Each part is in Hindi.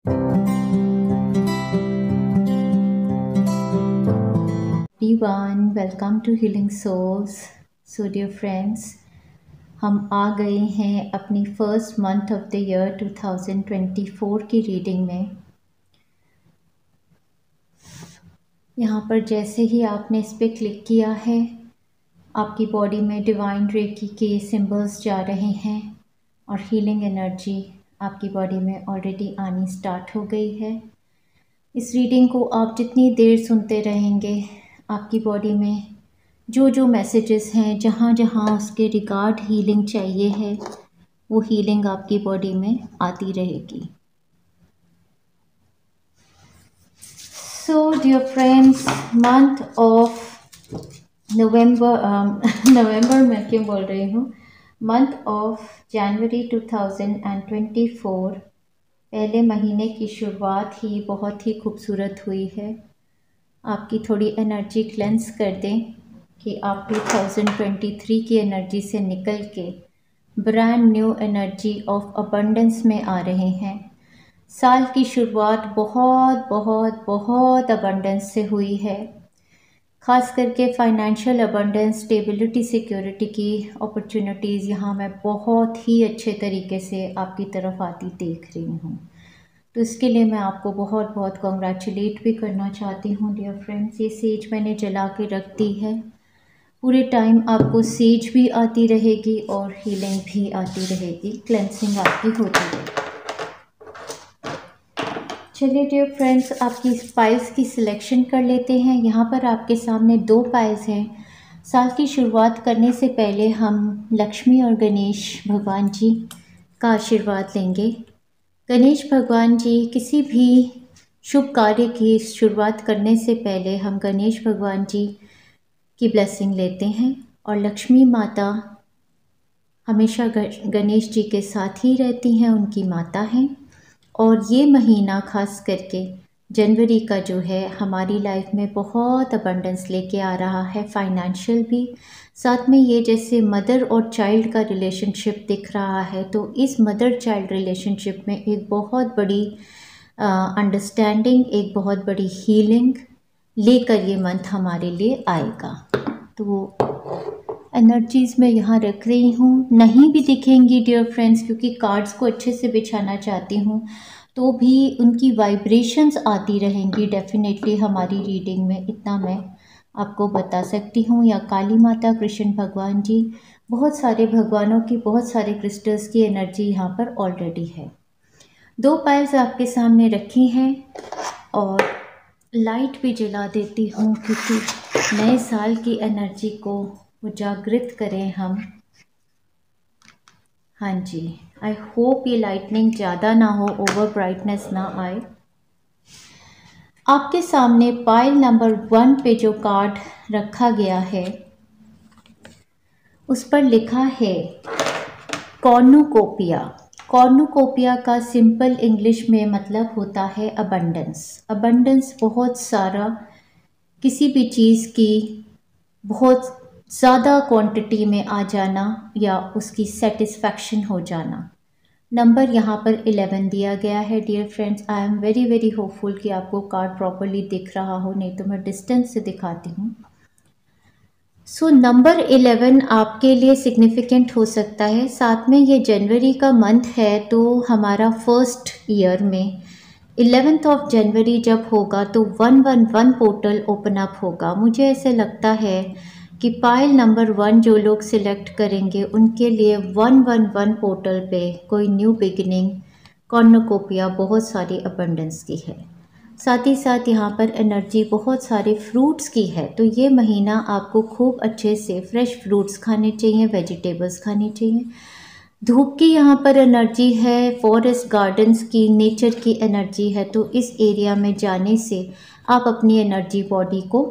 everyone, welcome to Healing Souls. So dear friends, हम आ गए हैं अपनी first month of the year 2024 की रीडिंग में। यहाँ पर जैसे ही आपने इस पर क्लिक किया है, आपकी बॉडी में डिवाइन रेकी के सिंबल्स जा रहे हैं और हीलिंग एनर्जी आपकी बॉडी में ऑलरेडी आनी स्टार्ट हो गई है। इस रीडिंग को आप जितनी देर सुनते रहेंगे, आपकी बॉडी में जो जो मैसेजेस हैं, जहाँ जहाँ उसके रिगार्ड हीलिंग चाहिए है, वो हीलिंग आपकी बॉडी में आती रहेगी। So dear friends, month of November मैं क्यों बोल रही हूँ, मंथ ऑफ जनवरी 2024 पहले महीने की शुरुआत ही बहुत ही खूबसूरत हुई है। आपकी थोड़ी एनर्जी क्लेंस कर दें कि आप 2023 की एनर्जी से निकल के brand new energy of abundance में आ रहे हैं। साल की शुरुआत बहुत बहुत बहुत अबंडेंस से हुई है, ख़ास करके फाइनेंशियल अबंडेंस, स्टेबिलिटी, सिक्योरिटी की अपॉर्चुनिटीज़ यहाँ मैं बहुत ही अच्छे तरीके से आपकी तरफ आती देख रही हूँ। तो इसके लिए मैं आपको बहुत बहुत कॉन्ग्रेचुलेट भी करना चाहती हूँ डियर फ्रेंड्स। ये सेज मैंने जला के रख दी है, पूरे टाइम आपको सेज भी आती रहेगी और हीलिंग भी आती रहेगी, क्लेंसिंग आपकी होती रहेगी। चलिए डियर फ्रेंड्स, आपकी पाइल्स की सिलेक्शन कर लेते हैं। यहाँ पर आपके सामने 2 पाइल्स हैं। साल की शुरुआत करने से पहले हम लक्ष्मी और गणेश भगवान जी का आशीर्वाद लेंगे। गणेश भगवान जी, किसी भी शुभ कार्य की शुरुआत करने से पहले हम गणेश भगवान जी की ब्लेसिंग लेते हैं और लक्ष्मी माता हमेशा गणेश जी के साथ ही रहती हैं, उनकी माता हैं। और ये महीना खास करके जनवरी का जो है, हमारी लाइफ में बहुत अबंडेंस लेके आ रहा है, फाइनेंशियल भी। साथ में ये जैसे मदर और चाइल्ड का रिलेशनशिप दिख रहा है, तो इस मदर चाइल्ड रिलेशनशिप में एक बहुत बड़ी अंडरस्टैंडिंग, एक बहुत बड़ी हीलिंग लेकर ये मंथ हमारे लिए आएगा। तो एनर्जीज़ मैं यहाँ रख रही हूँ, नहीं भी दिखेंगी डियर फ्रेंड्स, क्योंकि कार्ड्स को अच्छे से बिछाना चाहती हूँ, तो भी उनकी वाइब्रेशंस आती रहेंगी डेफिनेटली हमारी रीडिंग में, इतना मैं आपको बता सकती हूँ। या काली माता, कृष्ण भगवान जी, बहुत सारे भगवानों की, बहुत सारे क्रिस्टल्स की एनर्जी यहाँ पर ऑलरेडी है। 2 पाइल्स आपके सामने रखी हैं और लाइट भी जला देती हूँ, क्योंकि नए साल की एनर्जी को उजागृत करें हम। हाँ जी, आई होप ये लाइटनिंग ज़्यादा ना हो, ओवर ब्राइटनेस ना आए। आपके सामने पाइल नंबर 1 पे जो कार्ड रखा गया है, उस पर लिखा है कॉर्नुकोपिया। कॉर्नुकोपिया का सिंपल इंग्लिश में मतलब होता है अबंडेंस। अबंडेंस बहुत सारा, किसी भी चीज़ की बहुत ज़्यादा क्वांटिटी में आ जाना या उसकी सेटिस्फैक्शन हो जाना। नंबर यहाँ पर 11 दिया गया है dear friends. I am very very hopeful कि आपको कार्ड प्रॉपरली दिख रहा हो, नहीं तो मैं डिस्टेंस से दिखाती हूँ। सो नंबर 11 आपके लिए सिग्निफिकेंट हो सकता है। साथ में ये जनवरी का मंथ है, तो हमारा फर्स्ट ईयर में 11th ऑफ जनवरी जब होगा तो 111 पोर्टल ओपन अप होगा। मुझे ऐसे लगता है कि पाइल नंबर 1 जो लोग सिलेक्ट करेंगे, उनके लिए 111 पोर्टल पे कोई न्यू बिगिनिंग, कॉर्नुकोपिया बहुत सारी अबंडेंस की है। साथ ही साथ यहाँ पर एनर्जी बहुत सारे फ्रूट्स की है, तो ये महीना आपको खूब अच्छे से फ्रेश फ्रूट्स खाने चाहिए, वेजिटेबल्स खाने चाहिए। धूप की यहाँ पर एनर्जी है, फॉरेस्ट गार्डन्स की, नेचर की एनर्जी है, तो इस एरिया में जाने से आप अपनी एनर्जी बॉडी को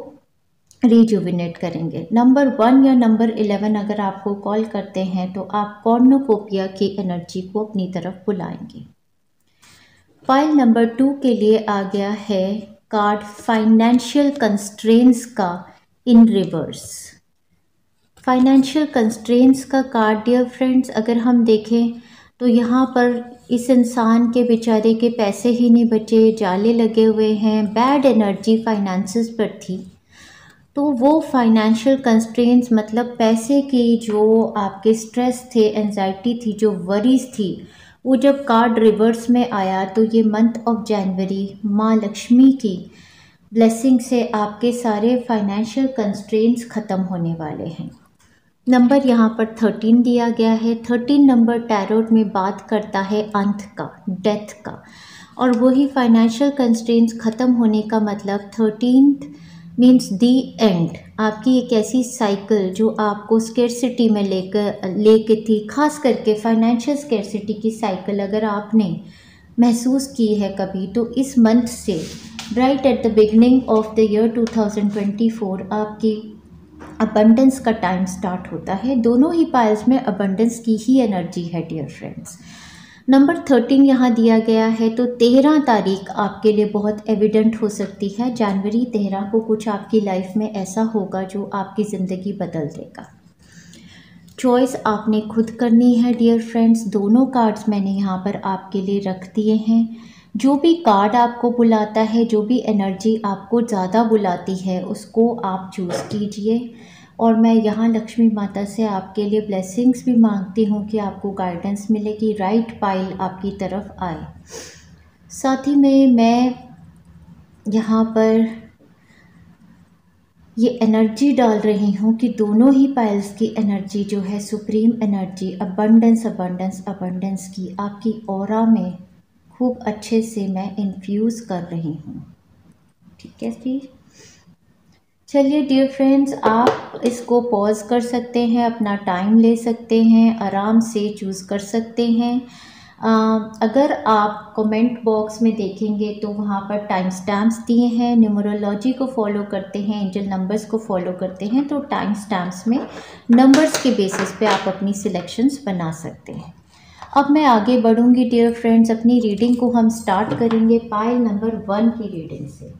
रिजुविनेट करेंगे। नंबर 1 या नंबर 11 अगर आपको कॉल करते हैं, तो आप कॉर्नुकोपिया की एनर्जी को अपनी तरफ बुलाएंगे। फाइल नंबर 2 के लिए आ गया है कार्ड फाइनेंशियल कंस्ट्रेंट्स का इन रिवर्स। फाइनेंशियल कंस्ट्रेंट्स का कार्ड डियर फ्रेंड्स अगर हम देखें तो यहाँ पर इस इंसान के बेचारे के पैसे ही नहीं बचे, जाले लगे हुए हैं, बैड एनर्जी फाइनेंसेस पर थी। तो वो फाइनेंशियल कंस्ट्रेंट्स मतलब पैसे की जो आपके स्ट्रेस थे, एंजाइटी थी, जो वरीज थी, वो जब कार्ड रिवर्स में आया तो ये मंथ ऑफ जनवरी माँ लक्ष्मी की ब्लेसिंग से आपके सारे फाइनेंशियल कंस्ट्रेंट्स ख़त्म होने वाले हैं। नंबर यहाँ पर 13 दिया गया है। 13 नंबर टैरोट में बात करता है अंत का, डेथ का, और वही फाइनेंशियल कंस्ट्रेंट्स ख़त्म होने का मतलब 13th मीन्स दी एंड। आपकी एक ऐसी साइकिल जो आपको स्केर्सिटी में लेके थी, खास करके फाइनेंशियल स्केर्सिटी की साइकिल अगर आपने महसूस की है कभी, तो इस मंथ से right at the beginning of the year 2024 आपकी अबंडेंस का टाइम स्टार्ट होता है। दोनों ही पाइल्स में अबंडेंस की ही एनर्जी है डियर फ्रेंड्स। नंबर 13 यहाँ दिया गया है, तो 13 तारीख आपके लिए बहुत एविडेंट हो सकती है। जनवरी 13 को कुछ आपकी लाइफ में ऐसा होगा जो आपकी ज़िंदगी बदल देगा। चॉइस आपने खुद करनी है डियर फ्रेंड्स। दोनों कार्ड्स मैंने यहाँ पर आपके लिए रख दिए हैं। जो भी कार्ड आपको बुलाता है, जो भी एनर्जी आपको ज़्यादा बुलाती है, उसको आप चूज़ कीजिए। और मैं यहाँ लक्ष्मी माता से आपके लिए ब्लेसिंग्स भी मांगती हूँ कि आपको गाइडेंस मिले कि राइट पाइल आपकी तरफ आए। साथ ही में मैं यहाँ पर ये एनर्जी डाल रही हूँ कि दोनों ही पाइल्स की एनर्जी जो है supreme energy abundance abundance abundance की आपकी ऑरा में खूब अच्छे से मैं इन्फ्यूज़ कर रही हूँ। ठीक है जी। चलिए डियर फ्रेंड्स, आप इसको पॉज कर सकते हैं, अपना टाइम ले सकते हैं, आराम से चूज़ कर सकते हैं। अगर आप कमेंट बॉक्स में देखेंगे तो वहाँ पर टाइम स्टैम्प्स दिए हैं। न्यूमरोलॉजी को फॉलो करते हैं, एंजल नंबर्स को फॉलो करते हैं, तो टाइम स्टैम्प्स में नंबर्स के बेसिस पे आप अपनी सिलेक्शंस बना सकते हैं। अब मैं आगे बढ़ूँगी डियर फ्रेंड्स। अपनी रीडिंग को हम स्टार्ट करेंगे पाइल नंबर 1 की रीडिंग से।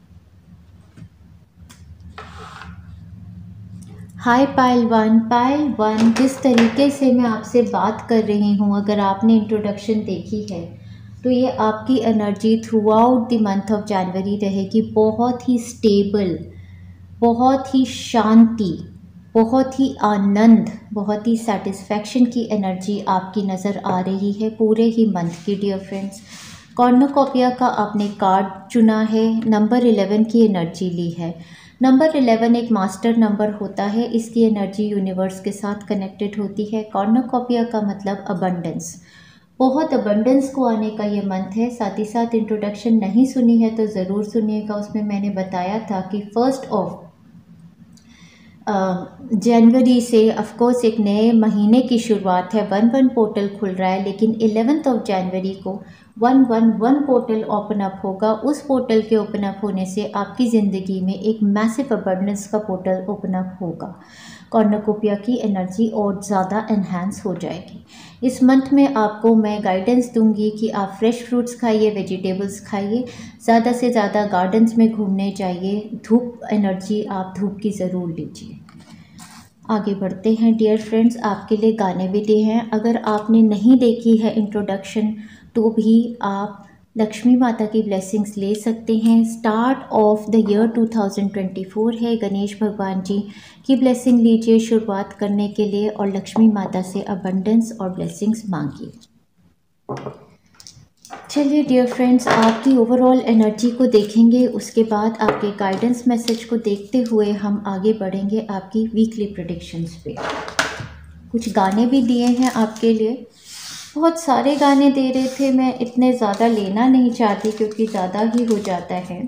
हाय पाइल 1, जिस तरीके से मैं आपसे बात कर रही हूँ, अगर आपने इंट्रोडक्शन देखी है तो ये आपकी energy through out the month of जनवरी रहेगी। बहुत ही स्टेबल, बहुत ही शांति, बहुत ही आनंद, बहुत ही सेटिस्फैक्शन की एनर्जी आपकी नज़र आ रही है पूरे ही मंथ की डियर फ्रेंड्स। कॉर्नुकोपिया का आपने कार्ड चुना है, नंबर 11 की एनर्जी ली है। नंबर 11 एक मास्टर नंबर होता है, इसकी एनर्जी यूनिवर्स के साथ कनेक्टेड होती है। कॉर्नुकोपिया का मतलब अबंडेंस, बहुत अबंडेंस को आने का ये मंथ है। साथ ही साथ इंट्रोडक्शन नहीं सुनी है तो ज़रूर सुनिएगा, उसमें मैंने बताया था कि 1 जनवरी से ऑफकोर्स एक नए महीने की शुरुआत है। 1-1 पोर्टल खुल रहा है, लेकिन 11 जनवरी को 1-1-1 पोर्टल ओपन अप होगा। उस पोर्टल के ओपन अप होने से आपकी ज़िंदगी में एक मैसिव अबंडेंस का पोर्टल ओपन अप होगा। कॉर्नुकोपिया की एनर्जी और ज़्यादा एनहांस हो जाएगी। इस मंथ में आपको मैं गाइडेंस दूंगी कि आप फ्रेश फ्रूट्स खाइए, वेजिटेबल्स खाइए, ज़्यादा से ज़्यादा गार्डन्स में घूमने जाइए, धूप एनर्जी आप धूप की ज़रूर लीजिए। आगे बढ़ते हैं डियर फ्रेंड्स, आपके लिए गाने भी दिए हैं। अगर आपने नहीं देखी है इंट्रोडक्शन तो भी आप लक्ष्मी माता की ब्लेसिंग्स ले सकते हैं। स्टार्ट ऑफ द ईयर 2024 है, गणेश भगवान जी की ब्लेसिंग लीजिए शुरुआत करने के लिए और लक्ष्मी माता से अबंडेंस और ब्लेसिंग्स मांगिए। चलिए डियर फ्रेंड्स, आपकी ओवरऑल एनर्जी को देखेंगे, उसके बाद आपके गाइडेंस मैसेज को देखते हुए हम आगे बढ़ेंगे आपकी वीकली प्रेडिक्शंस पे। कुछ गाने भी दिए हैं आपके लिए, बहुत सारे गाने दे रहे थे, मैं इतने ज़्यादा लेना नहीं चाहती क्योंकि ज़्यादा ही हो जाता है।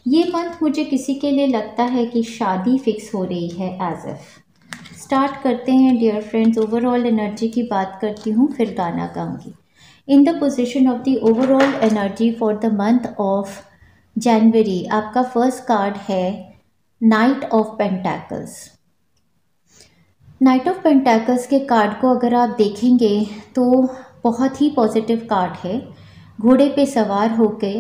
ये मंथ मुझे किसी के लिए लगता है कि शादी फिक्स हो रही है एज एफ। स्टार्ट करते हैं डियर फ्रेंड्स, ओवरऑल एनर्जी की बात करती हूँ फिर गाना गाऊंगी। In the position of the overall energy for the month of January, आपका फर्स्ट कार्ड है knight of pentacles. Knight of pentacles के कार्ड को अगर आप देखेंगे तो बहुत ही पॉजिटिव कार्ड है। घोड़े पे सवार होके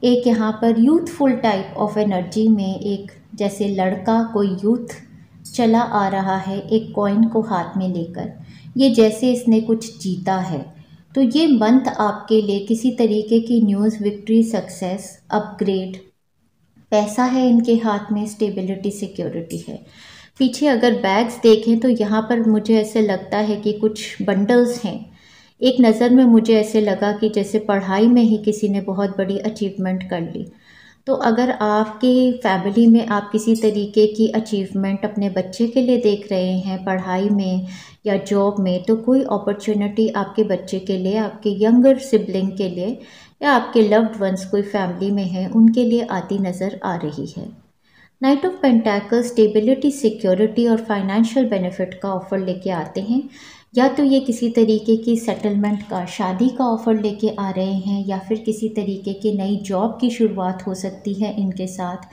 एक यहाँ पर यूथफुल टाइप ऑफ एनर्जी में एक जैसे लड़का कोई यूथ चला आ रहा है एक कॉइन को हाथ में लेकर। ये जैसे इसने कुछ जीता है, तो ये मंथ आपके लिए किसी तरीके की न्यूज़, विक्ट्री, सक्सेस, अपग्रेड, पैसा है इनके हाथ में, स्टेबिलिटी, सिक्योरिटी है। पीछे अगर बैग्स देखें तो यहाँ पर मुझे ऐसे लगता है कि कुछ बंडल्स हैं। एक नज़र में मुझे ऐसे लगा कि जैसे पढ़ाई में ही किसी ने बहुत बड़ी अचीवमेंट कर ली। तो अगर आपकी फैमिली में आप किसी तरीके की अचीवमेंट अपने बच्चे के लिए देख रहे हैं पढ़ाई में या जॉब में, तो कोई अपॉर्चुनिटी आपके बच्चे के लिए, आपके यंगर सिबलिंग के लिए या आपके लव्ड वंस कोई फैमिली में है उनके लिए आती नज़र आ रही है। नाइट ऑफ पेंटाकल स्टेबिलिटी, सिक्योरिटी और फाइनेंशियल बेनिफिट का ऑफ़र लेके आते हैं। या तो ये किसी तरीके की सेटलमेंट का, शादी का ऑफ़र लेके आ रहे हैं, या फिर किसी तरीके की नई जॉब की शुरुआत हो सकती है इनके साथ।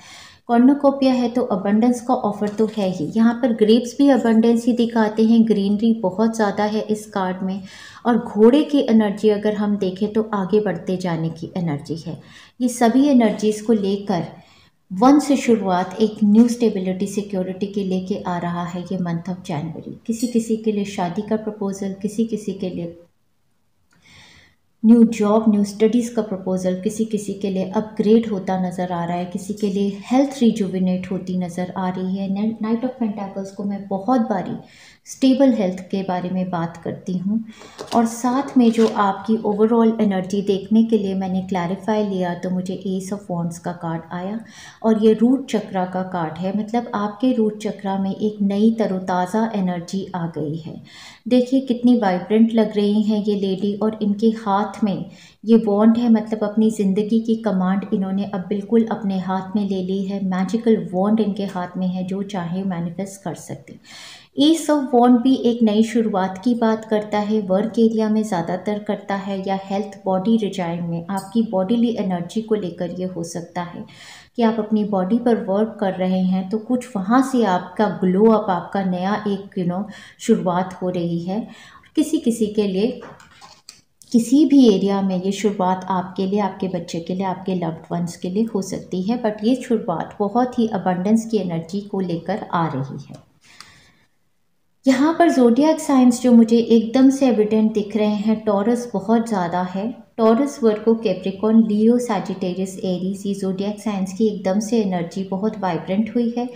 कॉर्नुकोपिया है तो अबंडेंस का ऑफ़र तो है ही। यहाँ पर ग्रेप्स भी अबंडेंस ही दिखाते हैं, ग्रीनरी बहुत ज़्यादा है इस कार्ड में। और घोड़े की एनर्जी अगर हम देखें तो आगे बढ़ते जाने की एनर्जी है। ये सभी एनर्जीज़ को लेकर वन से शुरुआत एक न्यू स्टेबिलिटी, सिक्योरिटी के लेके आ रहा है ये मंथ ऑफ जनवरी। किसी किसी के लिए शादी का प्रपोजल, किसी किसी के लिए न्यू जॉब, न्यू स्टडीज़ का प्रपोजल, किसी किसी के लिए अपग्रेड होता नज़र आ रहा है, किसी के लिए हेल्थ रिजुविनेट होती नज़र आ रही है। नाइट ऑफ पेंटाकल्स को मैं बहुत बारी स्टेबल हेल्थ के बारे में बात करती हूँ। और साथ में जो आपकी ओवरऑल एनर्जी देखने के लिए मैंने क्लैरिफाई लिया तो मुझे एस ऑफ वॉन्ड्स का कार्ड आया और ये रूट चक्रा का कार्ड है। मतलब आपके रूट चक्रा में एक नई तरोताज़ा एनर्जी आ गई है। देखिए कितनी वाइब्रेंट लग रही हैं ये लेडी, और इनके हाथ में ये वॉन्ड है। मतलब अपनी ज़िंदगी की कमांड इन्होंने अब बिल्कुल अपने हाथ में ले ली है। मैजिकल वॉन्ड इनके हाथ में है, जो चाहे मैनिफेस्ट कर सकते। एस ऑफ वॉन्ड भी एक नई शुरुआत की बात करता है, वर्क एरिया में ज़्यादातर करता है, या हेल्थ, बॉडी रिजाइन में आपकी बॉडीली एनर्जी को लेकर ये हो सकता है कि आप अपनी बॉडी पर वर्क कर रहे हैं, तो कुछ वहाँ से आपका ग्लो अप, आपका नया एक शुरुआत हो रही है। किसी किसी के लिए किसी भी एरिया में ये शुरुआत आपके लिए, आपके बच्चे के लिए, आपके लव्ड वंस के लिए हो सकती है। बट ये शुरुआत बहुत ही अबंडेंस की एनर्जी को लेकर आ रही है। यहाँ पर ज़ोडिएक साइंस जो मुझे एकदम से एविडेंट दिख रहे हैं, टॉरस बहुत ज़्यादा है। टॉरस, वर्गो, कैप्रिकॉर्न, लियो, सैजिटेरियस, एरीज, ये ज़ोडिएक साइंस की एकदम से एनर्जी बहुत वाइब्रेंट हुई है।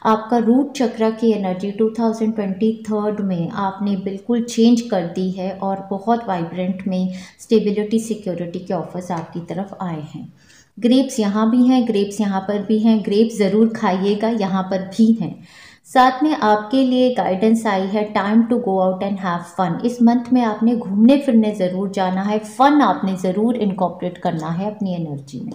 आपका रूट चक्रा की एनर्जी 2023 में आपने बिल्कुल चेंज कर दी है और बहुत वाइब्रेंट में स्टेबिलिटी, सिक्योरिटी के ऑफर्स आपकी तरफ आए हैं। ग्रेप्स यहाँ भी हैं, ग्रेप्स यहाँ पर भी हैं, ग्रेप्स ज़रूर खाइएगा, यहाँ पर भी हैं। साथ में आपके लिए गाइडेंस आई है, time to go out and have fun. इस मंथ में आपने घूमने फिरने ज़रूर जाना है, फन आपने ज़रूर इनकॉर्पोरेट करना है अपनी एनर्जी में।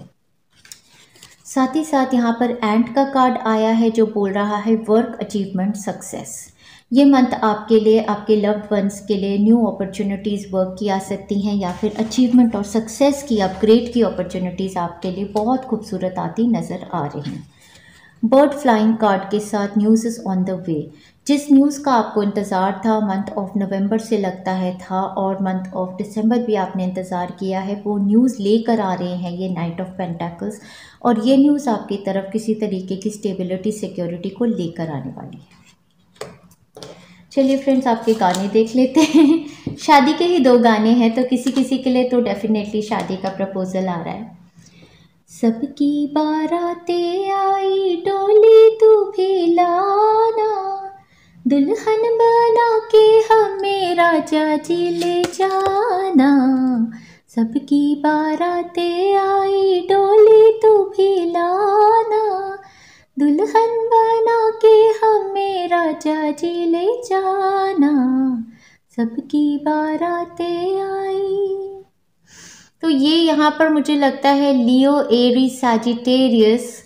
साथ ही साथ यहाँ पर एंट का कार्ड आया है जो बोल रहा है वर्क, अचीवमेंट, सक्सेस। ये मंथ आपके लिए, आपके लव्ड वंस के लिए न्यू अपॉर्चुनिटीज़ वर्क की आ सकती हैं, या फिर अचीवमेंट और सक्सेस की, अपग्रेड की अपॉर्चुनिटीज़ आपके लिए बहुत खूबसूरत आती नज़र आ रही हैं। बर्ड फ्लाइंग कार्ड के साथ news is on the way. जिस न्यूज़ का आपको इंतज़ार था मंथ ऑफ नवंबर से लगता है था, और मंथ ऑफ दिसंबर भी आपने इंतज़ार किया है, वो न्यूज़ लेकर आ रहे हैं ये नाइट ऑफ पेंटाकल्स। और ये न्यूज़ आपकी तरफ किसी तरीके की स्टेबिलिटी, सिक्योरिटी को लेकर आने वाली है। चलिए फ्रेंड्स, आपके गाने देख लेते हैं। शादी के ही 2 गाने हैं, तो किसी किसी के लिए तो डेफिनेटली शादी का प्रपोजल आ रहा है। सबकी बारातें आई, डोली तू भी लाना, दुल्हन बना के हमें राजा जी ले जाना। सबकी बारातें आई, डोली तू भी लाना, दुल्हन बना के हमें राजा जी ले जाना। सबकी बारातें आई। तो ये यहाँ पर मुझे लगता है लियो, एरीज, सैजिटेरियस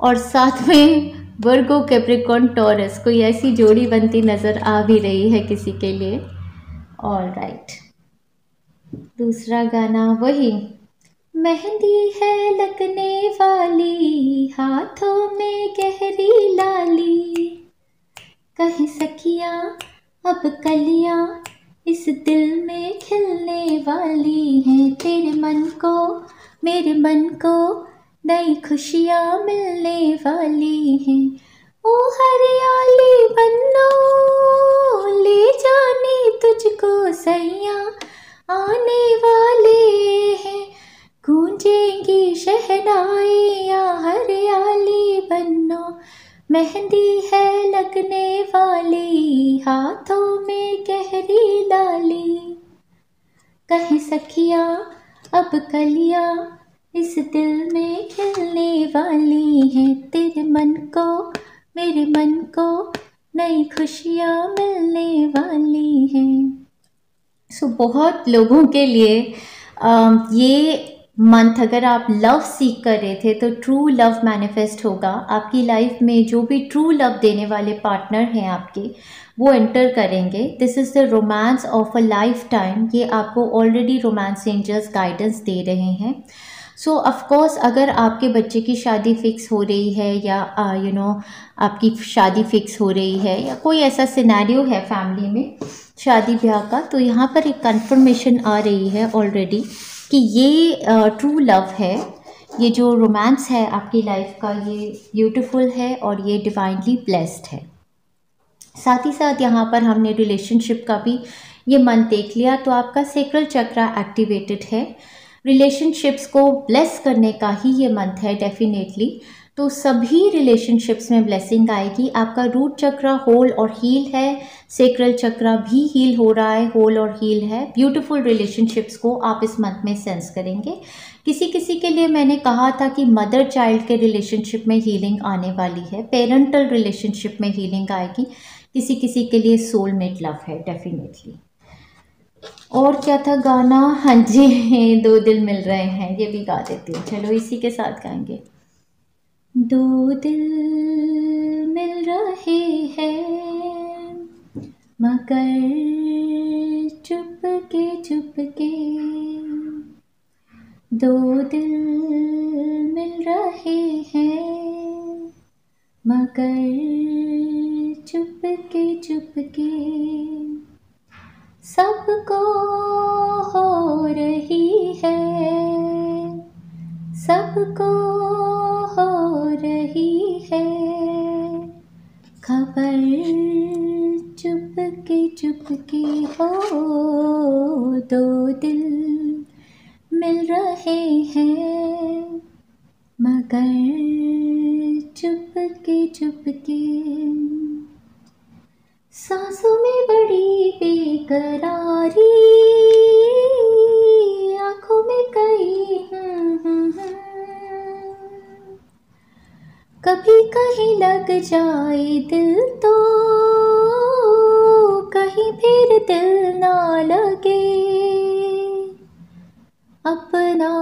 और साथ में वर्गो, कैप्रिकॉर्न, टॉरस, कोई ऐसी जोड़ी बनती नज़र आ भी रही है किसी के लिए। ऑल राइट, दूसरा गाना वही, मेहंदी है लगने वाली, हाथों में गहरी लाली, कहीं सखियाँ अब कलियाँ इस दिल में खिलने वाली हैं। तेरे मन को, मेरे मन को नई खुशियाँ मिलने वाली हैं। ओ हरियाली बन्नो, ले जाने तुझको सैया, आने वाले हैं, गूंजेंगी शहनाइयाँ, हरियाली बनो, मेहंदी है लगने वाली, हाथों में गहरी लाली। कहें सखियाँ अब कलियाँ इस दिल में खिलने वाली हैं, तेरे मन को मेरे मन को नई खुशियाँ मिलने वाली हैं। बहुत लोगों के लिए ये मंथ, अगर आप लव सीख कर रहे थे तो ट्रू लव मैनिफेस्ट होगा आपकी लाइफ में। जो भी ट्रू लव देने वाले पार्टनर हैं आपके, वो एंटर करेंगे। This is the romance of a life time. ये आपको ऑलरेडी रोमांस एंजल्स गाइडेंस दे रहे हैं। सो ऑफकोर्स अगर आपके बच्चे की शादी फिक्स हो रही है, या आपकी शादी फिक्स हो रही है, या कोई ऐसा सिनेरियो है फैमिली में शादी ब्याह का, तो यहाँ पर एक कंफर्मेशन आ रही है ऑलरेडी कि ये ट्रू लव है। ये जो रोमांस है आपकी लाइफ का, ये ब्यूटीफुल है और ये डिवाइनली ब्लेस्ड है। साथ ही साथ यहाँ पर हमने रिलेशनशिप का भी ये मंथ देख लिया। तो आपका सेक्रल चक्रा एक्टिवेटेड है। रिलेशनशिप्स को ब्लेस करने का ही ये मंथ है डेफिनेटली। तो सभी रिलेशनशिप्स में ब्लेसिंग आएगी। आपका रूट चक्रा होल और हील है, सेक्रल चक्रा भी हील हो रहा है, होल और हील है। ब्यूटीफुल रिलेशनशिप्स को आप इस मंथ में सेंस करेंगे। किसी किसी के लिए मैंने कहा था कि मदर चाइल्ड के रिलेशनशिप में हीलिंग आने वाली है, पेरेंटल रिलेशनशिप में हीलिंग आएगी। किसी किसी के लिए सोलमेट लव है डेफिनेटली। और क्या था गाना? हाँ जी, दो दिल मिल रहे हैं, ये भी गा देती हूँ। चलो इसी के साथ गाएंगे। दो दिल मिल रहे हैं मगर चुपके चुपके, दो दिल मिल रहे हैं मगर चुपके चुपके, सबको हो रही है, सबको हो रही है खबर, चुपके चुपके हो दो दिल मिल रहे हैं मगर चुपके चुपके। सांसों में बड़ी बेकरारी, आँखों में कई कभी कहीं लग जाए दिल तो कहीं फिर दिल ना लगे, अपना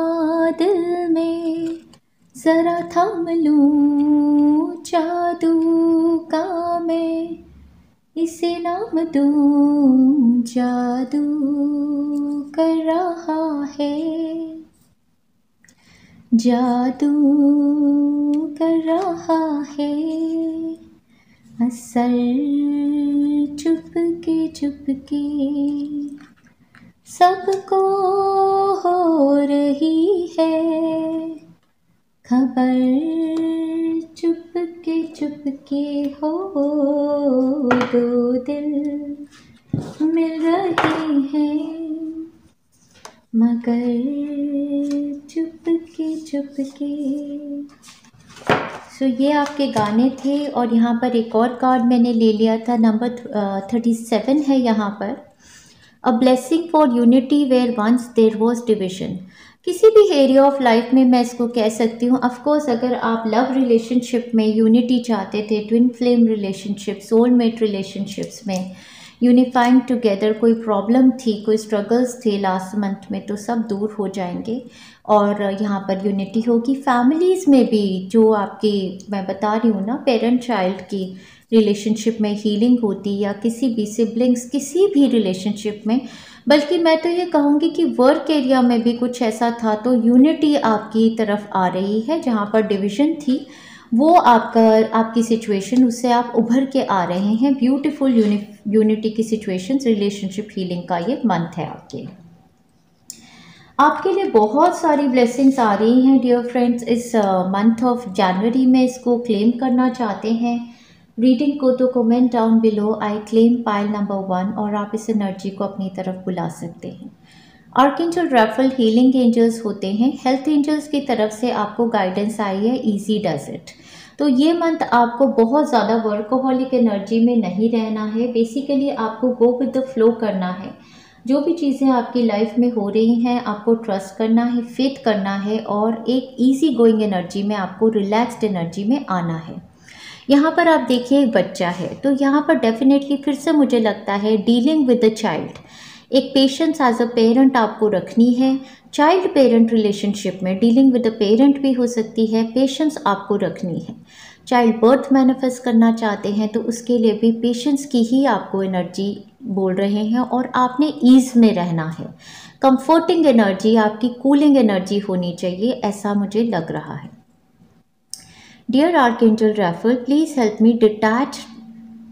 दिल में जरा थाम लूं जादू का मैं, इसे नाम दूं जादू कर रहा है, जादू कर रहा है असर, चुपके चुपके सबको हो रही है खबर, चुपके चुपके हो दो दिल मिल रहे हैं मगर चुपके चुपके। सो ये आपके गाने थे। और यहाँ पर एक और कार्ड मैंने ले लिया था, नंबर 37 है यहाँ पर। A blessing for unity where once there was division. किसी भी एरिया ऑफ लाइफ में मैं इसको कह सकती हूँ। ऑफकोर्स अगर आप लव रिलेशनशिप में यूनिटी चाहते थे, twin flame relationship, soulmate relationships में यूनिफाइंग टुगेदर, कोई प्रॉब्लम थी, कोई स्ट्रगल्स थे लास्ट मंथ में, तो सब दूर हो जाएंगे और यहाँ पर यूनिटी होगी। फैमिलीज़ में भी जो आपकी, मैं बता रही हूँ ना, पेरेंट चाइल्ड की रिलेशनशिप में हीलिंग होती, या किसी भी सिबलिंग्स, किसी भी रिलेशनशिप में, बल्कि मैं तो ये कहूँगी कि वर्क एरिया में भी कुछ ऐसा था, तो यूनिटी आपकी तरफ आ रही है। जहाँ पर डिवीज़न थी वो आपकी सिचुएशन, उससे आप उभर के आ रहे हैं। ब्यूटीफुल यूनिटी की सिचुएशंस, रिलेशनशिप हीलिंग का ये मंथ है आपके लिए बहुत सारी ब्लेसिंग्स आ रही हैं डियर फ्रेंड्स। इस मंथ ऑफ जनवरी में इसको क्लेम करना चाहते हैं रीडिंग को, तो comment down below I claim pile number 1 और आप इस एनर्जी को अपनी तरफ बुला सकते हैं। आर्कएंजल राफेल हीलिंग एंजल्स होते हैं। हेल्थ एंजल्स की तरफ से आपको गाइडेंस आई है, इजी डज इट। तो ये मंथ आपको बहुत ज़्यादा वर्कोहॉलिक एनर्जी में नहीं रहना है। बेसिकली आपको गो विद द फ्लो करना है। जो भी चीज़ें आपकी लाइफ में हो रही हैं आपको ट्रस्ट करना है, फेथ करना है और एक ईजी गोइंग एनर्जी में, आपको रिलैक्स्ड एनर्जी में आना है। यहाँ पर आप देखिए एक बच्चा है, तो यहाँ पर डेफिनेटली फिर से मुझे लगता है डीलिंग विद द चाइल्ड, एक पेशेंस एज अ पेरेंट आपको रखनी है। चाइल्ड पेरेंट रिलेशनशिप में डीलिंग विद द पेरेंट भी हो सकती है, पेशेंस आपको रखनी है। चाइल्ड बर्थ मैनिफेस्ट करना चाहते हैं तो उसके लिए भी पेशेंस की ही आपको एनर्जी बोल रहे हैं और आपने ईज में रहना है। कंफर्टिंग एनर्जी, आपकी कूलिंग एनर्जी होनी चाहिए, ऐसा मुझे लग रहा है। Dear archangel Raphael, please help me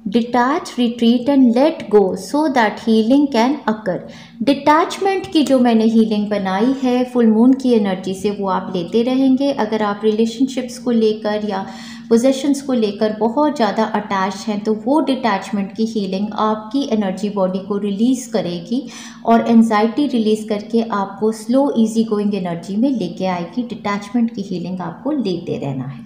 detach, retreat and let go so that healing can occur. Detachment की जो मैंने हीलिंग बनाई है फुल मून की एनर्जी से, वो आप लेते रहेंगे। अगर आप रिलेशनशिप्स को लेकर या पोजेशंस को लेकर बहुत ज़्यादा अटैच हैं तो वो डिटैचमेंट की हीलिंग आपकी एनर्जी बॉडी को रिलीज़ करेगी और एंजाइटी रिलीज़ करके आपको स्लो इजी गोइंग एनर्जी में लेके आएगी। डिटैचमेंट की हीलिंग आपको लेते रहना है।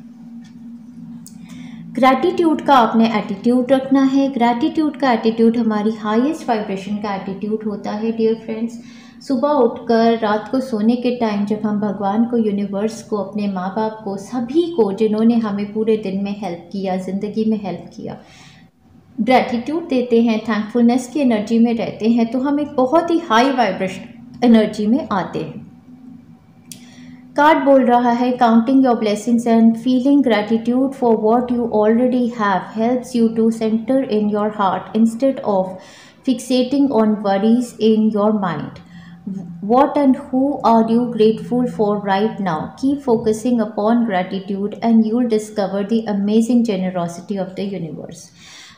ग्रैटिट्यूड का आपने एटीट्यूड रखना है। ग्रैटिट्यूड का एटीट्यूड हमारी हाईएस्ट वाइब्रेशन का एटीट्यूड होता है डियर फ्रेंड्स। सुबह उठकर रात को सोने के टाइम जब हम भगवान को, यूनिवर्स को, अपने माँ बाप को, सभी को जिन्होंने हमें पूरे दिन में हेल्प किया, ज़िंदगी में हेल्प किया, ग्रैटिट्यूड देते हैं, थैंकफुलनेस की एनर्जी में रहते हैं तो हम एक बहुत ही हाई वाइब्रेशन एनर्जी में आते हैं। कार्ड बोल रहा है counting your blessings and feeling gratitude for what you already have helps you to centre in your heart instead of fixating on worries in your mind. What and who are you grateful for right now? Keep focusing upon gratitude and you'll discover the amazing generosity of the universe.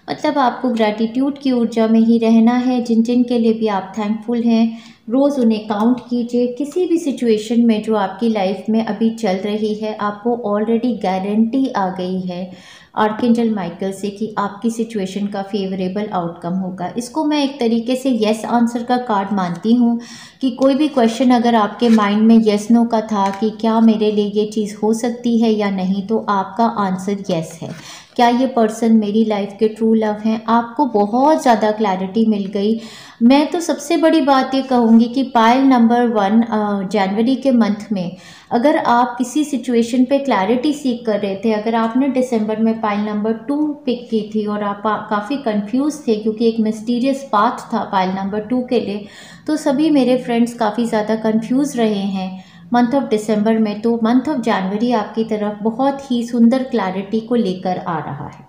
मतलब आपको ग्रैटिट्यूड की ऊर्जा में ही रहना है। जिन जिन के लिए भी आप थैंकफुल हैं रोज़ उन्हें काउंट कीजिए। किसी भी सिचुएशन में जो आपकी लाइफ में अभी चल रही है आपको ऑलरेडी गारंटी आ गई है आर्कएंजल माइकल से कि आपकी सिचुएशन का फेवरेबल आउटकम होगा। इसको मैं एक तरीके से येस आंसर का कार्ड मानती हूँ कि कोई भी क्वेश्चन अगर आपके माइंड में येस नो का था कि क्या मेरे लिए ये चीज़ हो सकती है या नहीं, तो आपका आंसर येस है। क्या ये पर्सन मेरी लाइफ के ट्रू लव हैं? आपको बहुत ज़्यादा क्लैरिटी मिल गई। मैं तो सबसे बड़ी बात ये कहूँगी कि पाइल नंबर 1 जनवरी के मंथ में अगर आप किसी सिचुएशन पे क्लैरिटी सीख कर रहे थे, अगर आपने दिसंबर में पाइल नंबर 2 पिक की थी और आप काफ़ी कंफ्यूज थे क्योंकि एक मिस्टीरियस पाथ था पाइल नंबर 2 के लिए, तो सभी मेरे फ्रेंड्स काफ़ी ज़्यादा कंफ्यूज रहे हैं मंथ ऑफ दिसंबर में। तो मंथ ऑफ जनवरी आपकी तरफ बहुत ही सुंदर क्लैरिटी को लेकर आ रहा है।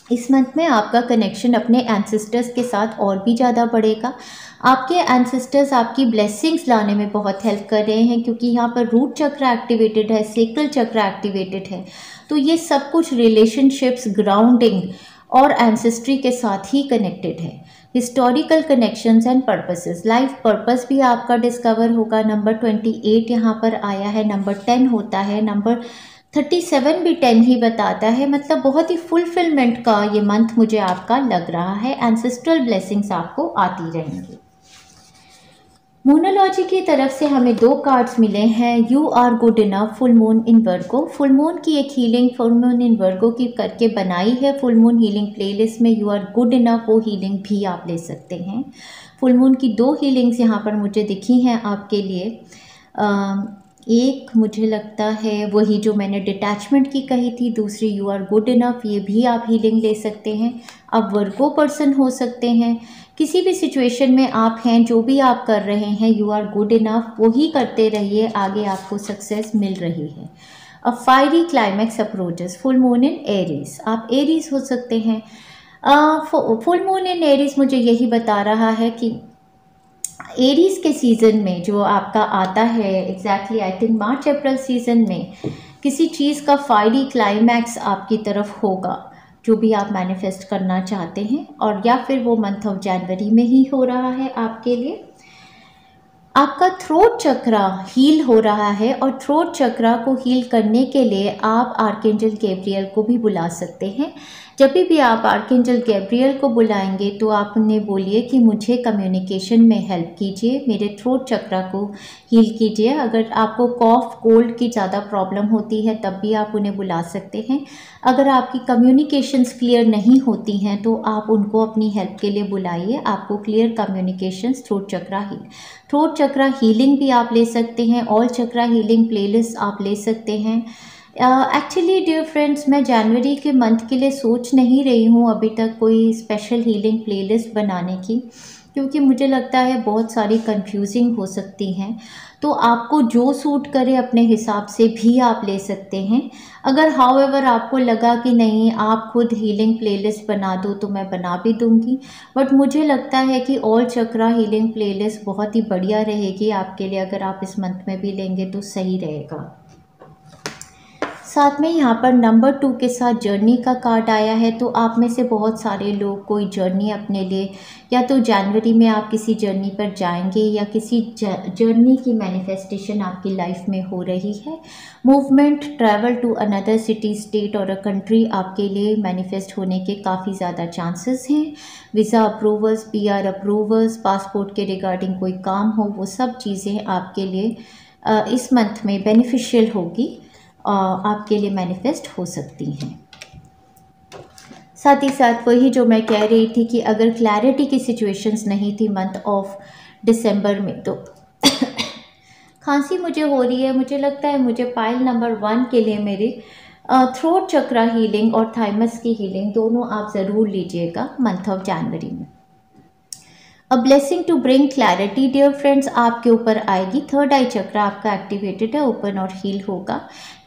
इस मंथ में आपका कनेक्शन अपने एंसेस्टर्स के साथ और भी ज़्यादा बढ़ेगा। आपके एंसेस्टर्स आपकी ब्लेसिंग्स लाने में बहुत हेल्प कर रहे हैं क्योंकि यहाँ पर रूट चक्र एक्टिवेटेड है, सेक्रल चक्र एक्टिवेटेड है। तो ये सब कुछ रिलेशनशिप्स, ग्राउंडिंग और एंसेस्ट्री के साथ ही कनेक्टेड है। Historical connections and purposes, life purpose भी आपका डिस्कवर होगा। नंबर 28 यहाँ पर आया है, नंबर 10 होता है, नंबर 37 भी 10 ही बताता है। मतलब बहुत ही फुलफिलमेंट का ये मंथ मुझे आपका लग रहा है। एंसेस्ट्रल ब्लेसिंग्स आपको आती रहेंगी। मूनोलॉजी की तरफ से हमें 2 कार्ड्स मिले हैं, you are good enough, full moon in Virgo. Full moon की एक healing full moon in Virgo की करके बनाई है फुल मून हीलिंग प्लेलिस्ट में। यू आर गुड इनफ वो हीलिंग भी आप ले सकते हैं। फुल मून की 2 हीलिंग्स यहाँ पर मुझे दिखी हैं आपके लिए। एक मुझे लगता है वही जो मैंने डिटैचमेंट की कही थी, दूसरी यू आर गुड इनफ, ये भी आप हीलिंग ले सकते हैं। आप वर्गो पर्सन हो सकते हैं, किसी भी सिचुएशन में आप हैं, जो भी आप कर रहे हैं यू आर गुड इनफ वो ही करते रहिए, आगे आपको सक्सेस मिल रही है। A fiery climax approaches, full moon in Aries, आप एरीज हो सकते हैं। फुल मून इन एरीज मुझे यही बता रहा है कि एरीज के सीज़न में जो आपका आता है exactly I think March April season में किसी चीज़ का फायरी क्लाइमैक्स आपकी तरफ होगा, जो भी आप मैनिफेस्ट करना चाहते हैं, और या फिर वो मंथ ऑफ जनवरी में ही हो रहा है आपके लिए। आपका थ्रोट चक्रा हील हो रहा है और थ्रोट चक्रा को हील करने के लिए आप आर्कएंजल गैब्रियल को भी बुला सकते हैं। जब भी आप आर्कएंजल गैब्रियल को बुलाएंगे तो आप उन्हें बोलिए कि मुझे कम्युनिकेशन में हेल्प कीजिए, मेरे थ्रोट चक्रा को हील कीजिए। अगर आपको कॉफ कोल्ड की ज़्यादा प्रॉब्लम होती है तब भी आप उन्हें बुला सकते हैं। अगर आपकी कम्युनिकेशंस क्लियर नहीं होती हैं तो आप उनको अपनी हेल्प के लिए बुलाइए, आपको क्लियर कम्युनिकेशंस थ्रोट चक्रा हील। थ्रोट चक्रा हीलिंग भी आप ले सकते हैं, ऑल चक्रा हीलिंग प्लेलिस्ट आप ले सकते हैं। एक्चुअली डियर फ्रेंड्स, मैं जनवरी के मंथ के लिए सोच नहीं रही हूँ अभी तक कोई स्पेशल हीलिंग प्लेलिस्ट बनाने की, क्योंकि मुझे लगता है बहुत सारी कंफ्यूजिंग हो सकती हैं। तो आपको जो सूट करे अपने हिसाब से भी आप ले सकते हैं। अगर हाउएवर आपको लगा कि नहीं आप खुद हीलिंग प्लेलिस्ट बना दो तो मैं बना भी दूंगी, बट मुझे लगता है कि ऑल चक्रा हीलिंग प्लेलिस्ट बहुत ही बढ़िया रहेगी आपके लिए। अगर आप इस मंथ में भी लेंगे तो सही रहेगा। साथ में यहाँ पर नंबर 2 के साथ जर्नी का कार्ड आया है। तो आप में से बहुत सारे लोग कोई जर्नी अपने लिए, या तो जनवरी में आप किसी जर्नी पर जाएंगे या किसी जर्नी की मैनिफेस्टेशन आपकी लाइफ में हो रही है। Movement, travel to another city, state और अ कंट्री आपके लिए मैनिफेस्ट होने के काफ़ी ज़्यादा चांसेस हैं। Visa approvals, PR approvals, passport के रिगार्डिंग कोई काम हो, वो सब चीज़ें आपके लिए इस मंथ में बेनिफिशियल होगी, आपके लिए मैनिफेस्ट हो सकती हैं। साथ ही साथ वही जो मैं कह रही थी कि अगर क्लैरिटी की सिचुएशंस नहीं थी मंथ ऑफ दिसंबर में, तो खांसी मुझे हो रही है, मुझे लगता है मुझे पाइल नंबर 1 के लिए मेरी थ्रोट चक्रा हीलिंग और थाइमस की हीलिंग दोनों आप ज़रूर लीजिएगा मंथ ऑफ जनवरी में। A blessing to bring clarity dear friends आपके ऊपर आएगी। थर्ड आई चक्रा आपका एक्टिवेटेड है, ओपन और हील होगा।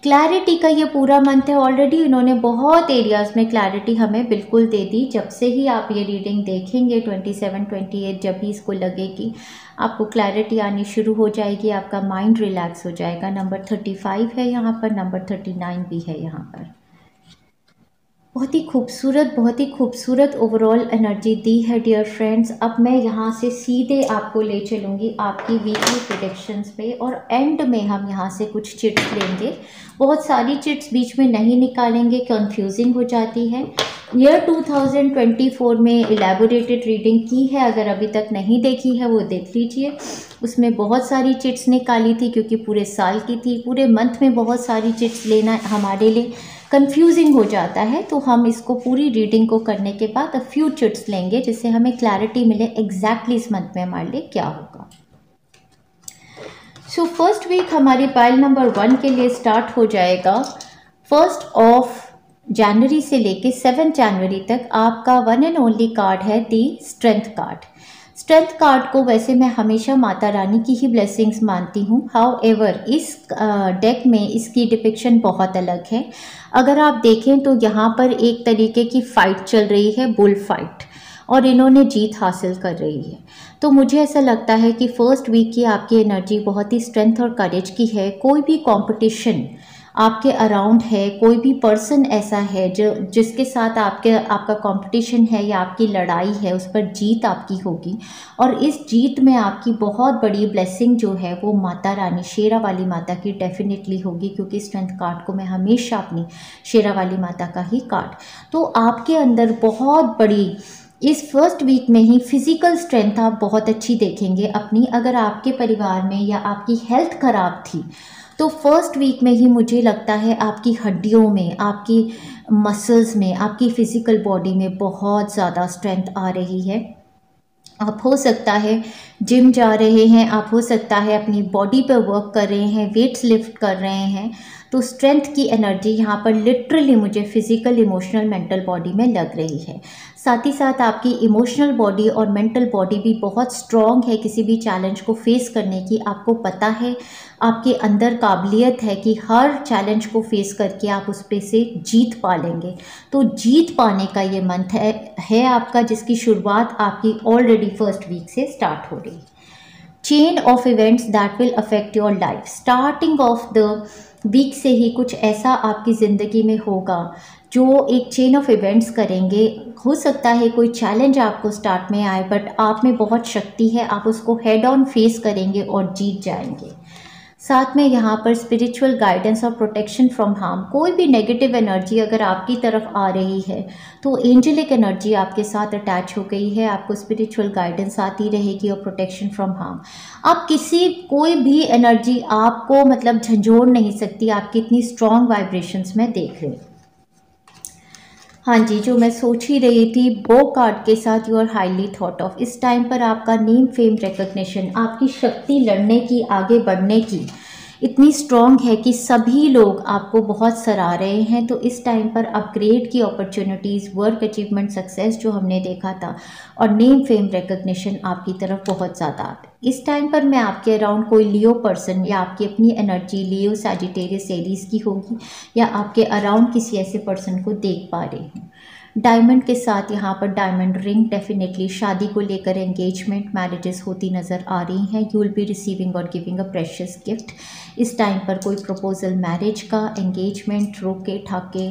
क्लैरिटी का ये पूरा मंथ है, ऑलरेडी इन्होंने बहुत एरियाज़ में क्लैरिटी हमें बिल्कुल दे दी। जब से ही आप ये रीडिंग देखेंगे 27, 28 जब भी इसको लगेगी आपको क्लैरिटी आनी शुरू हो जाएगी, आपका माइंड रिलैक्स हो जाएगा। नंबर 35 है यहाँ पर, नंबर 39 भी है यहाँ पर। बहुत ही खूबसूरत ओवरऑल एनर्जी दी है डियर फ्रेंड्स। अब मैं यहाँ से सीधे आपको ले चलूँगी आपकी वीकली प्रेडिक्शंस पे, और एंड में हम यहाँ से कुछ चिट्स लेंगे। बहुत सारी चिट्स बीच में नहीं निकालेंगे, कंफ्यूजिंग हो जाती है। ईयर 2024 में इलेबोरेटेड रीडिंग की है, अगर अभी तक नहीं देखी है वो देख लीजिए। उसमें बहुत सारी चिट्स निकाली थी क्योंकि पूरे साल की थी। पूरे मंथ में बहुत सारी चिट्स लेना हमारे लिए कंफ्यूजिंग हो जाता है, तो हम इसको पूरी रीडिंग को करने के बाद अ फ्यू चिट्स लेंगे जिससे हमें क्लैरिटी मिले एग्जैक्टली इस मंथ में हमारे लिए क्या होगा। सो फर्स्ट वीक हमारी पाइल नंबर 1 के लिए स्टार्ट हो जाएगा 1 जनवरी से लेके 7 जनवरी तक। आपका वन एंड ओनली कार्ड है the strength card. Strength card को वैसे मैं हमेशा माता रानी की ही ब्लेसिंग्स मानती हूँ, हाउएवर इस डेक में इसकी डिपिक्शन बहुत अलग है। अगर आप देखें तो यहाँ पर एक तरीके की फ़ाइट चल रही है, बुल फाइट, और इन्होंने जीत हासिल कर रही है। तो मुझे ऐसा लगता है कि फर्स्ट वीक की आपकी एनर्जी बहुत ही स्ट्रेंथ और करेज की है। कोई भी कंपटीशन आपके अराउंड है, कोई भी पर्सन ऐसा है जिसके साथ आपका कंपटीशन है या आपकी लड़ाई है, उस पर जीत आपकी होगी। और इस जीत में आपकी बहुत बड़ी ब्लेसिंग जो है वो माता रानी शेरा वाली माता की डेफिनेटली होगी, क्योंकि स्ट्रेंथ कार्ड को मैं हमेशा अपनी शेरा वाली माता का ही कार्ड। तो आपके अंदर बहुत बड़ी इस फर्स्ट वीक में ही फिजिकल स्ट्रेंथ आप बहुत अच्छी देखेंगे अपनी। अगर आपके परिवार में या आपकी हेल्थ खराब थी तो फर्स्ट वीक में ही मुझे लगता है आपकी हड्डियों में, आपकी मसल्स में, आपकी फिजिकल बॉडी में बहुत ज़्यादा स्ट्रेंथ आ रही है। आप हो सकता है जिम जा रहे हैं, आप हो सकता है अपनी बॉडी पर वर्क कर रहे हैं, वेट्स लिफ्ट कर रहे हैं। तो स्ट्रेंथ की एनर्जी यहाँ पर लिटरली मुझे फिजिकल, इमोशनल, मेंटल बॉडी में लग रही है। साथ ही साथ आपकी इमोशनल बॉडी और मेंटल बॉडी भी बहुत स्ट्रॉन्ग है किसी भी चैलेंज को फेस करने की। आपको पता है, आपके अंदर काबिलियत है कि हर चैलेंज को फेस करके आप उस पे से जीत पा लेंगे। तो जीत पाने का ये मंथ है आपका, जिसकी शुरुआत आपकी ऑलरेडी फर्स्ट वीक से स्टार्ट हो रही है। Chain of events that will affect your life. Starting of the week से ही कुछ ऐसा आपकी ज़िंदगी में होगा जो एक चेन ऑफ इवेंट्स करेंगे। हो सकता है कोई चैलेंज आपको स्टार्ट में आए, बट आप में बहुत शक्ति है, आप उसको हेड ऑन फेस करेंगे और जीत जाएंगे। साथ में यहाँ पर स्पिरिचुअल गाइडेंस और प्रोटेक्शन फ्रॉम हार्म। कोई भी नेगेटिव एनर्जी अगर आपकी तरफ आ रही है तो एंजेलिक एनर्जी आपके साथ अटैच हो गई है, आपको स्पिरिचुअल गाइडेंस आती रहेगी और प्रोटेक्शन फ्रॉम हार्म। आप कोई भी एनर्जी आपको मतलब झंझोड़ नहीं सकती, आपकी इतनी स्ट्रॉन्ग वाइब्रेशंस में देख रही। हाँ जी, जो मैं सोच ही रही थी, बो कार्ड के साथ you are highly thought of. इस टाइम पर आपका नेम फेम रिकग्निशन, आपकी शक्ति लड़ने की, आगे बढ़ने की इतनी स्ट्रॉन्ग है कि सभी लोग आपको बहुत सराह रहे हैं। तो इस टाइम पर अपग्रेड की अपॉर्चुनिटीज़, वर्क अचीवमेंट, सक्सेस जो हमने देखा था, और नेम फेम रिकग्निशन आपकी तरफ बहुत ज़्यादा आते। इस टाइम पर मैं आपके अराउंड कोई लियो पर्सन या आपकी अपनी एनर्जी लियो, सैजिटेरियस, एरीज की होगी, या आपके अराउंड किसी ऐसे पर्सन को देख पा रही हूँ। डायमंड के साथ यहाँ पर डायमंड रिंग, डेफिनेटली शादी को लेकर एंगेजमेंट, मैरिजेस होती नज़र आ रही हैं। यू विल बी रिसीविंग और गिविंग अ प्रेशियस गिफ्ट। इस टाइम पर कोई प्रपोजल मैरिज का, एंगेजमेंट, रोके ठाके,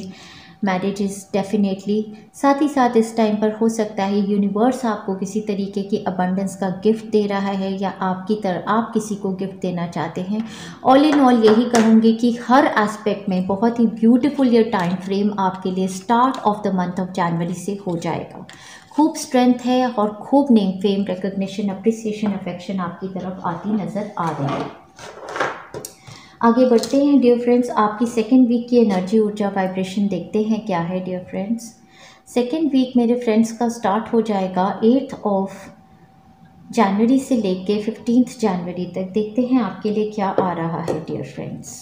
मैरिजेस डेफिनेटली। साथ ही साथ इस टाइम पर हो सकता है यूनिवर्स आपको किसी तरीके की अबंडेंस का गिफ्ट दे रहा है, या आप किसी को गिफ्ट देना चाहते हैं। ऑल इन ऑल यही कहूँगी कि हर एस्पेक्ट में बहुत ही ब्यूटीफुल ये टाइम फ्रेम आपके लिए start of the month of जनवरी से हो जाएगा। खूब स्ट्रेंथ है और खूब name fame recognition, appreciation, affection आपकी तरफ आती नज़र आ रही है। आगे बढ़ते हैं डियर फ्रेंड्स, आपकी सेकेंड वीक की एनर्जी, ऊर्जा, वाइब्रेशन देखते हैं क्या है डियर फ्रेंड्स। सेकेंड वीक मेरे फ्रेंड्स का स्टार्ट हो जाएगा 8 ऑफ जनवरी से लेके 15 जनवरी तक। देखते हैं आपके लिए क्या आ रहा है डियर फ्रेंड्स।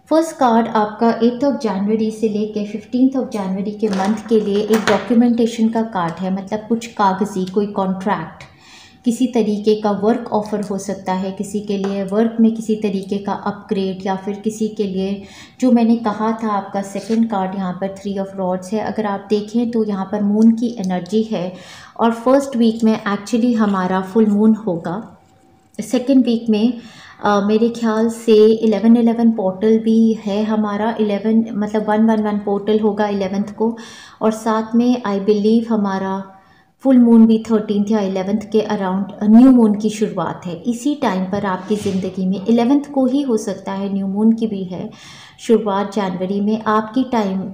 फर्स्ट कार्ड आपका 8 ऑफ जनवरी से लेके 15 ऑफ जनवरी के मंथ के लिए एक डॉक्यूमेंटेशन का कार्ड है, मतलब कुछ कागजी, कोई कॉन्ट्रैक्ट, किसी तरीके का वर्क ऑफर हो सकता है, किसी के लिए वर्क में किसी तरीके का अपग्रेड, या फिर किसी के लिए जो मैंने कहा था। आपका सेकंड कार्ड यहाँ पर 3 ऑफ रॉड्स है। अगर आप देखें तो यहाँ पर मून की एनर्जी है, और फर्स्ट वीक में एक्चुअली हमारा फुल मून होगा। सेकंड वीक में मेरे ख्याल से 11-11 पोर्टल भी है हमारा, 11 मतलब 1-1-1 पोर्टल होगा 11th को, और साथ में आई बिलीव हमारा फुल मून भी 13th या 11th के अराउंड न्यू मून की शुरुआत है। इसी टाइम पर आपकी ज़िंदगी में 11th को ही हो सकता है, न्यू मून की भी है शुरुआत जनवरी में।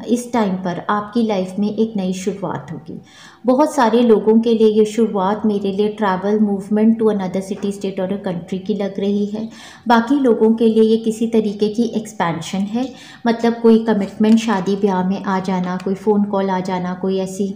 इस टाइम पर आपकी लाइफ में एक नई शुरुआत होगी। बहुत सारे लोगों के लिए ये शुरुआत मेरे लिए travel, movement to another city, state और कंट्री की लग रही है। बाकी लोगों के लिए ये किसी तरीके की एक्सपेंशन है, मतलब कोई कमिटमेंट, शादी ब्याह में आ जाना, कोई फ़ोन कॉल आ जाना, कोई ऐसी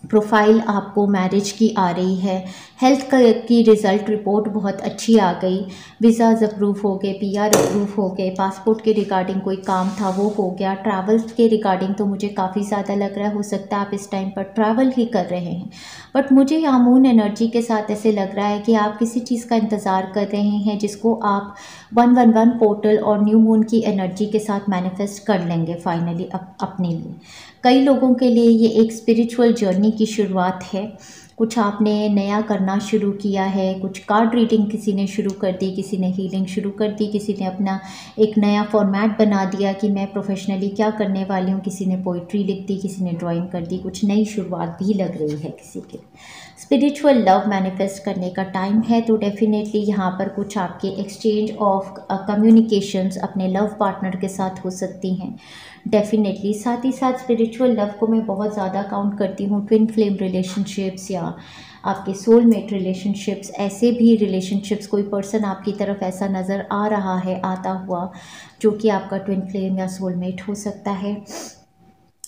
प्रोफाइल आपको मैरिज की आ रही है। हेल्थ की रिज़ल्ट रिपोर्ट बहुत अच्छी आ गई, वीज़ाज़ अप्रूव हो गए, पीआर अप्रूव हो गए, पासपोर्ट के रिगार्डिंग कोई काम था वो हो गया। ट्रैवल के रिगार्डिंग तो मुझे काफ़ी ज़्यादा लग रहा है, हो सकता है आप इस टाइम पर ट्रैवल ही कर रहे हैं, बट मुझे यहाँ मून एनर्जी के साथ ऐसे लग रहा है कि आप किसी चीज़ का इंतज़ार कर रहे हैं जिसको आप 1-1-1 पोर्टल और न्यू मून की एनर्जी के साथ मैनिफेस्ट कर लेंगे फाइनली अपने लिए। कई लोगों के लिए ये एक स्पिरिचुअल जर्नी की शुरुआत है। कुछ आपने नया करना शुरू किया है, कुछ कार्ड रीडिंग किसी ने शुरू कर दी, किसी ने हीलिंग शुरू कर दी, किसी ने अपना एक नया फॉर्मेट बना दिया कि मैं प्रोफेशनली क्या करने वाली हूँ, किसी ने पोइट्री लिख दी, किसी ने ड्राइंग कर दी। कुछ नई शुरुआत भी लग रही है किसी के। स्पिरिचुअल लव मैनिफेस्ट करने का टाइम है, तो डेफिनेटली यहाँ पर कुछ आपके एक्सचेंज ऑफ कम्युनिकेशंस अपने लव पार्टनर के साथ हो सकती हैं डेफिनेटली। साथ ही साथ स्पिरिचुअल लव को मैं बहुत ज़्यादा काउंट करती हूँ ट्विन फ्लेम रिलेशनशिप्स या आपके सोलमेट रिलेशनशिप्स, ऐसे भी रिलेशनशिप्स। कोई पर्सन आपकी तरफ ऐसा नज़र आ रहा है आता हुआ जो कि आपका ट्विन फ्लेम या सोलमेट हो सकता है।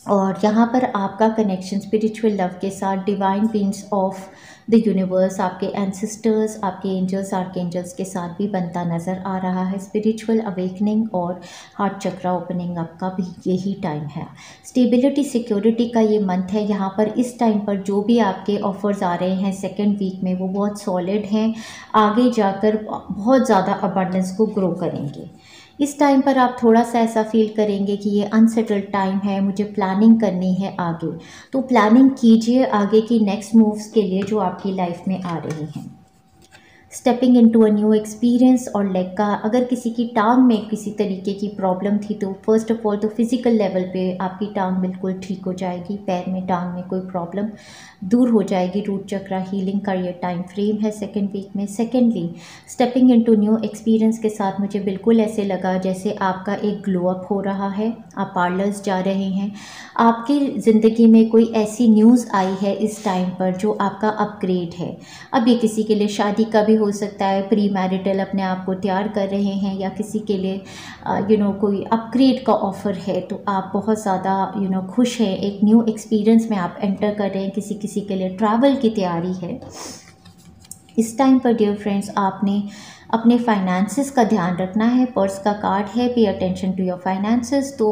और यहाँ पर आपका कनेक्शन स्पिरिचुअल लव के साथ divine beings of the universe, आपके एंसेस्टर्स, आपके एंजल्स, आर्कएंजल्स के साथ भी बनता नज़र आ रहा है। स्पिरिचुअल अवेकनिंग और हार्ट चक्रा ओपनिंग आपका भी यही टाइम है। स्टेबिलिटी, सिक्योरिटी का ये मंथ है। यहाँ पर इस टाइम पर जो भी आपके ऑफर्स आ रहे हैं सेकेंड वीक में वो बहुत सॉलिड हैं, आगे जाकर बहुत ज़्यादा अबंडेंस को ग्रो करेंगे। इस टाइम पर आप थोड़ा सा ऐसा फील करेंगे कि ये अनसेटल्ड टाइम है, मुझे प्लानिंग करनी है आगे, तो प्लानिंग कीजिए आगे की नेक्स्ट मूव्स के लिए जो आपकी लाइफ में आ रही हैं। Stepping into a new experience. और लेग का, अगर किसी की टांग में किसी तरीके की प्रॉब्लम थी तो फर्स्ट ऑफ ऑल तो फिज़िकल लेवल पे आपकी टांग बिल्कुल ठीक हो जाएगी, पैर में टांग में कोई प्रॉब्लम दूर हो जाएगी। रूट चक्रा हीलिंग का ये टाइम फ्रेम है सेकेंड वीक में। Secondly, stepping into new experience के साथ मुझे बिल्कुल ऐसे लगा जैसे आपका एक ग्लो अप हो रहा है, आप पार्लर्स जा रहे हैं, आपकी ज़िंदगी में कोई ऐसी न्यूज़ आई है इस टाइम पर जो आपका अपग्रेड है। अब ये किसी के लिए शादी का भी हो सकता है, प्री मैरिटल अपने आप को तैयार कर रहे हैं, या किसी के लिए कोई अपग्रेड का ऑफ़र है तो आप बहुत ज़्यादा खुश हैं, एक न्यू एक्सपीरियंस में आप एंटर कर रहे हैं। किसी के लिए ट्रैवल की तैयारी है। इस टाइम पर डियर फ्रेंड्स आपने अपने फाइनेंसेस का ध्यान रखना है। पर्स का कार्ड है, pay attention to your finances. तो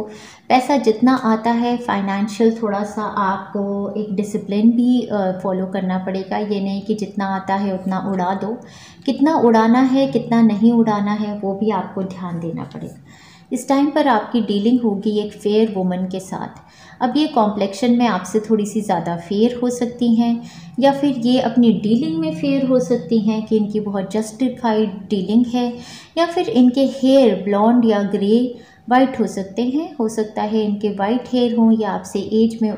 पैसा जितना आता है फाइनेंशियल, थोड़ा सा आपको एक डिसिप्लिन भी फॉलो करना पड़ेगा। ये नहीं कि जितना आता है उतना उड़ा दो, कितना उड़ाना है कितना नहीं उड़ाना है वो भी आपको ध्यान देना पड़ेगा। इस टाइम पर आपकी डीलिंग होगी एक फेयर वुमन के साथ। अब ये कॉम्प्लेक्शन में आपसे थोड़ी सी ज़्यादा फेयर हो सकती हैं, या फिर ये अपनी डीलिंग में फेयर हो सकती हैं कि इनकी बहुत जस्टिफाइड डीलिंग है, या फिर इनके हेयर ब्लॉन्ड या ग्रे वाइट हो सकते हैं। हो सकता है इनके वाइट हेयर हों, या आपसे एज में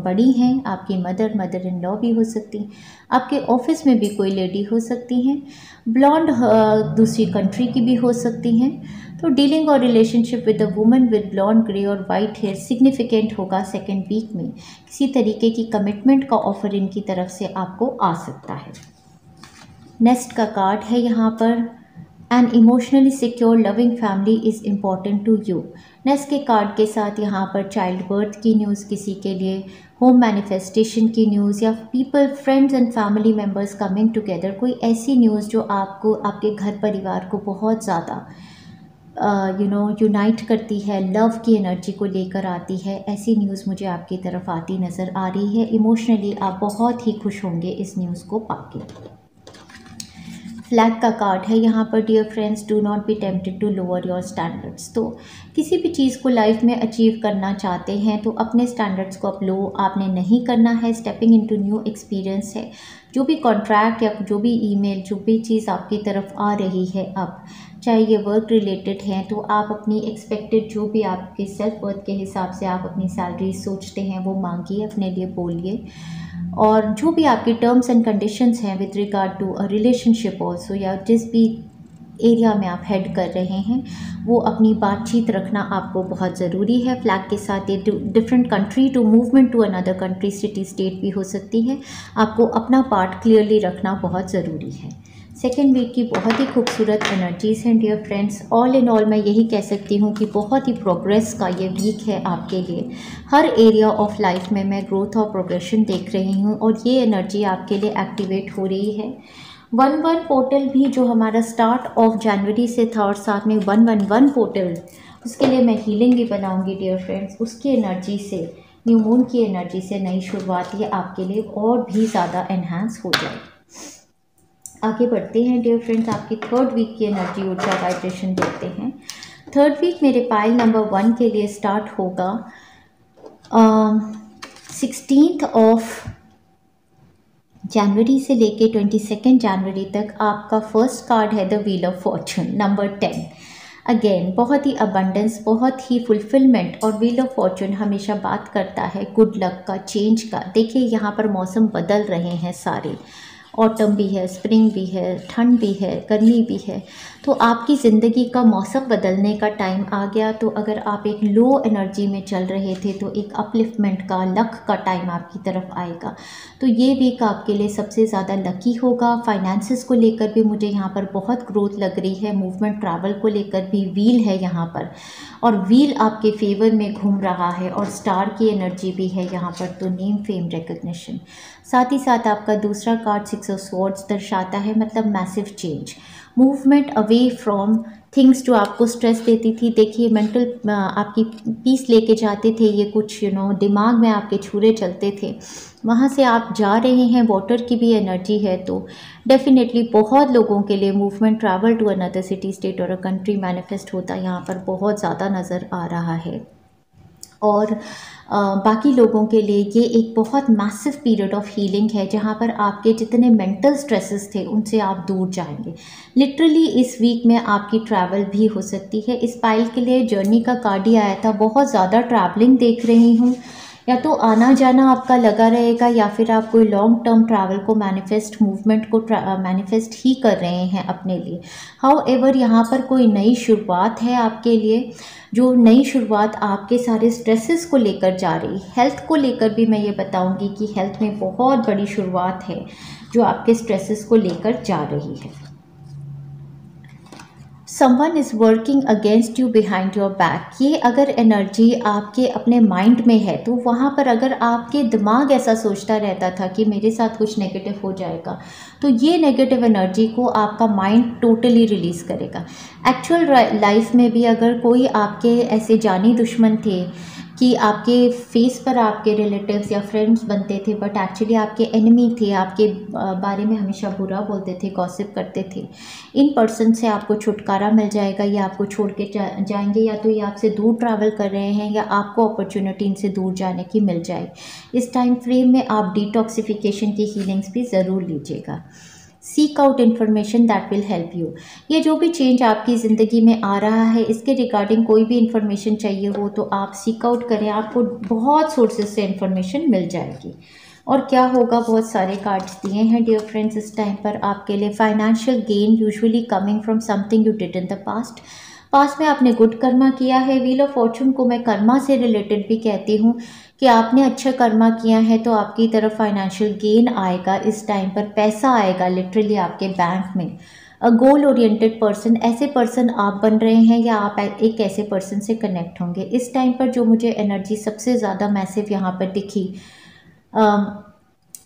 बड़ी हैं, आपकी मदर इन लॉ भी हो सकती हैं, आपके ऑफिस में भी कोई लेडी हो सकती हैं, ब्लॉन्ड दूसरी कंट्री की भी हो सकती हैं। तो डीलिंग और relationship with a woman with blonde grey और वाइट हेयर सिग्निफिकेंट होगा सेकेंड वीक में। किसी तरीके की कमिटमेंट का ऑफर इनकी तरफ से आपको आ सकता है। नेक्स्ट का कार्ड है यहाँ पर, an emotionally secure loving family is important to you. Next के कार्ड के साथ यहाँ पर चाइल्ड बर्थ की न्यूज़ किसी के लिए, होम मैनिफेस्टेशन की न्यूज़, या people friends and family members coming together. कोई ऐसी न्यूज़ जो आपको आपके घर परिवार को बहुत ज़्यादा यूनाइट करती है, लव की एनर्जी को लेकर आती है। ऐसी न्यूज़ मुझे आपकी तरफ आती नज़र आ रही है। इमोशनली आप बहुत ही खुश होंगे इस न्यूज़ को पाके। फ्लैग का कार्ड है यहाँ पर, dear friends do not be tempted to lower your standards. तो किसी भी चीज़ को लाइफ में अचीव करना चाहते हैं तो अपने स्टैंडर्ड्स को अब लो आपने नहीं करना है। स्टेपिंग इनटू न्यू एक्सपीरियंस है। जो भी कॉन्ट्रैक्ट या जो भी ईमेल, जो भी चीज़ आपकी तरफ आ रही है, अब चाहे ये वर्क रिलेटेड है, तो आप अपनी एक्सपेक्टेड जो भी आपके सेल्फ वर्थ के हिसाब से आप अपनी सैलरी सोचते हैं वो मांगिए, अपने लिए बोलिए। और जो भी आपके टर्म्स एंड कंडीशंस हैं with regard to a relationship also, या जिस भी एरिया में आप हेड कर रहे हैं, वो अपनी बातचीत रखना आपको बहुत ज़रूरी है। फ्लैग के साथ ये different country to movement to another country, city, state भी हो सकती है। आपको अपना पार्ट क्लियरली रखना बहुत ज़रूरी है। सेकेंड वीक की बहुत ही खूबसूरत एनर्जीज़ हैं dear friends. All in all मैं यही कह सकती हूँ कि बहुत ही प्रोग्रेस का ये वीक है आपके लिए। हर एरिया ऑफ लाइफ में मैं ग्रोथ और प्रोग्रेशन देख रही हूँ, और ये एनर्जी आपके लिए एक्टिवेट हो रही है। 1-1 पोर्टल भी जो हमारा स्टार्ट ऑफ जनवरी से था, और साथ में 1-1-1 पोर्टल, उसके लिए मैं हीलिंग भी बनाऊँगी डियर फ्रेंड्स। उसकी एनर्जी से, न्यू मून की एनर्जी से नई शुरुआत ये आपके लिए और भी ज़्यादा एनहांस हो जाएगी। आगे बढ़ते हैं डियर फ्रेंड्स, आपकी थर्ड वीक की एनर्जी ऊर्जा वाइब्रेशन देखते हैं। थर्ड वीक मेरे पाइल नंबर 1 के लिए स्टार्ट होगा 16 जनवरी से लेके 22 जनवरी तक। आपका फर्स्ट कार्ड है the wheel of Fortune number 10। Again बहुत ही अबंडेंस, बहुत ही फुलफिलमेंट, और व्हील ऑफ फॉर्चून हमेशा बात करता है गुड लक का, चेंज का। देखिए यहाँ पर मौसम बदल रहे हैं सारे, ऑटम भी है, स्प्रिंग भी है, ठंड भी है, गर्मी भी है। तो आपकी ज़िंदगी का मौसम बदलने का टाइम आ गया। तो अगर आप एक लो एनर्जी में चल रहे थे तो एक अपलिफ्टमेंट का, लक का टाइम आपकी तरफ आएगा। तो ये वीक आपके लिए सबसे ज़्यादा लकी होगा। फाइनेंसेस को लेकर भी मुझे यहाँ पर बहुत ग्रोथ लग रही है। मूवमेंट, ट्रैवल को लेकर भी व्हील है यहाँ पर, और व्हील आपके फेवर में घूम रहा है, और स्टार की एनर्जी भी है यहाँ पर। तो नेम, फेम, रिकग्निशन। साथ ही साथ आपका दूसरा कार्ड 6 ऑफ स्वॉर्ड्स दर्शाता है, मतलब massive change, movement away from things जो आपको स्ट्रेस देती थी। देखिए मेंटल आपकी पीस लेके जाते थे ये कुछ दिमाग में आपके छुरे चलते थे, वहाँ से आप जा रहे हैं। वाटर की भी एनर्जी है, तो डेफिनेटली बहुत लोगों के लिए movement, travel to another city, state और अ कंट्री मैनिफेस्ट होता यहाँ पर बहुत ज़्यादा नज़र आ रहा है। और बाकी लोगों के लिए ये एक बहुत मैसिव पीरियड ऑफ हीलिंग है, जहाँ पर आपके जितने मेंटल स्ट्रेसेस थे उनसे आप दूर जाएंगे। लिटरली इस वीक में आपकी ट्रैवल भी हो सकती है। इस पाइल के लिए जर्नी का कार्ड ही आया था, बहुत ज़्यादा ट्रैवलिंग देख रही हूँ, या तो आना जाना आपका लगा रहेगा या फिर आप कोई लॉन्ग टर्म ट्रैवल को मैनिफेस्ट मूवमेंट को मैनिफेस्ट ही कर रहे हैं अपने लिए। हाउ एवर यहाँ पर कोई नई शुरुआत है आपके लिए, जो नई शुरुआत आपके सारे स्ट्रेसेस को लेकर जा रही। हेल्थ को लेकर भी मैं ये बताऊंगी कि हेल्थ में बहुत बड़ी शुरुआत है जो आपके स्ट्रेसेस को लेकर जा रही है। Someone is working against you behind your back, ये अगर एनर्जी आपके अपने माइंड में है तो वहाँ पर अगर आपके दिमाग ऐसा सोचता रहता था कि मेरे साथ कुछ नेगेटिव हो जाएगा, तो ये नेगेटिव एनर्जी को आपका माइंड टोटली रिलीज़ करेगा। एक्चुअल लाइफ में भी अगर कोई आपके ऐसे जानी दुश्मन थे कि आपके फेस पर आपके रिलेटिव्स या फ्रेंड्स बनते थे बट एक्चुअली आपके एनिमी थे, आपके बारे में हमेशा बुरा बोलते थे, गॉसिप करते थे, इन पर्सन से आपको छुटकारा मिल जाएगा। ये आपको छोड़ के जाएंगे, या तो ये आपसे दूर ट्रैवल कर रहे हैं या आपको अपॉर्चुनिटी इनसे दूर जाने की मिल जाएगी। इस टाइम फ्रेम में आप डिटॉक्सिफिकेशन की हीलिंग्स भी ज़रूर लीजिएगा। Seek out information that will help you, ये जो भी चेंज आपकी ज़िंदगी में आ रहा है इसके रिगार्डिंग कोई भी इन्फॉर्मेशन चाहिए हो तो आप सीक आउट करें, आपको बहुत सोर्सेज से इन्फॉर्मेशन मिल जाएगी। और क्या होगा, बहुत सारे कार्ड्स दिए हैं डियर फ्रेंड्स इस टाइम पर आपके लिए। Financial gain usually coming from something you did in the past में आपने गुड कर्मा किया है। व्हील ऑफ फॉर्चून को मैं कर्मा से रिलेटेड भी कहती हूँ कि आपने अच्छा कर्मा किया है तो आपकी तरफ फाइनेंशियल गेन आएगा। इस टाइम पर पैसा आएगा लिटरली आपके बैंक में। अ गोल ओरिएंटेड पर्सन, ऐसे पर्सन आप बन रहे हैं या आप एक ऐसे पर्सन से कनेक्ट होंगे। इस टाइम पर जो मुझे एनर्जी सबसे ज़्यादा मैसिव यहाँ पर दिखी,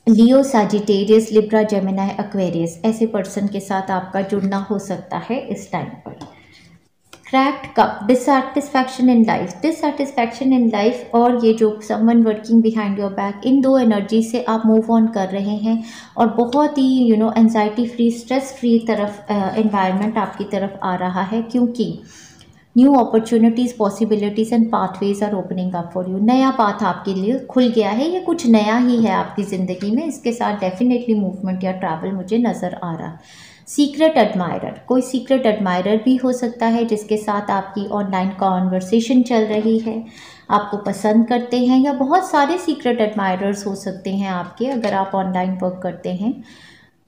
लियो, सैजिटेरियस, लिब्रा, जेमिनी, एक्वेरियस, ऐसे पर्सन के साथ आपका जुड़ना हो सकता है इस टाइम पर। Cracked cup, dissatisfaction in life और ये जो someone working behind your back, इन दो एनर्जी से आप मूव ऑन कर रहे हैं और बहुत ही एंजाइटी फ्री, स्ट्रेस फ्री तरफ एनवायरनमेंट आपकी तरफ आ रहा है, क्योंकि new opportunities, possibilities and pathways are opening up for you. नया पाथ आपके लिए खुल गया है, ये कुछ नया ही है आपकी ज़िंदगी में। इसके साथ डेफिनेटली मूवमेंट या ट्रैवल मुझे नज़र आ रहा है। सीक्रेट एडमायरर, कोई सीक्रेट एडमायरर भी हो सकता है जिसके साथ आपकी ऑनलाइन कॉन्वर्सेशन चल रही है, आपको पसंद करते हैं, या बहुत सारे सीक्रेट एडमायरर्स हो सकते हैं आपके अगर आप ऑनलाइन वर्क करते हैं।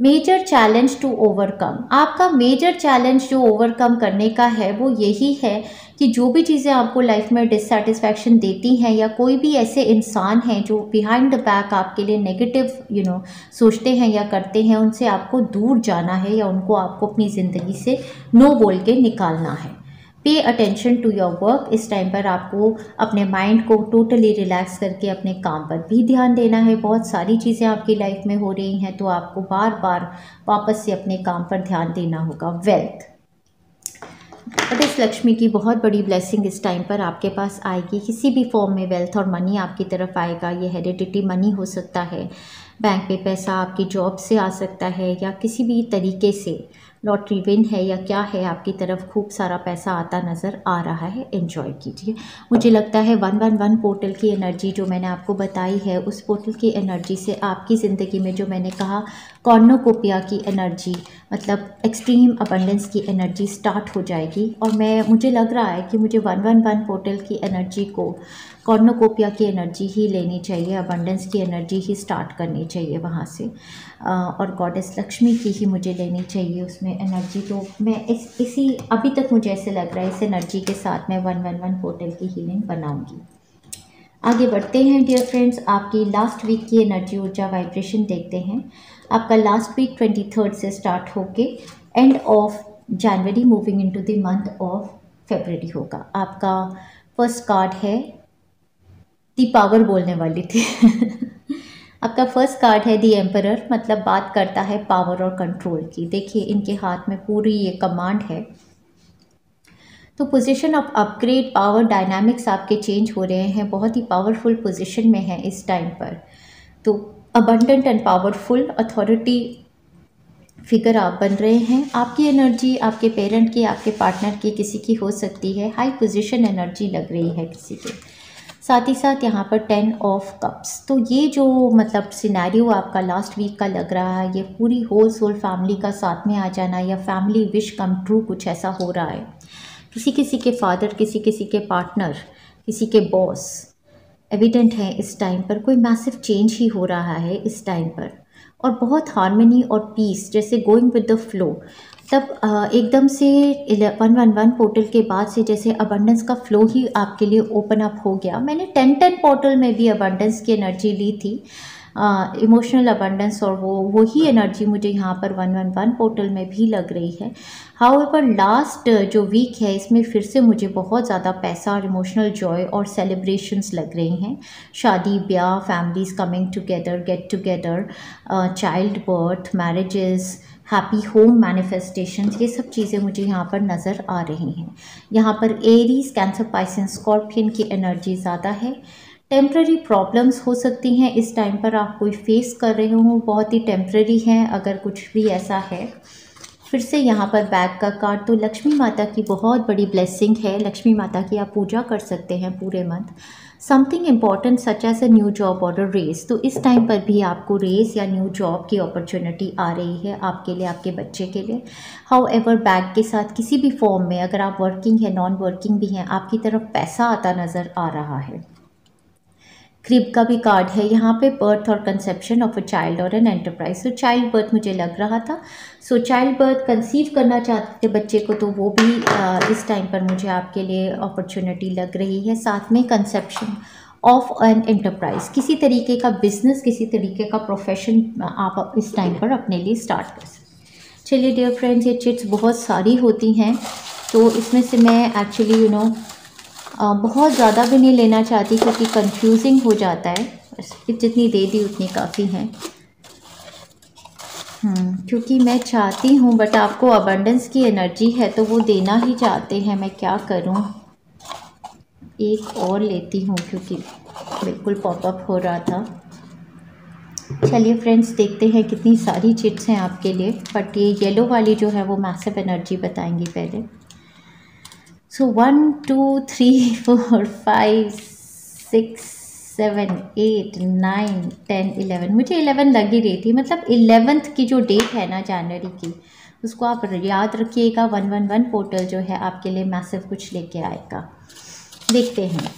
मेजर चैलेंज टू ओवरकम, आपका मेजर चैलेंज जो ओवरकम करने का है वो यही है कि जो भी चीज़ें आपको लाइफ में डिससेटिस्फैक्शन देती हैं या कोई भी ऐसे इंसान हैं जो बिहाइंड द बैक आपके लिए नेगेटिव सोचते हैं या करते हैं, उनसे आपको दूर जाना है या उनको आपको अपनी ज़िंदगी से नो बोल के निकालना है। Pay attention to your work, इस टाइम पर आपको अपने माइंड को टोटली रिलैक्स करके अपने काम पर भी ध्यान देना है। बहुत सारी चीज़ें आपकी लाइफ में हो रही हैं तो आपको बार बार वापस से अपने काम पर ध्यान देना होगा। वेल्थ, गॉडेस लक्ष्मी की बहुत बड़ी ब्लेसिंग इस टाइम पर आपके पास आएगी, किसी भी फॉर्म में वेल्थ और मनी आपकी तरफ आएगा। ये हेरिडिटी मनी हो सकता है, बैंक में पैसा आपकी जॉब से आ सकता है, या किसी भी तरीके से लॉटरी विन है या क्या है, आपकी तरफ खूब सारा पैसा आता नज़र आ रहा है। एंजॉय कीजिए। मुझे लगता है 111 पोर्टल की एनर्जी जो मैंने आपको बताई है, उस पोर्टल की एनर्जी से आपकी ज़िंदगी में जो मैंने कहा कॉर्नोकोपिया की एनर्जी, मतलब एक्सट्रीम अबंडेंस की एनर्जी स्टार्ट हो जाएगी। और मुझे लग रहा है कि मुझे 111 पोर्टल की एनर्जी को कॉर्नोकोपिया की एनर्जी ही लेनी चाहिए, अबंडेंस की एनर्जी ही स्टार्ट करनी चाहिए वहाँ से, और गॉडेस लक्ष्मी की ही मुझे लेनी चाहिए उसमें एनर्जी। तो मैं इसी अभी तक मुझे ऐसे लग रहा है इस एनर्जी के साथ मैं 111 पोर्टल की हीलिंग बनाऊंगी। आगे बढ़ते हैं डियर फ्रेंड्स, आपकी लास्ट वीक की एनर्जी ऊर्जा वाइब्रेशन देखते हैं। आपका लास्ट वीक 23 से स्टार्ट होके end of January moving into the month of February होगा। आपका फर्स्ट कार्ड है, दी पावर बोलने वाली थी आपका फर्स्ट कार्ड है दी एम्परर, मतलब बात करता है पावर और कंट्रोल की। देखिए इनके हाथ में पूरी ये कमांड है। तो position of upgrade, power dynamics आपके चेंज हो रहे हैं, बहुत ही पावरफुल पोजीशन में है इस टाइम पर। तो abundant and powerful authority figure आप बन रहे हैं। आपकी एनर्जी आपके पेरेंट की, आपके पार्टनर की, किसी की हो सकती है। हाई पोजीशन एनर्जी लग रही है किसी की। साथ ही साथ यहाँ पर 10 ऑफ कप्स। तो ये जो मतलब सिनेरियो आपका लास्ट वीक का लग रहा है, ये पूरी होल सोल फैमिली का साथ में आ जाना या फैमिली विश कम ट्रू कुछ ऐसा हो रहा है। किसी किसी के फादर, किसी किसी के पार्टनर, किसी के बॉस एविडेंट है इस टाइम पर। कोई मैसिव चेंज ही हो रहा है इस टाइम पर, और बहुत हार्मनी और पीस, जैसे गोइंग विद द फ्लो। तब एकदम से 111 पोर्टल के बाद से जैसे अबंडेंस का फ्लो ही आपके लिए ओपन अप हो गया। मैंने 1010 पोर्टल में भी अबंडेंस की एनर्जी ली थी, इमोशनल अबंडेंस, और वही एनर्जी मुझे यहाँ पर 111 पोर्टल में भी लग रही है। हाउएवर लास्ट जो वीक है इसमें फिर से मुझे बहुत ज़्यादा पैसा और इमोशनल जॉय और सेलिब्रेशंस लग रही हैं। शादी ब्याह, families coming together, get together, child birth, marriages, happy home manifestations, ये सब चीज़ें मुझे यहाँ पर नज़र आ रही हैं। यहाँ पर एरीज, कैंसर, पाइसेंस, स्कॉर्पियन की एनर्जी ज़्यादा है। टेम्प्ररी प्रॉब्लम्स हो सकती हैं इस टाइम पर, आप कोई फेस कर रहे हो, बहुत ही टेम्प्ररी हैं अगर कुछ भी ऐसा है। फिर से यहाँ पर बैक का कार्ड, तो लक्ष्मी माता की बहुत बड़ी ब्लेसिंग है। लक्ष्मी माता की आप पूजा कर सकते हैं पूरे month. Something important such as a new job और अ रेस, तो इस टाइम पर भी आपको रेस या न्यू जॉब की अपॉर्चुनिटी आ रही है आपके लिए, आपके बच्चे के लिए। हाउ एवर बैक के साथ किसी भी फॉर्म में, अगर आप वर्किंग है, नॉन वर्किंग भी हैं, आपकी तरफ पैसा आता नज़र आ रहा है। क्रिब का भी कार्ड है यहाँ पे, बर्थ और कंसेप्शन ऑफ अ चाइल्ड और एन एंटरप्राइज। तो चाइल्ड बर्थ मुझे लग रहा था, सो चाइल्ड बर्थ कंसीव करना चाहते थे बच्चे को, तो वो भी इस टाइम पर मुझे आपके लिए अपॉर्चुनिटी लग रही है। साथ में कंसेप्शन ऑफ एन एंटरप्राइज, किसी तरीके का बिजनेस, किसी तरीके का प्रोफेशन आप इस टाइम पर अपने लिए स्टार्ट कर सकते। चलिए डियर फ्रेंड्स, ये चिट्स बहुत सारी होती हैं, तो इसमें से मैं एक्चुअली बहुत ज़्यादा भी नहीं लेना चाहती क्योंकि कंफ्यूजिंग हो जाता है। बस जितनी दे दी उतनी काफ़ी है, क्योंकि मैं चाहती हूँ, बट आपको अबंडेंस की एनर्जी है तो वो देना ही चाहते हैं। मैं क्या करूँ, एक और लेती हूँ क्योंकि बिल्कुल पॉपअप हो रहा था। चलिए फ्रेंड्स, देखते हैं कितनी सारी चिट्स हैं आपके लिए, बट ये येलो वाली जो है वो मैसिव एनर्जी बताएंगी पहले। सो 1 2 3 4 5 6 7 8 9 10 11, मुझे 11 लग ही रही थी। मतलब 11th की जो डेट है ना जनवरी की, उसको आप याद रखिएगा। 111 पोर्टल जो है आपके लिए मैसिव कुछ लेके आएगा। देखते हैं,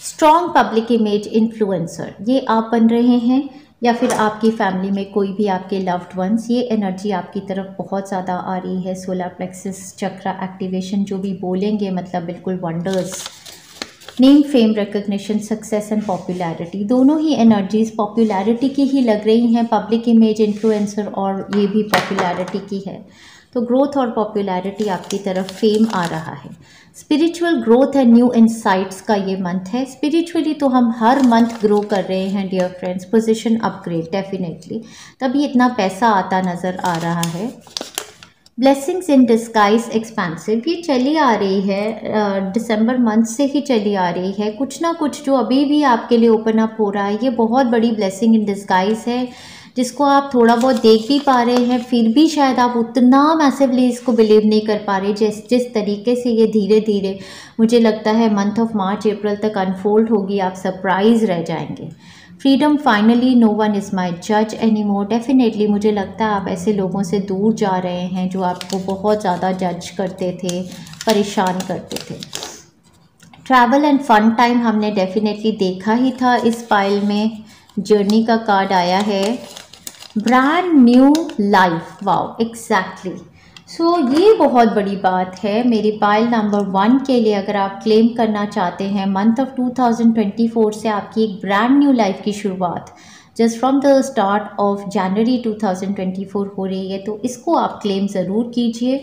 स्ट्रॉन्ग पब्लिक इमेज इन्फ्लुएंसर, ये आप बन रहे हैं या फिर आपकी फैमिली में कोई भी आपके लव्ड वंस, ये एनर्जी आपकी तरफ बहुत ज़्यादा आ रही है। सोलर प्लेक्सस चक्रा एक्टिवेशन जो भी बोलेंगे, मतलब बिल्कुल wonders. Name, fame, recognition, success and popularity, दोनों ही एनर्जीज पॉपुलैरिटी की ही लग रही हैं। पब्लिक इमेज इन्फ्लुएंसर और ये भी पॉपुलैरिटी की है, तो ग्रोथ और पॉपुलैरिटी आपकी तरफ, फेम आ रहा है। Spiritual growth and new insights का ये मंथ है। स्पिरिचुअली तो हम हर मंथ ग्रो कर रहे हैं dear friends, position upgrade definitely, तभी इतना पैसा आता नज़र आ रहा है। ब्लेसिंग्स इन डिस्गाइज एक्सपेंसिव, ये चली आ रही है, दिसंबर मंथ से ही चली आ रही है। कुछ ना कुछ जो अभी भी आपके लिए ओपन अप हो रहा है, ये बहुत बड़ी ब्लेसिंग इन डिस्गाइज है, जिसको आप थोड़ा बहुत देख भी पा रहे हैं, फिर भी शायद आप उतना मैसिवली इसको बिलीव नहीं कर पा रहे। जिस तरीके से ये धीरे धीरे मुझे लगता है मंथ ऑफ मार्च अप्रैल तक अनफोल्ड होगी, आप सरप्राइज रह जाएंगे। Freedom, finally no one is my जज एनी मोर, डेफिनेटली मुझे लगता है आप ऐसे लोगों से दूर जा रहे हैं जो आपको बहुत ज़्यादा जज करते थे, परेशान करते थे। ट्रैवल एंड फन टाइम हमने डेफिनेटली देखा ही था इस पाइल में। जर्नी का कार्ड आया है, brand new life, wow exactly. So ये बहुत बड़ी बात है मेरी पाइल नंबर 1 के लिए। अगर आप क्लेम करना चाहते हैं, मंथ ऑफ 2024 से आपकी एक ब्रांड न्यू लाइफ की शुरुआत just from the start of January 2024 हो रही है, तो इसको आप क्लेम ज़रूर कीजिए,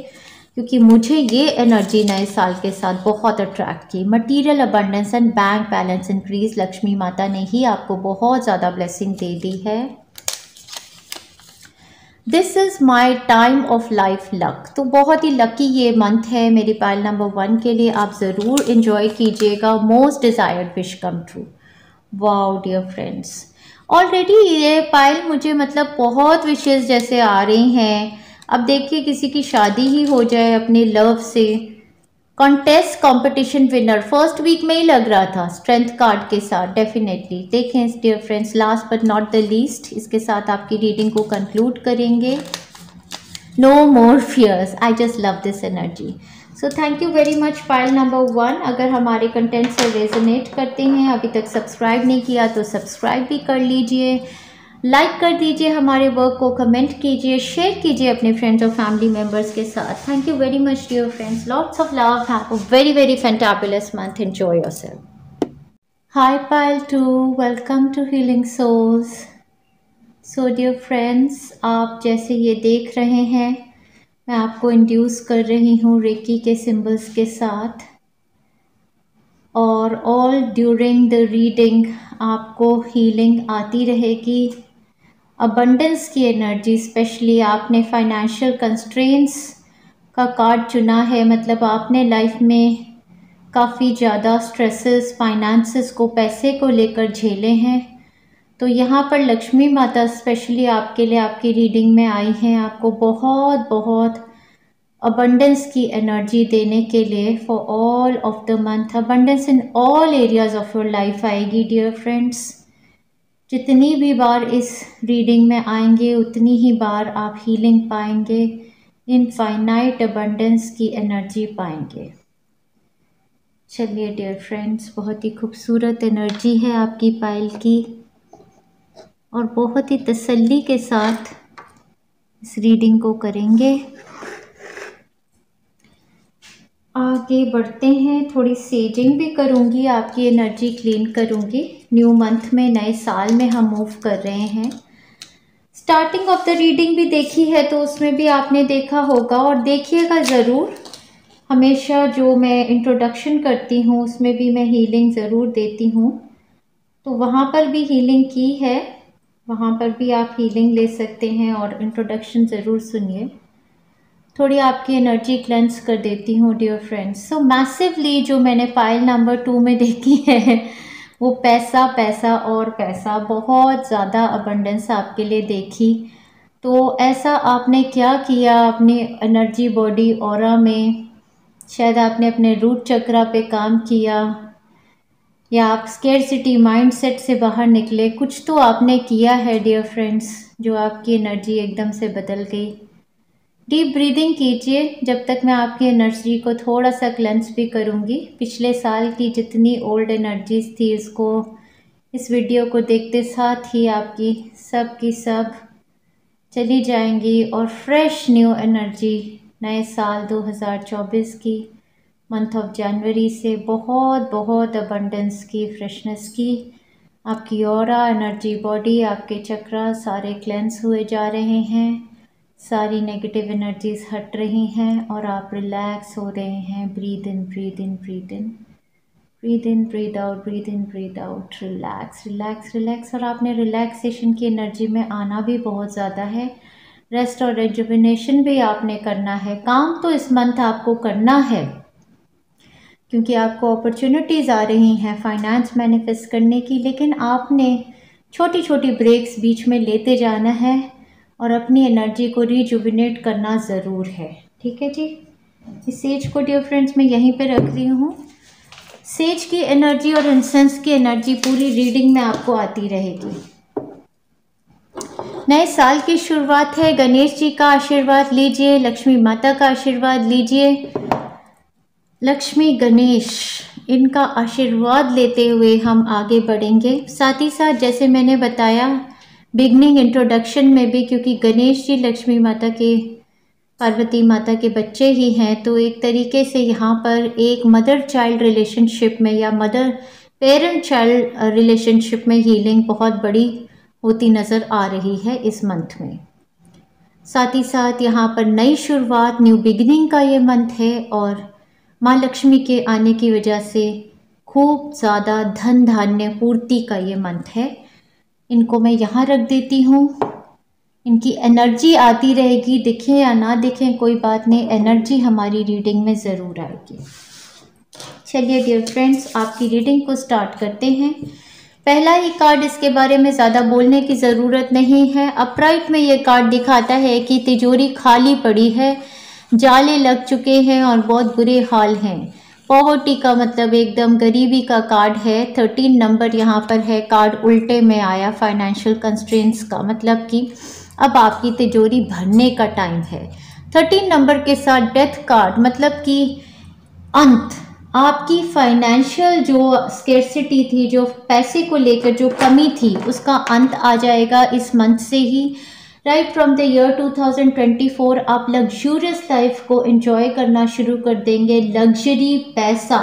क्योंकि मुझे ये एनर्जी नए साल के साथ बहुत अट्रैक्ट की। Material abundance and bank balance increase, Lakshmi माता ने ही आपको बहुत ज़्यादा ब्लेसिंग दे दी है। This is my time of life luck, तो बहुत ही लकी ये मंथ है मेरी पाइल नंबर 1 के लिए। आप ज़रूर इन्जॉय कीजिएगा। Most desired wish come true, wow dear friends. Already ये पाइल मुझे मतलब बहुत विशेज़ जैसे आ रही हैं। अब देखिए, किसी की शादी ही हो जाए अपने लव से, contest competition winner first week में ही लग रहा था स्ट्रेंथ कार्ड के साथ। डेफिनेटली देखें dear friends, last but not the least, इसके साथ आपकी रीडिंग को कंक्लूड करेंगे। No more fears, I just love this energy. So thank you very much pile number 1। अगर हमारे कंटेंट से रेजोनेट करते हैं, अभी तक सब्सक्राइब नहीं किया तो सब्सक्राइब भी कर लीजिए, लाइक कर दीजिए हमारे वर्क को, कमेंट कीजिए, शेयर कीजिए अपने फ्रेंड्स और फैमिली मेम्बर्स के साथ। Thank you very much dear friends, lots of love, have a very very fantabulous month, enjoy yourself. Hi pile 2, welcome to healing souls. So dear friends, आप जैसे ये देख रहे हैं, मैं आपको इंड्यूस कर रही हूँ रेकी के सिंबल्स के साथ, और ऑल ड्यूरिंग द रीडिंग आपको हीलिंग आती रहेगी। अबंडेंस की एनर्जी, स्पेशली आपने फाइनेंशियल कंस्ट्रेंट्स का कार्ड चुना है, मतलब आपने लाइफ में काफ़ी ज़्यादा स्ट्रेसेस, फाइनेंसेस को, पैसे को लेकर झेले हैं। तो यहाँ पर लक्ष्मी माता स्पेशली आपके लिए आपकी रीडिंग में आई हैं, आपको बहुत बहुत अबंडेंस की एनर्जी देने के लिए for all of the month. Abundance in all areas of your life आएगी डियर फ्रेंड्स। जितनी भी बार इस रीडिंग में आएंगे उतनी ही बार आप हीलिंग पाएंगे, इनफाइनाइट अबंडेंस की एनर्जी पाएंगे। चलिए डियर फ्रेंड्स, बहुत ही खूबसूरत एनर्जी है आपकी पाइल की, और बहुत ही तसल्ली के साथ इस रीडिंग को करेंगे। आगे बढ़ते हैं, थोड़ी सेजिंग भी करूंगी, आपकी एनर्जी क्लीन करूंगी। न्यू मंथ में, नए साल में हम मूव कर रहे हैं। स्टार्टिंग ऑफ द रीडिंग भी देखी है तो उसमें भी आपने देखा होगा, और देखिएगा ज़रूर। हमेशा जो मैं इंट्रोडक्शन करती हूँ उसमें भी मैं हीलिंग ज़रूर देती हूँ, तो वहाँ पर भी हीलिंग की है, वहाँ पर भी आप हीलिंग ले सकते हैं, और इंट्रोडक्शन ज़रूर सुनिए। थोड़ी आपकी एनर्जी क्लेंस कर देती हूँ डियर फ्रेंड्स। सो मैसिवली जो मैंने पाइल नंबर 2 में देखी है वो पैसा पैसा और पैसा, बहुत ज़्यादा अबंडेंस आपके लिए देखी। तो ऐसा आपने क्या किया अपनी एनर्जी बॉडी ऑरा में, शायद आपने अपने रूट चक्रा पे काम किया, या आप स्केर्सिटी माइंडसेट से बाहर निकले, कुछ तो आपने किया है डियर फ्रेंड्स जो आपकी एनर्जी एकदम से बदल गई। डीप ब्रीदिंग कीजिए जब तक मैं आपकी एनर्जी को थोड़ा सा क्लेंस भी करूँगी। पिछले साल की जितनी ओल्ड एनर्जीज थी इसको, इस वीडियो को देखते साथ ही आपकी सब चली जाएंगी, और फ्रेश न्यू एनर्जी नए साल 2024 की मंथ ऑफ जनवरी से बहुत बहुत अबंडेंस की, फ्रेशनेस की, आपकी ऑरा, एनर्जी बॉडी, आपके चक्रा सारे क्लेंस हुए जा रहे हैं, सारी नेगेटिव एनर्जीज हट रही हैं, और आप रिलैक्स हो रहे हैं। Breathe in, breathe in, breathe in, breathe in, breathe out, breathe in, breathe out, relax relax relax. और आपने रिलैक्सेशन की एनर्जी में आना भी बहुत ज़्यादा है। रेस्ट और रेजुविनेशन भी आपने करना है। काम तो इस मंथ आपको करना है, क्योंकि आपको अपॉर्चुनिटीज़ आ रही हैं फाइनेंस मैनिफेस्ट करने की, लेकिन आपने छोटी छोटी ब्रेक्स बीच में लेते जाना है, और अपनी एनर्जी को रिजुविनेट करना ज़रूर है। ठीक है जी। इस सेज को डियर फ्रेंड्स मैं यहीं पे रख रही हूँ। सेज की एनर्जी और इंसेंस की एनर्जी पूरी रीडिंग में आपको आती रहेगी। नए साल की शुरुआत है, गणेश जी का आशीर्वाद लीजिए, लक्ष्मी माता का आशीर्वाद लीजिए। लक्ष्मी गणेश, इनका आशीर्वाद लेते हुए हम आगे बढ़ेंगे। साथ ही साथ जैसे मैंने बताया बिगनिंग इंट्रोडक्शन में भी, क्योंकि गणेश जी लक्ष्मी माता के, पार्वती माता के बच्चे ही हैं, तो एक तरीके से यहाँ पर एक मदर चाइल्ड रिलेशनशिप में या मदर पेरेंट चाइल्ड रिलेशनशिप में हीलिंग बहुत बड़ी होती नज़र आ रही है इस मंथ में। साथ ही साथ यहाँ पर नई शुरुआत, न्यू बिगिनिंग का ये मंथ है, और माँ लक्ष्मी के आने की वजह से खूब ज़्यादा धन धान्य पूर्ति का ये मंथ है। इनको मैं यहाँ रख देती हूँ, इनकी एनर्जी आती रहेगी, दिखें या ना दिखें कोई बात नहीं, एनर्जी हमारी रीडिंग में ज़रूर आएगी। चलिए डियर फ्रेंड्स, आपकी रीडिंग को स्टार्ट करते हैं। पहला ही कार्ड, इसके बारे में ज़्यादा बोलने की ज़रूरत नहीं है। अपराइट में ये कार्ड दिखाता है कि तिजोरी खाली पड़ी है, जाले लग चुके हैं और बहुत बुरे हाल हैं। पॉवर्टी का मतलब एकदम गरीबी का कार्ड है। 13 नंबर यहाँ पर है, कार्ड उल्टे में आया। फाइनेंशियल कंस्ट्रेंट्स का मतलब कि अब आपकी तिजोरी भरने का टाइम है। 13 नंबर के साथ डेथ कार्ड मतलब कि अंत, आपकी फाइनेंशियल जो स्केर्सिटी थी, जो पैसे को लेकर जो कमी थी, उसका अंत आ जाएगा इस मंथ से ही। राइट फ्रॉम द ईयर 2024 आप लग्जूरियस लाइफ को एंजॉय करना शुरू कर देंगे। लग्जरी, पैसा,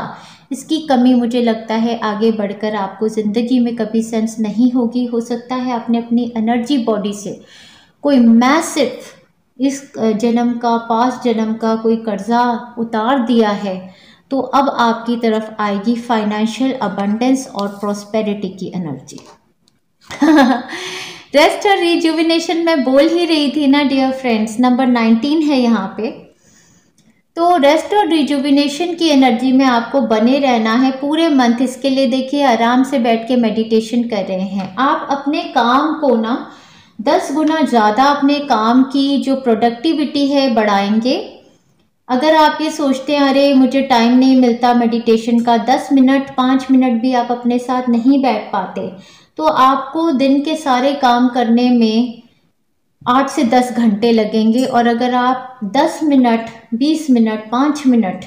इसकी कमी मुझे लगता है आगे बढ़कर आपको ज़िंदगी में कभी सेंस नहीं होगी। हो सकता है आपने अपनी एनर्जी बॉडी से कोई मैसिव इस जन्म का, पास्ट जन्म का कोई कर्जा उतार दिया है, तो अब आपकी तरफ आएगी फाइनेंशियल अबंडेंस और प्रॉस्पेरिटी की एनर्जी। रेस्ट और रिजुविनेशन मैं बोल ही रही थी ना डियर फ्रेंड्स, नंबर 19 है यहाँ पे। तो रेस्ट और रिजुविनेशन की एनर्जी में आपको बने रहना है पूरे मंथ। इसके लिए देखिए आराम से बैठ के मेडिटेशन कर रहे हैं आप। अपने काम को ना 10 गुना ज़्यादा, अपने काम की जो प्रोडक्टिविटी है बढ़ाएंगे। अगर आप ये सोचते हैं अरे मुझे टाइम नहीं मिलता मेडिटेशन का, 10 मिनट 5 मिनट भी आप अपने साथ नहीं बैठ पाते, तो आपको दिन के सारे काम करने में 8 से 10 घंटे लगेंगे। और अगर आप 10 मिनट 20 मिनट 5 मिनट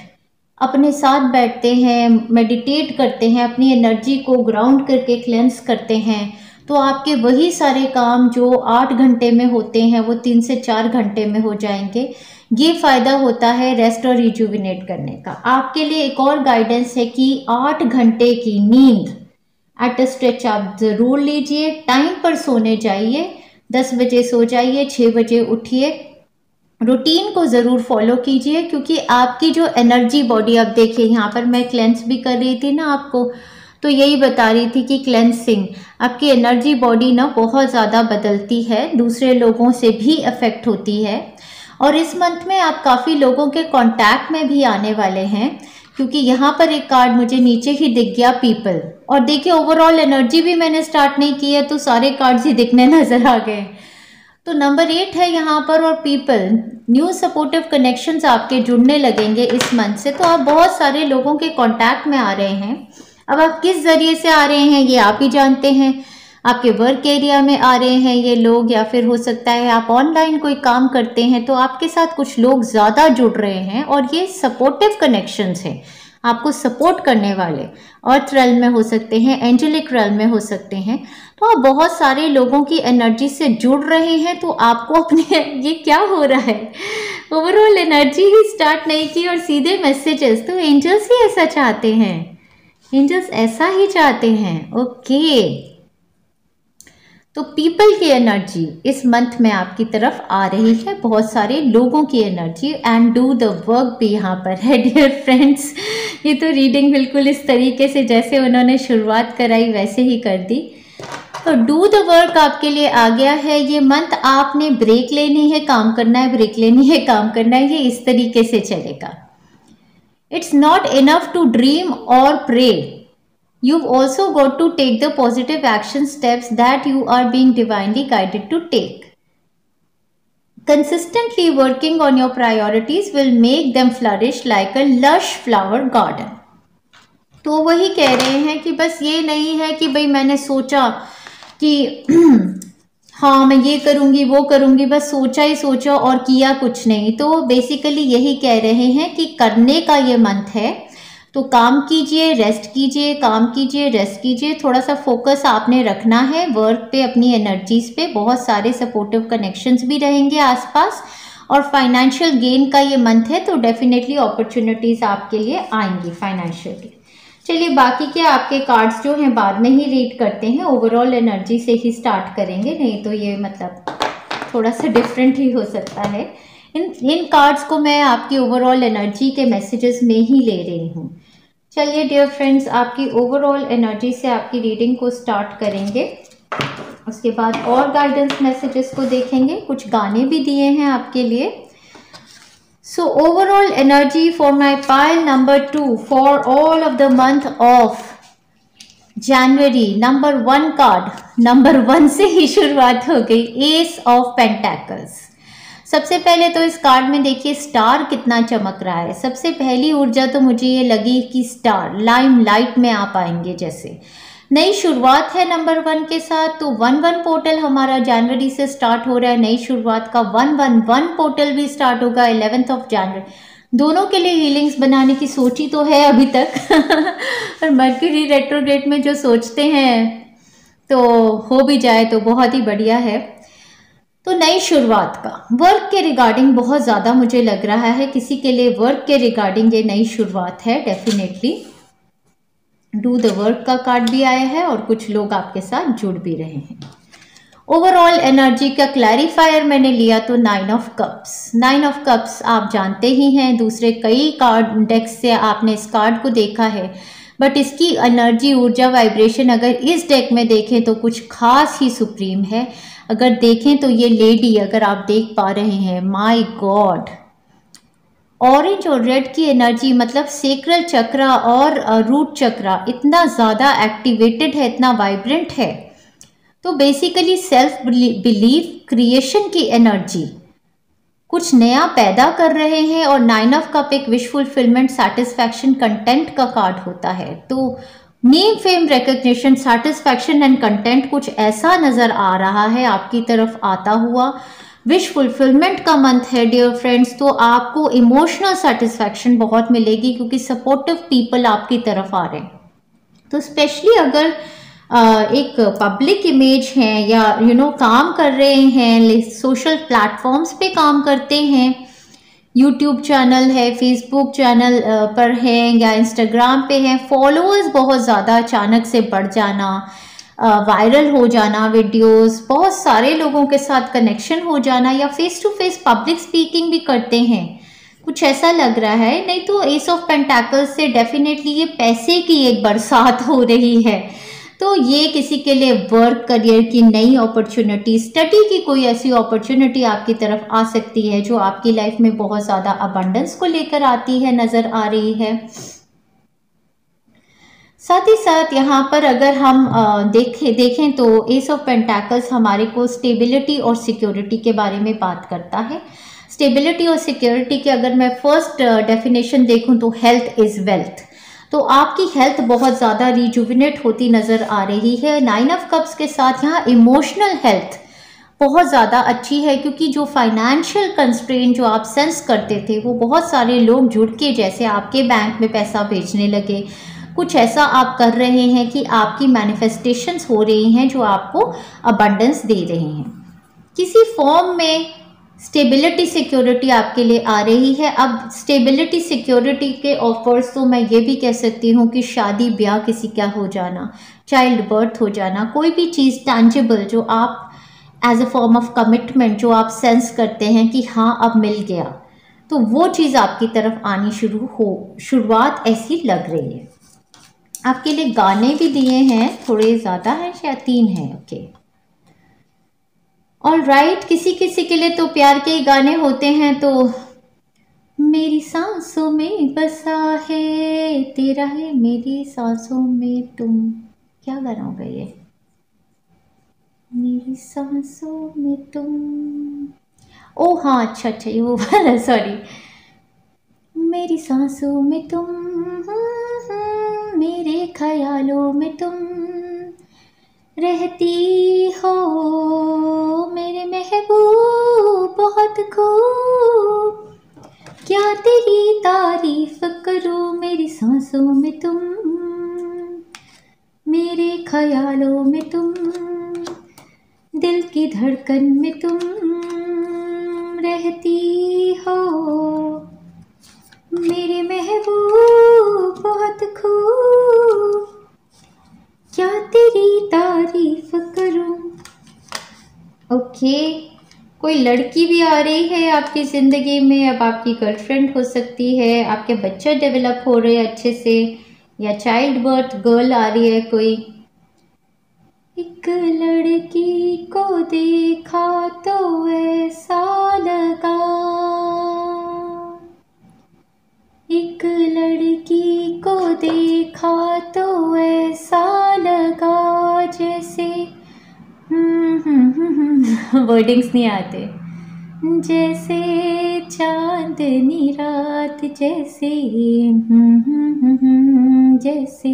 अपने साथ बैठते हैं, मेडिटेट करते हैं, अपनी एनर्जी को ग्राउंड करके क्लेंस करते हैं, तो आपके वही सारे काम जो 8 घंटे में होते हैं वो 3 से 4 घंटे में हो जाएंगे। ये फ़ायदा होता है रेस्ट और रिजुविनेट करने का। आपके लिए एक और गाइडेंस है कि 8 घंटे की नींद एट अ स्ट्रेच आप ज़रूर लीजिए। टाइम पर सोने जाइए, 10 बजे सो जाइए, 6 बजे उठिए। रूटीन को ज़रूर फॉलो कीजिए, क्योंकि आपकी जो एनर्जी बॉडी, अब देखिए यहाँ पर मैं क्लेंस भी कर रही थी ना आपको, तो यही बता रही थी कि क्लेंसिंग आपकी एनर्जी बॉडी ना बहुत ज़्यादा बदलती है, दूसरे लोगों से भी अफेक्ट होती है। और इस मंथ में आप काफ़ी लोगों के कांटेक्ट में भी आने वाले हैं, क्योंकि यहाँ पर एक कार्ड मुझे नीचे ही दिख गया, पीपल। और देखिए ओवरऑल एनर्जी भी मैंने स्टार्ट नहीं की है, तो सारे कार्ड्स ही दिखने नजर आ गए। तो नंबर 8 है यहाँ पर, और पीपल, न्यू सपोर्टिव कनेक्शंस आपके जुड़ने लगेंगे इस मंथ से। तो आप बहुत सारे लोगों के कांटेक्ट में आ रहे हैं। अब आप किस जरिए से आ रहे हैं ये आप ही जानते हैं। आपके वर्क एरिया में आ रहे हैं ये लोग, या फिर हो सकता है आप ऑनलाइन कोई काम करते हैं तो आपके साथ कुछ लोग ज़्यादा जुड़ रहे हैं, और ये सपोर्टिव कनेक्शंस हैं आपको सपोर्ट करने वाले। अर्थ रेल्म में हो सकते हैं, एंजेलिक रेल्म में हो सकते हैं। तो आप बहुत सारे लोगों की एनर्जी से जुड़ रहे हैं। तो आपको अपने ये क्या हो रहा है, ओवरऑल एनर्जी ही स्टार्ट नहीं की और सीधे मैसेजेस। तो एंजल्स ही ऐसा चाहते हैं, एंजल्स ऐसा ही चाहते हैं। ओके, तो पीपल की एनर्जी इस मंथ में आपकी तरफ आ रही है, बहुत सारे लोगों की energy. And do the work भी यहाँ पर है डियर फ्रेंड्स। ये तो रीडिंग बिल्कुल इस तरीके से जैसे उन्होंने शुरुआत कराई वैसे ही कर दी। तो डू द वर्क आपके लिए आ गया है। ये मंथ आपने ब्रेक लेनी है, काम करना है, ब्रेक लेनी है, काम करना है, ये इस तरीके से चलेगा। It's not enough to dream और pray, you've also got to take the positive action steps that you are being divinely guided to take. Consistently working on your priorities will make them flourish like a lush flower garden. तो वही कह रहे हैं कि बस ये नहीं है कि भाई मैंने सोचा कि हाँ मैं ये करूँगी वो करूँगी, बस सोचा ही सोचा और किया कुछ नहीं। तो बेसिकली यही कह रहे हैं कि करने का ये मंथ है, तो काम कीजिए, रेस्ट कीजिए, काम कीजिए, रेस्ट कीजिए। थोड़ा सा फोकस आपने रखना है वर्क पे, अपनी एनर्जीज पे। बहुत सारे सपोर्टिव कनेक्शंस भी रहेंगे आसपास, और फाइनेंशियल गेन का ये मंथ है, तो डेफिनेटली अपॉर्चुनिटीज आपके लिए आएंगी फाइनेंशियल गेन। चलिए बाकी के आपके कार्ड्स जो हैं बाद में ही रीड करते हैं, ओवरऑल एनर्जी से ही स्टार्ट करेंगे, नहीं तो ये मतलब थोड़ा सा डिफरेंट ही हो सकता है। इन कार्ड्स को मैं आपकी ओवरऑल एनर्जी के मैसेजेस में ही ले रही हूँ। चलिए डियर फ्रेंड्स, आपकी ओवरऑल एनर्जी से आपकी रीडिंग को स्टार्ट करेंगे, उसके बाद और गाइडेंस मैसेजेस को देखेंगे। कुछ गाने भी दिए हैं आपके लिए। So overall energy for my pile number 2 for all of the month of January. Number 1 card, number 1 से ही शुरुआत हो गई, एस ऑफ पेंटेकल्स। सबसे पहले तो इस कार्ड में देखिए स्टार कितना चमक रहा है। सबसे पहली ऊर्जा तो मुझे ये लगी कि स्टार लाइमलाइट में आप आएंगे, जैसे नई शुरुआत है नंबर 1 के साथ। तो 1-1 पोर्टल हमारा जनवरी से स्टार्ट हो रहा है, नई शुरुआत का 1-1-1 पोर्टल भी स्टार्ट होगा 11th ऑफ जनवरी। दोनों के लिए हीलिंग्स बनाने की सोची तो है अभी तक और मर्क्यूरी रेट्रोग्रेड में जो सोचते हैं तो हो भी जाए तो बहुत ही बढ़िया है। तो नई शुरुआत का वर्क के रिगार्डिंग बहुत ज़्यादा मुझे लग रहा है, किसी के लिए वर्क के रिगार्डिंग ये नई शुरुआत है। डेफिनेटली डू द वर्क का कार्ड भी आया है और कुछ लोग आपके साथ जुड़ भी रहे हैं। ओवरऑल एनर्जी का क्लैरिफायर मैंने लिया तो 9 ऑफ कप्स। 9 ऑफ कप्स आप जानते ही हैं, दूसरे कई कार्ड डेक्स से आपने इस कार्ड को देखा है, बट इसकी एनर्जी, ऊर्जा, वाइब्रेशन अगर इस डेक में देखें तो कुछ खास ही सुप्रीम है। अगर देखें तो ये लेडी, अगर आप देख पा रहे हैं, माय गॉड, ऑरेंज और रेड की एनर्जी, मतलब सेक्रल चक्रा और रूट चक्रा इतना ज़्यादा एक्टिवेटेड है, इतना वाइब्रेंट है। तो बेसिकली सेल्फ बिलीव, क्रिएशन की एनर्जी, कुछ नया पैदा कर रहे हैं। और 9 ऑफ कप एक विश फुलफिलमेंट, सेटिस्फैक्शन, कंटेंट का कार्ड होता है। तो name, fame, recognition, satisfaction and content कुछ ऐसा नजर आ रहा है आपकी तरफ आता हुआ। विश फुलफिलमेंट का मंथ है डियर फ्रेंड्स, तो आपको इमोशनल सेटिस्फैक्शन बहुत मिलेगी क्योंकि सपोर्टिव पीपल आपकी तरफ आ रहे हैं। तो स्पेशली अगर एक पब्लिक इमेज है या काम कर रहे हैं, सोशल प्लेटफॉर्म्स पे काम करते हैं, यूट्यूब चैनल है, फेसबुक चैनल पर हैं या इंस्टाग्राम पे हैं, फॉलोअर्स बहुत ज़्यादा अचानक से बढ़ जाना, वायरल हो जाना वीडियोस, बहुत सारे लोगों के साथ कनेक्शन हो जाना, या face to face public speaking भी करते हैं, कुछ ऐसा लग रहा है। नहीं तो एस ऑफ पेंटाकल्स से डेफिनेटली ये पैसे की एक बरसात हो रही है। तो ये किसी के लिए वर्क, करियर की नई अपॉर्चुनिटी, स्टडी की कोई ऐसी अपॉर्चुनिटी आपकी तरफ आ सकती है जो आपकी लाइफ में बहुत ज़्यादा अबंडेंस को लेकर आती है, नज़र आ रही है। साथ ही साथ यहाँ पर अगर हम देखें तो एस ऑफ पेंटाकल्स हमारे को स्टेबिलिटी और सिक्योरिटी के बारे में बात करता है। स्टेबिलिटी और सिक्योरिटी के अगर मैं फर्स्ट डेफिनेशन देखूं तो हेल्थ इज़ वेल्थ। तो आपकी हेल्थ बहुत ज़्यादा रिजुविनेट होती नज़र आ रही है। 9 ऑफ कप्स के साथ यहाँ इमोशनल हेल्थ बहुत ज़्यादा अच्छी है, क्योंकि जो फाइनेंशियल कंस्ट्रेंट जो आप सेंस करते थे वो बहुत सारे लोग जुड़ के जैसे आपके बैंक में पैसा भेजने लगे। कुछ ऐसा आप कर रहे हैं कि आपकी मैनिफेस्टेशंस हो रही हैं जो आपको अबंडेंस दे रहे हैं। किसी फॉर्म में स्टेबिलिटी सिक्योरिटी आपके लिए आ रही है। अब स्टेबिलिटी सिक्योरिटी के ऑफर्स तो मैं ये भी कह सकती हूँ कि शादी ब्याह किसी का हो जाना, चाइल्ड बर्थ हो जाना, कोई भी चीज़ टैंजिबल जो आप as a form of commitment जो आप सेंस करते हैं कि हाँ अब मिल गया, तो वो चीज़ आपकी तरफ आनी शुरुआत ऐसी लग रही है। आपके लिए गाने भी दिए हैं, थोड़े ज़्यादा हैं, शायद 3 हैं। Okay, all right. किसी किसी के लिए तो प्यार के ही गाने होते हैं। तो मेरी सांसों में बसा है तेरा है, मेरी सांसों में तुम, क्या गाना होगा ये, मेरी सांसों में तुम, ओ हाँ अच्छा ये वो वाला, सॉरी। मेरी सांसों में तुम, मेरे ख्यालों में तुम रहती हो, मेरे महबूब बहुत खूब, क्या तेरी तारीफ करूं, मेरी सांसों में तुम, मेरे ख्यालों में तुम, दिल की धड़कन में तुम रहती हो, मेरे महबूब बहुत खूब, क्या तेरी तारीफ करूं। ओके, कोई लड़की भी आ रही है आपकी ज़िंदगी में। अब आपकी गर्लफ्रेंड हो सकती है, आपके बच्चे डेवलप हो रहे हैं अच्छे से, या चाइल्ड बर्थ गर्ल आ रही है कोई। एक लड़की को देखा तो ऐसा लगा, एक लड़की को देखा तो ऐसा लगा जैसे वर्डिंग्स नहीं आते। जैसे चांदनी रात, जैसे जैसे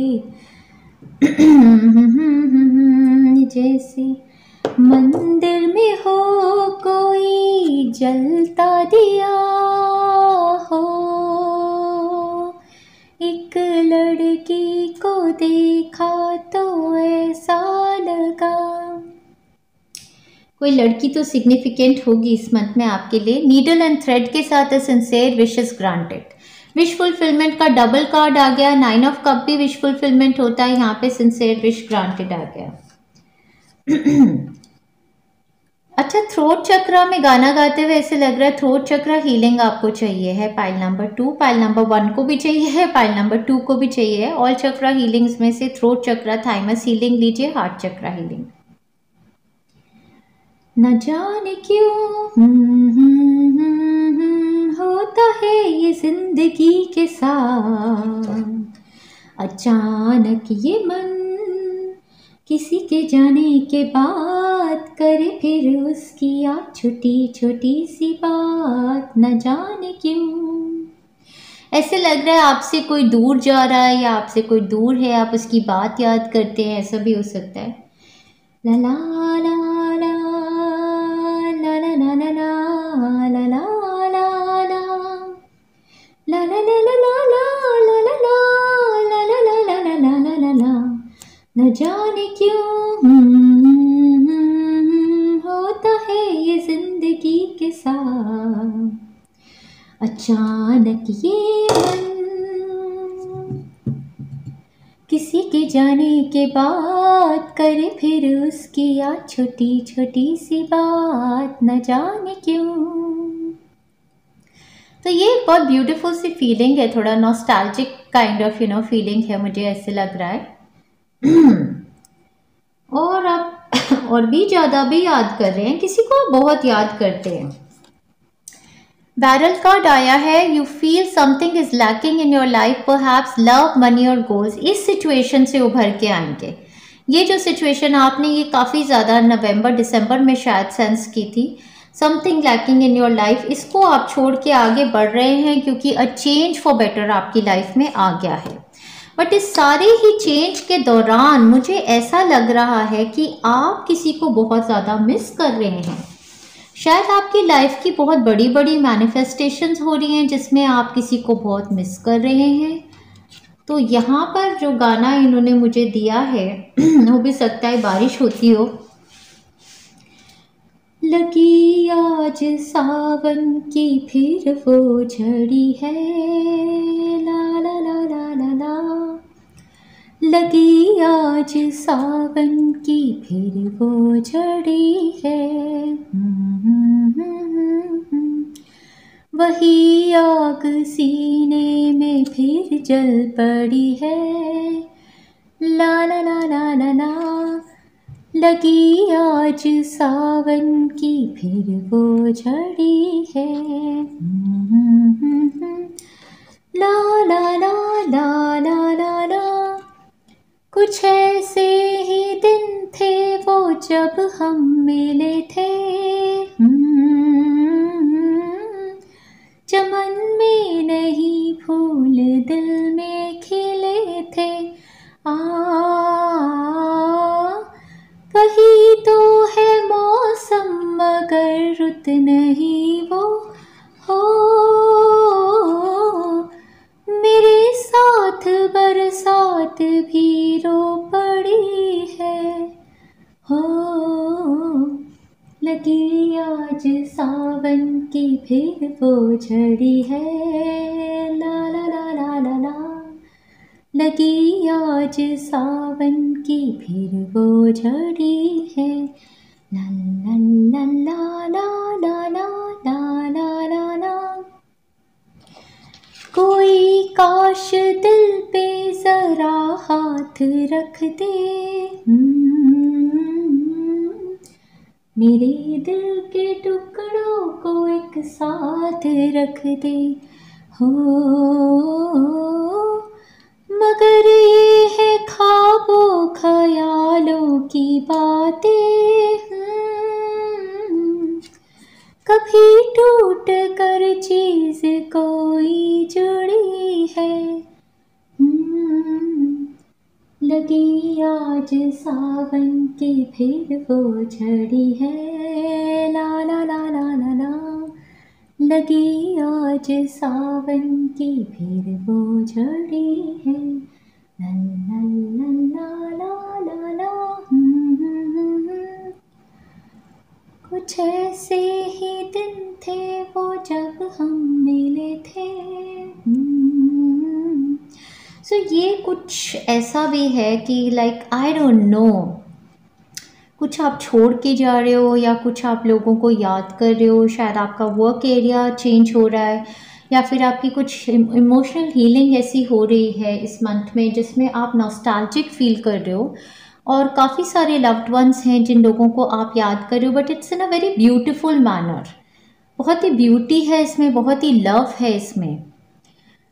जैसे मंदिर में हो कोई जलता दिया हो, एक लड़की को देखा तो ऐसा लगा। कोई लड़की तो सिग्निफिकेंट होगी इस मंथ में आपके लिए। नीडल एंड थ्रेड के साथ a sincere wish is granted. Wish fulfilment का डबल कार्ड आ गया। 9 ऑफ कप भी विश फुलफिलमेंट होता है, यहाँ पे सिंसेयर विश ग्रांटेड आ गया। अच्छा, थ्रोट चक्रा में गाना गाते हुए ऐसे लग रहा है थ्रोट चक्रा हीलिंग आपको चाहिए है। पाइल नंबर 2, पाइल नंबर 1 को भी चाहिए है, पाइल नंबर 2 को भी चाहिए है। ऑल चक्रा हीलिंग्स में से थ्रोट चक्रा, थाइमस हीलिंग लीजिए, हार्ट चक्रा हीलिंग। न जाने क्यों होता है ये जिंदगी के साथ, अचानक ये मन किसी के जाने के बाद करे फिर उसकी याद, छोटी छोटी सी बात। न जाने क्यों ऐसे लग रहा है आपसे कोई दूर जा रहा है या आपसे कोई दूर है, आप उसकी बात याद करते हैं, ऐसा भी हो सकता है। ला ला ला ला ला ला ला ला ला ला ला ला ला ला ला ला। न जाने क्यों होता है ये जिंदगी के साथ, अचानक ये मन किसी के जाने के बाद करे फिर उसकी याद, छोटी छोटी सी बात। न जाने क्यों। तो ये बहुत ब्यूटीफुल सी फीलिंग है, थोड़ा नॉस्टैल्जिक काइंड ऑफ फीलिंग है, मुझे ऐसे लग रहा है। और आप और भी ज़्यादा भी याद कर रहे हैं, किसी को आप बहुत याद करते हैं। बैरल कार्ड आया है, you feel something is lacking in your life, perhaps love, money और गोल्स। इस सिचुएशन से उभर के आएंगे। ये जो सिचुएशन आपने ये काफ़ी ज़्यादा नवंबर दिसंबर में शायद सेंस की थी, something lacking in your life, इसको आप छोड़ के आगे बढ़ रहे हैं क्योंकि अ चेंज फॉर बेटर आपकी लाइफ में आ गया है। बट इस सारे ही चेंज के दौरान मुझे ऐसा लग रहा है कि आप किसी को बहुत ज़्यादा मिस कर रहे हैं। शायद आपकी लाइफ की बहुत बड़ी बड़ी मैनिफेस्टेशंस हो रही हैं जिसमें आप किसी को बहुत मिस कर रहे हैं। तो यहाँ पर जो गाना इन्होंने मुझे दिया है हो भी सकता है बारिश होती हो। लगी आज सावन की फिर वो झड़ी है, ला ला ला ला ला ला। लगी आज सावन की फिर वो झड़ी है, वही आग सीने में फिर जल पड़ी है, ला ला ला ला ला ला। लगी आज सावन की फिर वो झड़ी है, ला ला ला ला ला ला ला। कुछ ऐसे ही दिन थे वो जब हम मिले थे, चमन में नहीं फूल दिल में खिले थे। वही तो है मौसम मगर रुत नहीं वो हो, मेरे साथ बरसात भी रो पड़ी है हो। लगी आज सावन की फिर वो झड़ी है, ला ला ला ला ला ला। लगी आज सावन की फिर वो झड़ी है, ला ला ला ला ला ला ला ला ला ला। कोई काश दिल पे जरा हाथ रख दे, मेरे दिल के टुकड़ों को एक साथ रख दे हो। मगर ये है ख्वाबों ख्यालों की बातें, कभी लगी आज सावन की फिर वो झड़ी है, ला ला ला ला ला ला। लगी आज सावन की फिर वो झड़ी है, ला ला ला ला ला ला। कुछ ऐसे ही दिन थे वो जब हम मिले थे। सो ये कुछ ऐसा भी है कि लाइक आई डोंट नो, कुछ आप छोड़ के जा रहे हो या कुछ आप लोगों को याद कर रहे हो, शायद आपका वर्क एरिया चेंज हो रहा है या फिर आपकी कुछ इमोशनल हीलिंग ऐसी हो रही है इस मंथ में जिसमें आप नॉस्टैल्जिक फील कर रहे हो और काफ़ी सारे लव्ड वंस हैं जिन लोगों को आप याद कर रहे हो, but it's in a very beautiful manner. बहुत ही ब्यूटी है इसमें, बहुत ही लव है इसमें।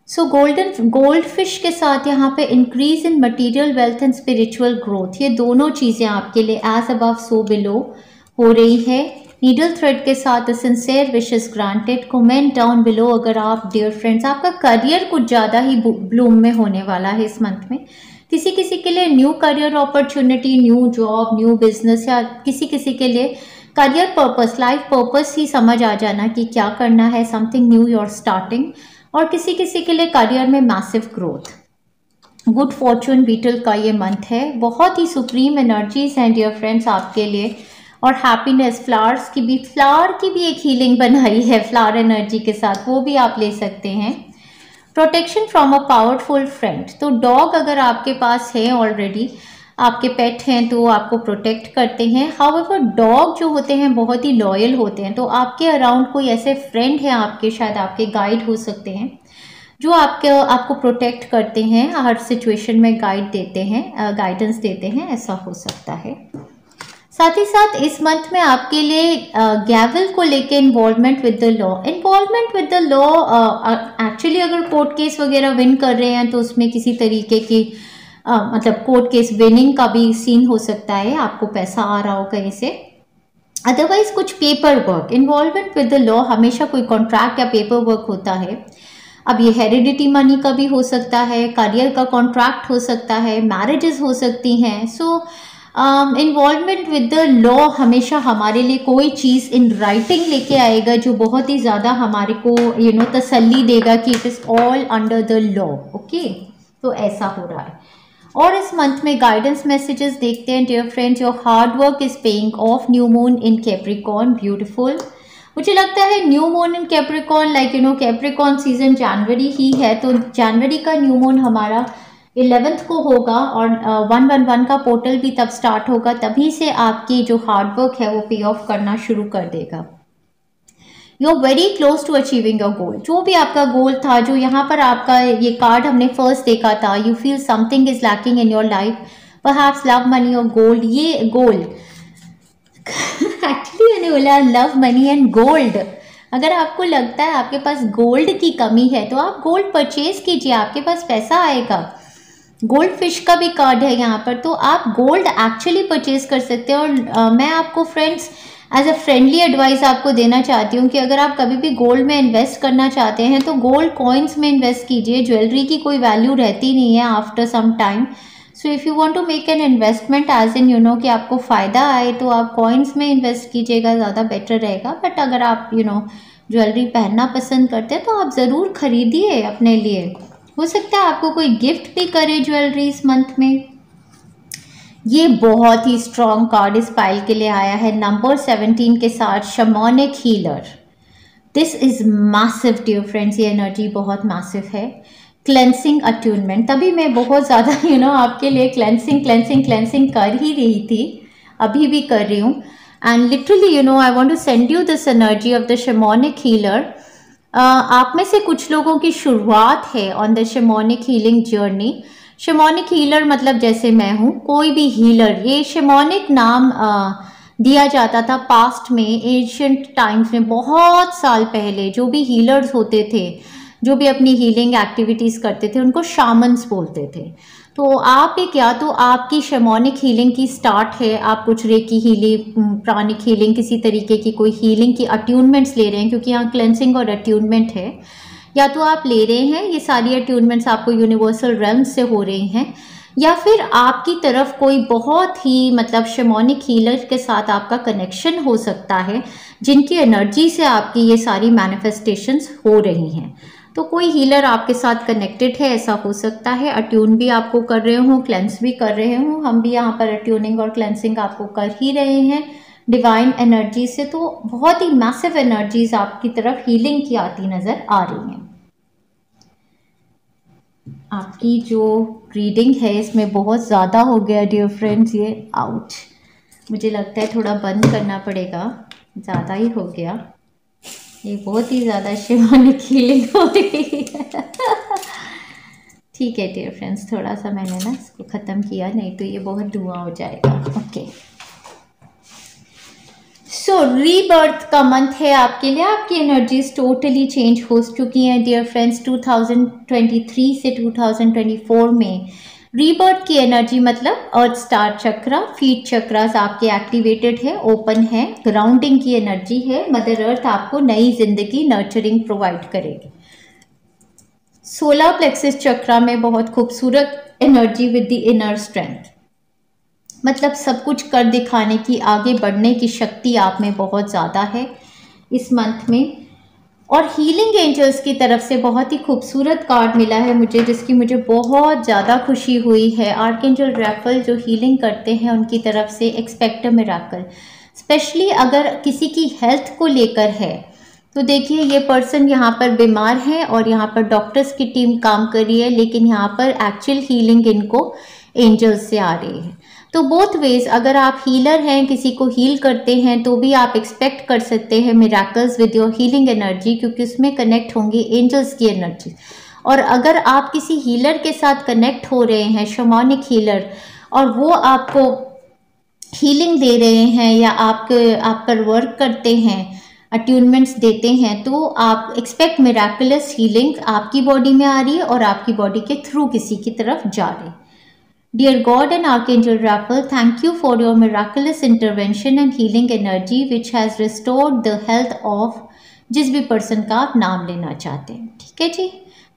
सो गोल्ड फिश के साथ यहाँ पे increase in material wealth and spiritual growth, ये दोनों चीज़ें आपके लिए एज अबव सो बिलो हो रही है। नीडल थ्रेड के साथ sincere wishes granted. Comment down below अगर आप डियर फ्रेंड्स, आपका करियर कुछ ज़्यादा ही ब्लूम में होने वाला है इस मंथ में। किसी किसी के लिए new career opportunity, new job, new business, या किसी किसी के लिए करियर पर्पस, लाइफ पर्पस ही समझ आ जाना कि क्या करना है, something new you are starting. और किसी किसी के लिए करियर में massive growth. Good fortune beetle का ये मंथ है, बहुत ही सुप्रीम एनर्जीज हैं डियर फ्रेंड्स आपके लिए। और हैप्पीनेस, फ्लावर की भी एक हीलिंग बनाई है फ्लावर एनर्जी के साथ, वो भी आप ले सकते हैं। Protection from a powerful friend, तो डॉग अगर आपके पास है ऑलरेडी, आपके पेट हैं तो आपको प्रोटेक्ट करते हैं। हाउएवर डॉग जो होते हैं बहुत ही लॉयल होते हैं, तो आपके अराउंड कोई ऐसे फ्रेंड हैं आपके, शायद आपके गाइड हो सकते हैं जो आपको प्रोटेक्ट करते हैं, हर सिचुएशन में गाइड देते हैं, गाइडेंस देते हैं, ऐसा हो सकता है। साथ ही साथ इस मंथ में आपके लिए गैवल को लेके involvement with the law, actually अगर कोर्ट केस वगैरह विन कर रहे हैं तो उसमें किसी तरीके की मतलब कोर्ट केस विनिंग का भी सीन हो सकता है, आपको पैसा आ रहा हो कहीं से। अदरवाइज कुछ paper work, involvement with the law, हमेशा कोई कॉन्ट्रैक्ट या पेपर वर्क होता है। अब ये हेरिडिटी मनी का भी हो सकता है, करियर का कॉन्ट्रैक्ट हो सकता है, मैरिजेस हो सकती हैं। सो इन्वॉल्वमेंट विद द लॉ हमेशा हमारे लिए कोई चीज़ इन राइटिंग लेके आएगा जो बहुत ही ज़्यादा हमारे को तसल्ली देगा कि it is all under the law. Okay, तो ऐसा हो रहा है। और इस मंथ में गाइडेंस मैसेजेस देखते हैं dear friends. Your hard work is paying off, new moon in Capricorn, beautiful. मुझे लगता है new moon in Capricorn, Capricorn season जनवरी ही है, तो जनवरी का न्यू मून हमारा 11th को होगा और 111 का पोर्टल भी तब स्टार्ट होगा, तभी से आपकी जो हार्ड वर्क है वो पे ऑफ करना शुरू कर देगा। You are very close to achieving your goal, जो भी आपका गोल था, जो यहाँ पर आपका ये कार्ड हमने फर्स्ट देखा था, you feel something is lacking in your life, perhaps love, money और गोल्ड। ये गोल्ड एक्चुअली मैंने बोला लव, मनी एंड गोल्ड। अगर आपको लगता है आपके पास गोल्ड की कमी है तो आप गोल्ड परचेज कीजिए, आपके पास पैसा आएगा। गोल्ड फिश का भी कार्ड है यहाँ पर, तो आप गोल्ड एक्चुअली परचेज कर सकते हैं। और मैं आपको friends as a friendly advice आपको देना चाहती हूँ कि अगर आप कभी भी गोल्ड में इन्वेस्ट करना चाहते हैं तो गोल्ड कॉइन्स में इन्वेस्ट कीजिए। ज्वेलरी की कोई वैल्यू रहती नहीं है after some time. So if you want to make an investment as in कि आपको फ़ायदा आए तो आप कॉइन्स में इन्वेस्ट कीजिएगा, ज़्यादा बेटर रहेगा। बट अगर आप ज्वेलरी पहनना पसंद करते हैं तो आप ज़रूर खरीदिए अपने लिए, हो सकता है आपको कोई गिफ्ट भी करे ज्वेलरी इस मंथ में। ये बहुत ही स्ट्रॉन्ग कार्ड इस पाइल के लिए आया है नंबर 17 के साथ, shamanic healer. This is massive dear friends, ये एनर्जी बहुत मैसिव है। क्लेंसिंग अट्यूनमेंट, तभी मैं बहुत ज़्यादा आपके लिए क्लेंसिंग कर ही रही थी, अभी भी कर रही हूँ। And literally I want to send you this energy of the shamanic healer. आप में से कुछ लोगों की शुरुआत है on the shamanic healing journey. Shamanic healer मतलब जैसे मैं हूँ, कोई भी हीलर, ये शमोनिक नाम दिया जाता था पास्ट में, एंशिएंट टाइम्स में, बहुत साल पहले। जो भी हीलर्स होते थे, जो भी अपनी हीलिंग एक्टिविटीज़ करते थे, उनको शामन्स बोलते थे। तो आप एक, या तो आपकी शमोनिक हीलिंग की स्टार्ट है, आप कुछ रेकी हीलिंग, प्राणिक हीलिंग, किसी तरीके की कोई हीलिंग की अट्यूनमेंट्स ले रहे हैं, क्योंकि यहाँ क्लेंसिंग और अट्यूनमेंट है, या तो आप ले रहे हैं ये सारी अट्यूनमेंट्स आपको यूनिवर्सल रेल्म से हो रही हैं, या फिर आपकी तरफ कोई बहुत ही मतलब शेमोनिक हीलर के साथ आपका कनेक्शन हो सकता है, जिनकी एनर्जी से आपकी ये सारी मैनिफेस्टेशंस हो रही हैं। तो कोई हीलर आपके साथ कनेक्टेड है, ऐसा हो सकता है। अट्यून भी आपको कर रहे हो, क्लेंस भी कर रहे हो, हम भी यहाँ पर अट्यूनिंग और क्लेंसिंग आपको कर ही रहे हैं डिवाइन एनर्जी से। तो बहुत ही मैसिव एनर्जीज आपकी तरफ हीलिंग की आती नज़र आ रही हैं। आपकी जो रीडिंग है इसमें बहुत ज़्यादा हो गया डियर फ्रेंड्स, ये आउट, मुझे लगता है थोड़ा बंद करना पड़ेगा, ज़्यादा ही हो गया, ये बहुत ही ज़्यादा शिवानिक हीलिंग हो रही है। ठीक है डियर फ्रेंड्स, थोड़ा सा मैंने ना इसको ख़त्म किया, नहीं तो ये बहुत धुआं हो जाएगा। ओके, सो रीबर्थ का मंथ है आपके लिए, आपकी एनर्जीज टोटली चेंज हो चुकी हैं डियर फ्रेंड्स। 2023 से 2024 में रीबर्थ की एनर्जी मतलब अर्थ स्टार चक्रा, फीट चक्रास आपके एक्टिवेटेड है, ओपन है, ग्राउंडिंग की एनर्जी है। मदर अर्थ आपको नई जिंदगी नर्चरिंग प्रोवाइड करेगी। सोलर प्लेक्सिस चक्रा में बहुत खूबसूरत energy with the inner strength, मतलब सब कुछ कर दिखाने की, आगे बढ़ने की शक्ति आप में बहुत ज़्यादा है इस मंथ में। और हीलिंग एंजल्स की तरफ से बहुत ही खूबसूरत कार्ड मिला है मुझे, जिसकी मुझे बहुत ज़्यादा खुशी हुई है। आर्कएंजल रैफल जो हीलिंग करते हैं उनकी तरफ से एक्सपेक्ट अ मिरेकल, स्पेशली अगर किसी की हेल्थ को लेकर है तो देखिए ये पर्सन यहाँ पर बीमार है और यहाँ पर डॉक्टर्स की टीम काम कर रही है, लेकिन यहाँ पर एक्चुअल हीलिंग इनको एंजल्स से आ रही है। तो बोथ वेज, अगर आप हीलर हैं, किसी को हील करते हैं, तो भी आप एक्सपेक्ट कर सकते हैं miracles with your healing energy, क्योंकि उसमें कनेक्ट होंगी एंजल्स की एनर्जी। और अगर आप किसी हीलर के साथ कनेक्ट हो रहे हैं, शमानिक हीलर, और वो आपको हीलिंग दे रहे हैं या आप पर वर्क करते हैं, अट्यूनमेंट्स देते हैं, तो आप एक्सपेक्ट मिराकुलस हीलिंग आपकी बॉडी में आ रही है और आपकी बॉडी के थ्रू किसी की तरफ जा रही है। Dear God and Archangel Raphael, thank you for your miraculous intervention and healing energy which has restored the health of जिस भी पर्सन का आप नाम लेना चाहते हैं। ठीक है जी,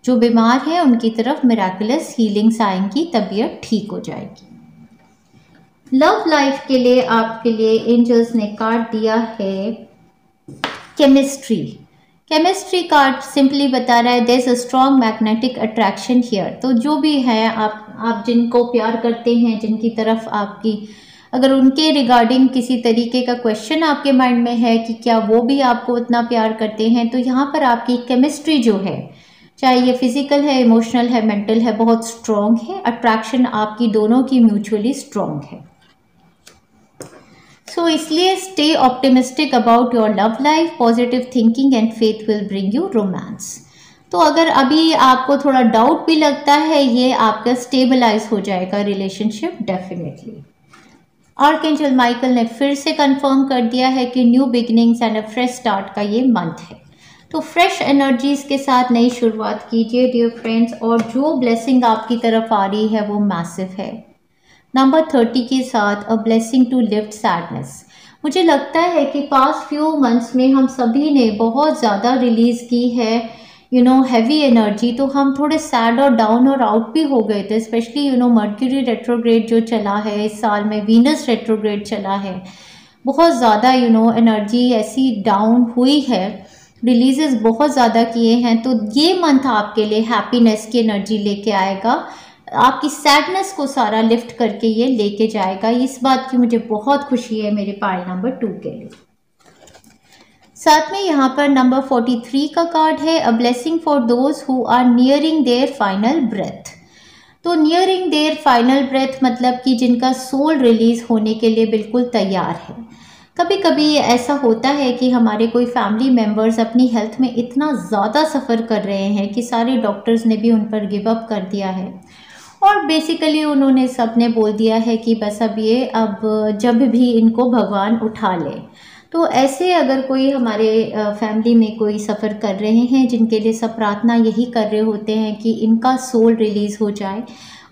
जो बीमार है उनकी तरफ मिराकुलस हीलिंग्स आएंगी, तबीयत ठीक हो जाएगी। लव लाइफ के लिए आपके लिए एंजल्स ने कार्ड दिया है केमिस्ट्री। केमिस्ट्री कार्ड सिंपली बता रहा है there is a strong magnetic attraction here. तो जो भी है, आप जिनको प्यार करते हैं, जिनकी तरफ आपकी, अगर उनके रिगार्डिंग किसी तरीके का क्वेश्चन आपके माइंड में है कि क्या वो भी आपको उतना प्यार करते हैं, तो यहाँ पर आपकी केमिस्ट्री जो है, चाहे ये फिजिकल है, इमोशनल है, मेंटल है, बहुत स्ट्रॉन्ग है। अट्रैक्शन आपकी दोनों की म्यूचुअली स्ट्रॉन्ग है। सो इसलिए stay optimistic about your love life, positive thinking and faith will bring you romance. तो अगर अभी आपको थोड़ा डाउट भी लगता है, ये आपका स्टेबलाइज हो जाएगा रिलेशनशिप डेफिनेटली। आर्कएंजल माइकल ने फिर से कंफर्म कर दिया है कि new beginnings and a fresh start का ये मंथ है। तो फ्रेश एनर्जीज के साथ नई शुरुआत कीजिए डियर फ्रेंड्स, और जो ब्लेसिंग आपकी तरफ आ रही है वो मैसिव है। नंबर 30 के साथ a blessing to lift sadness. मुझे लगता है कि पास्ट फ्यू मंथ्स में हम सभी ने बहुत ज़्यादा रिलीज़ की है हैवी एनर्जी, तो हम थोड़े सैड और डाउन और आउट भी हो गए थे। स्पेशली मर्क्यूरी रेट्रोग्रेड जो चला है इस साल में, वीनस रेट्रोग्रेड चला है, बहुत ज़्यादा एनर्जी ऐसी डाउन हुई है, रिलीजेस बहुत ज़्यादा किए हैं। तो ये मंथ आपके लिए हैप्पीनेस की एनर्जी लेके आएगा, आपकी सैडनेस को सारा लिफ्ट करके ये लेके जाएगा। इस बात की मुझे बहुत खुशी है मेरे पाइल नंबर 2 के लिए। साथ में यहाँ पर नंबर 43 का कार्ड है, a blessing for those who are nearing their final breath. तो नियरिंग देयर फाइनल ब्रेथ मतलब कि जिनका सोल रिलीज होने के लिए बिल्कुल तैयार है। कभी कभी ऐसा होता है कि हमारे कोई फैमिली मेम्बर्स अपनी हेल्थ में इतना ज़्यादा सफ़र कर रहे हैं कि सारे डॉक्टर्स ने भी उन पर गिव अप कर दिया है, और बेसिकली उन्होंने सब ने बोल दिया है कि बस अब जब भी इनको भगवान उठा ले। तो ऐसे अगर कोई हमारे फैमिली में कोई सफ़र कर रहे हैं, जिनके लिए सब प्रार्थना यही कर रहे होते हैं कि इनका सोल रिलीज़ हो जाए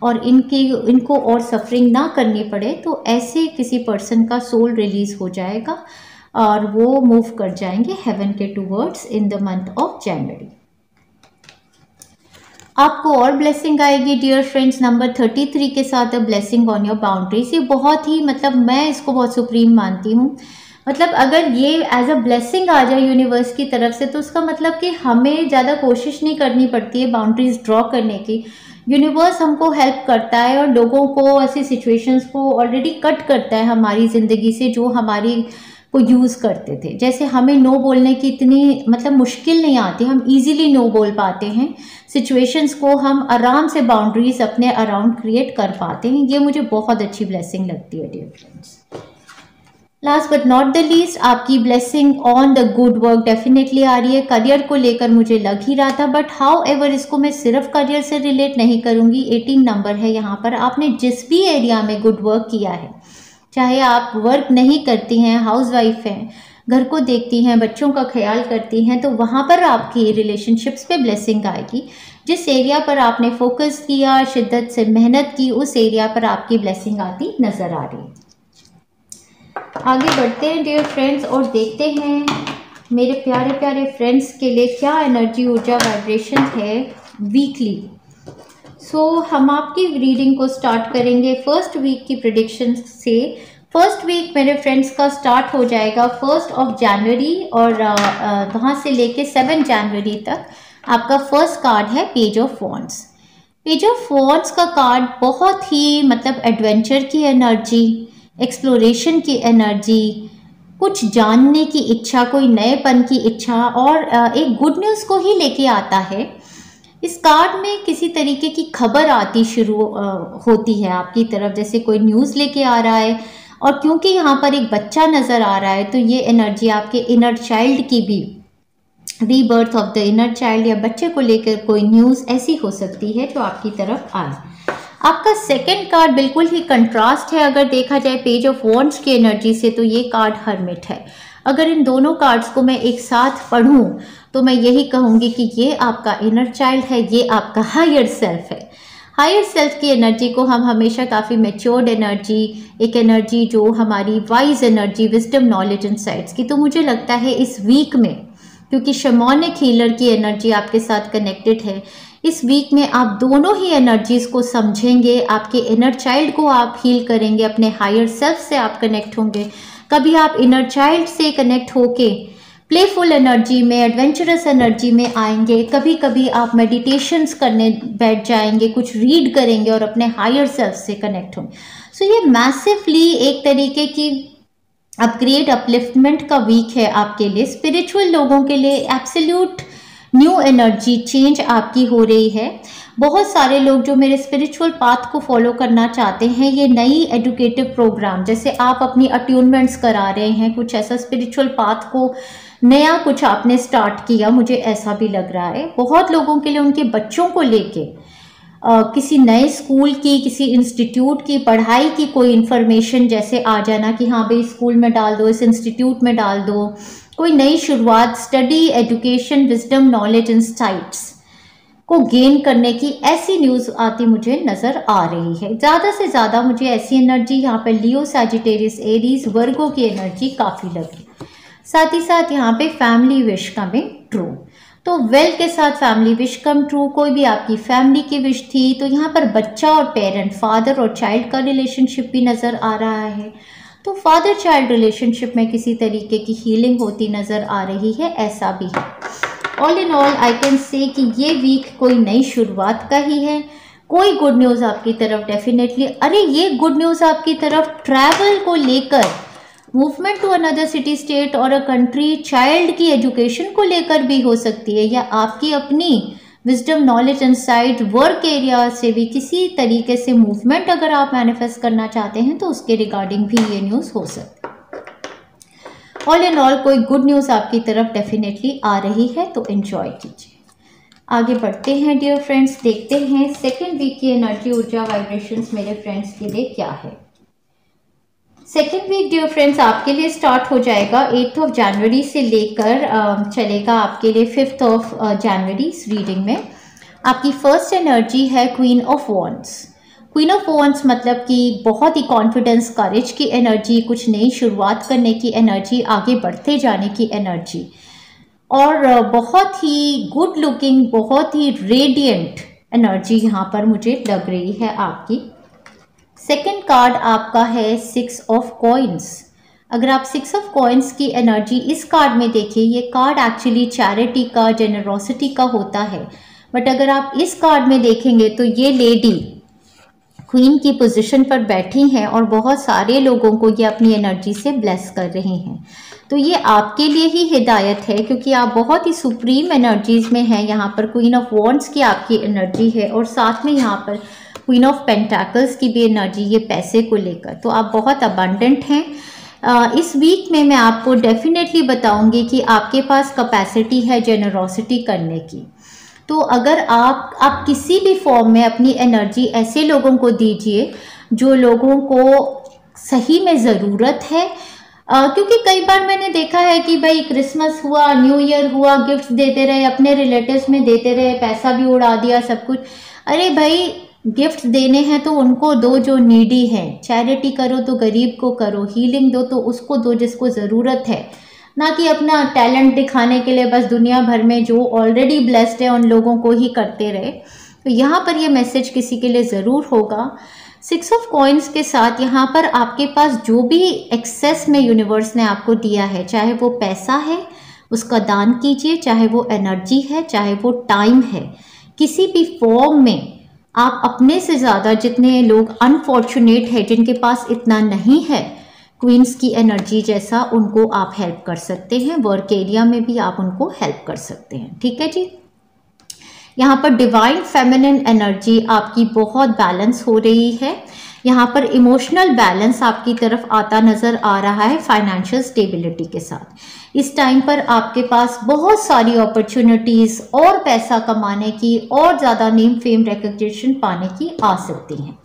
और इनको और सफरिंग ना करनी पड़े, तो ऐसे किसी पर्सन का सोल रिलीज़ हो जाएगा और वो मूव कर जाएंगे हेवन के towards in the month of जनवरी। आपको और ब्लेसिंग आएगी डियर फ्रेंड्स नंबर 33 के साथ, a blessing on your boundaries. ये बहुत ही मतलब मैं इसको बहुत सुप्रीम मानती हूँ। मतलब अगर ये एज अ ब्लेसिंग आ जाए यूनिवर्स की तरफ से, तो उसका मतलब कि हमें ज़्यादा कोशिश नहीं करनी पड़ती है बाउंड्रीज ड्रॉ करने की। यूनिवर्स हमको हेल्प करता है और लोगों को, ऐसी सिचुएशंस को ऑलरेडी कट करता है हमारी ज़िंदगी से, जो हमारी को यूज़ करते थे। जैसे हमें नो बोलने की इतनी मतलब मुश्किल नहीं आती, हम इजीली नो बोल पाते हैं। सिचुएशंस को हम आराम से बाउंड्रीज अपने अराउंड क्रिएट कर पाते हैं। ये मुझे बहुत अच्छी ब्लेसिंग लगती है dear friends. Last but not the least, आपकी blessing on the good work definitely आ रही है। करियर को लेकर मुझे लग ही रहा था, बट हाउ एवर इसको मैं सिर्फ करियर से रिलेट नहीं करूंगी। 18 नंबर है यहाँ पर। आपने जिस भी एरिया में गुड वर्क किया है, चाहे आप वर्क नहीं करती हैं, हाउसवाइफ हैं, घर को देखती हैं, बच्चों का ख्याल करती हैं, तो वहाँ पर आपकी रिलेशनशिप्स पे ब्लेसिंग आएगी। जिस एरिया पर आपने फोकस किया, शिद्दत से मेहनत की, उस एरिया पर आपकी ब्लेसिंग आती नज़र आ रही है। आगे बढ़ते हैं डियर फ्रेंड्स और देखते हैं मेरे प्यारे प्यारे फ्रेंड्स के लिए क्या एनर्जी, ऊर्जा, वाइब्रेशन है वीकली। हम आपकी रीडिंग को स्टार्ट करेंगे फर्स्ट वीक की प्रेडिक्शन से। फर्स्ट वीक मेरे फ्रेंड्स का स्टार्ट हो जाएगा 1 जनवरी और वहाँ से लेके 7 जनवरी तक। आपका फर्स्ट कार्ड है page of wands. Page of wands का कार्ड बहुत ही मतलब एडवेंचर की एनर्जी, एक्सप्लोरेशन की एनर्जी, कुछ जानने की इच्छा, कोई नएपन की इच्छा और एक गुड न्यूज़ को ही लेके आता है। इस कार्ड में किसी तरीके की खबर आती शुरू होती है आपकी तरफ, जैसे कोई न्यूज़ लेके आ रहा है। और क्योंकि यहाँ पर एक बच्चा नज़र आ रहा है, तो ये एनर्जी आपके इनर चाइल्ड की भी, rebirth of the inner child या बच्चे को लेकर कोई न्यूज़ ऐसी हो सकती है जो आपकी तरफ आए। आपका सेकंड कार्ड बिल्कुल ही कंट्रास्ट है अगर देखा जाए पेज ऑफ वॉन्ड्स की एनर्जी से, तो ये कार्ड हर्मिट है। अगर इन दोनों कार्ड्स को मैं एक साथ पढूं तो मैं यही कहूँगी कि ये आपका इनर चाइल्ड है, ये आपका हायर सेल्फ है। हायर सेल्फ की एनर्जी को हम हमेशा काफ़ी मेच्योर्ड एनर्जी, एक एनर्जी जो हमारी wise energy, wisdom, knowledge, insights की, तो मुझे लगता है इस वीक में, क्योंकि शैमानिक हीलर की एनर्जी आपके साथ कनेक्टेड है, इस वीक में आप दोनों ही एनर्जीज को समझेंगे। आपके इनर चाइल्ड को आप हील करेंगे, अपने हायर सेल्फ से आप कनेक्ट होंगे। कभी आप इनर चाइल्ड से कनेक्ट होके प्लेफुल एनर्जी में, एडवेंचरस एनर्जी में आएंगे। कभी कभी आप मेडिटेशंस करने बैठ जाएंगे, कुछ रीड करेंगे और अपने हायर सेल्फ से कनेक्ट होंगे। ये मैसिवली एक तरीके की अपग्रेड, अपलिफ्टमेंट का वीक है आपके लिए। स्पिरिचुअल लोगों के लिए एब्सोल्यूट न्यू एनर्जी चेंज आपकी हो रही है। बहुत सारे लोग जो मेरे स्पिरिचुअल पाथ को फॉलो करना चाहते हैं, ये नई एजुकेटिव प्रोग्राम, जैसे आप अपनी अट्यूनमेंट्स करा रहे हैं, कुछ ऐसा स्पिरिचुअल पाथ को नया कुछ आपने स्टार्ट किया, मुझे ऐसा भी लग रहा है। बहुत लोगों के लिए उनके बच्चों को लेके किसी नए स्कूल की, किसी इंस्टीट्यूट की पढ़ाई की कोई इन्फॉर्मेशन जैसे आ जाना कि हाँ भाई स्कूल में डाल दो, इस इंस्टीट्यूट में डाल दो, कोई नई शुरुआत, study, education, wisdom, knowledge, insights को गेन करने की ऐसी न्यूज़ आती मुझे नज़र आ रही है। ज़्यादा से ज़्यादा मुझे ऐसी एनर्जी यहाँ पे लियो, सैजिटेरियस, एरीज, वर्गो की एनर्जी काफ़ी लगी। साथ ही साथ यहाँ पे फैमिली विश कमिंग ट्रू, तो वेल के साथ फैमिली विश कम ट्रू। कोई भी आपकी फैमिली की विश थी, तो यहाँ पर बच्चा और पेरेंट, फादर और चाइल्ड का रिलेशनशिप भी नज़र आ रहा है। तो फादर चाइल्ड रिलेशनशिप में किसी तरीके की हीलिंग होती नज़र आ रही है, ऐसा भी है। All in all I can say कि ये वीक कोई नई शुरुआत का ही है। कोई गुड न्यूज़ आपकी तरफ डेफिनेटली, अरे ये गुड न्यूज़ आपकी तरफ ट्रैवल को लेकर, movement to another city, state और अ कंट्री, चाइल्ड की एजुकेशन को लेकर भी हो सकती है, या आपकी अपनी wisdom, knowledge, insight, work area से भी किसी तरीके से मूवमेंट अगर आप मैनिफेस्ट करना चाहते हैं तो उसके रिगार्डिंग भी ये न्यूज़ हो सकती है। ऑल इन ऑल कोई गुड न्यूज़ आपकी तरफ डेफिनेटली आ रही है, तो एंजॉय कीजिए। आगे बढ़ते हैं डियर फ्रेंड्स, देखते हैं सेकेंड वीक की एनर्जी, ऊर्जा, वाइब्रेशंस मेरे फ्रेंड्स के लिए क्या है। सेकेंड वीक डियर फ्रेंड्स आपके लिए स्टार्ट हो जाएगा 8 जनवरी से लेकर चलेगा आपके लिए 5 जनवरी। इस रीडिंग में आपकी फर्स्ट एनर्जी है queen of wands. Queen of wands मतलब कि बहुत ही कॉन्फिडेंस, करेज की एनर्जी, कुछ नई शुरुआत करने की एनर्जी, आगे बढ़ते जाने की एनर्जी और बहुत ही गुड लुकिंग, बहुत ही रेडिएंट एनर्जी यहाँ पर मुझे लग रही है आपकी। सेकंड कार्ड आपका है 6 ऑफ कॉइन्स। अगर आप 6 ऑफ कॉइन्स की एनर्जी इस कार्ड में देखिए, ये कार्ड एक्चुअली चैरिटी का, जेनरोसिटी का होता है, बट अगर आप इस कार्ड में देखेंगे तो ये लेडी क्वीन की पोजीशन पर बैठी हैं और बहुत सारे लोगों को ये अपनी एनर्जी से ब्लेस कर रही हैं। तो ये आपके लिए ही हिदायत है, क्योंकि आप बहुत ही सुप्रीम एनर्जीज में हैं। यहाँ पर क्वीन ऑफ वॉन्ड्स की आपकी एनर्जी है और साथ में यहाँ पर क्वीन ऑफ पेंटाकल्स की भी एनर्जी, ये पैसे को लेकर। तो आप बहुत अबंडेंट हैं। इस वीक में मैं आपको डेफिनेटली बताऊंगी कि आपके पास कैपेसिटी है जेनरोसिटी करने की। तो अगर आप किसी भी फॉर्म में अपनी एनर्जी ऐसे लोगों को दीजिए जो लोगों को सही में ज़रूरत है। क्योंकि कई बार मैंने देखा है कि भाई क्रिसमस हुआ, न्यू ईयर हुआ, गिफ्ट्स देते रहे, अपने रिलेटिव्स में देते रहे, पैसा भी उड़ा दिया, सब कुछ। अरे भाई, गिफ्ट देने हैं तो उनको दो जो नीडी हैं। चैरिटी करो तो गरीब को करो, हीलिंग दो तो उसको दो जिसको ज़रूरत है, ना कि अपना टैलेंट दिखाने के लिए बस दुनिया भर में जो ऑलरेडी ब्लेस्ड है उन लोगों को ही करते रहे। तो यहाँ पर ये मैसेज किसी के लिए ज़रूर होगा। 6 ऑफ कॉइन्स के साथ यहाँ पर आपके पास जो भी एक्सेस में यूनिवर्स ने आपको दिया है, चाहे वो पैसा है उसका दान कीजिए, चाहे वो एनर्जी है, चाहे वो टाइम है, किसी भी फॉर्म में आप अपने से ज़्यादा, जितने लोग अनफॉर्चुनेट है जिनके पास इतना नहीं है क्वींस की एनर्जी जैसा, उनको आप हेल्प कर सकते हैं। वर्क एरिया में भी आप उनको हेल्प कर सकते हैं। ठीक है जी। यहाँ पर डिवाइन फेमिनिन एनर्जी आपकी बहुत बैलेंस हो रही है। यहाँ पर इमोशनल बैलेंस आपकी तरफ आता नज़र आ रहा है फाइनेंशियल स्टेबिलिटी के साथ। इस टाइम पर आपके पास बहुत सारी अपॉर्चुनिटीज़ और पैसा कमाने की और ज़्यादा नेम फेम रिकग्निशन पाने की आ सकती हैं।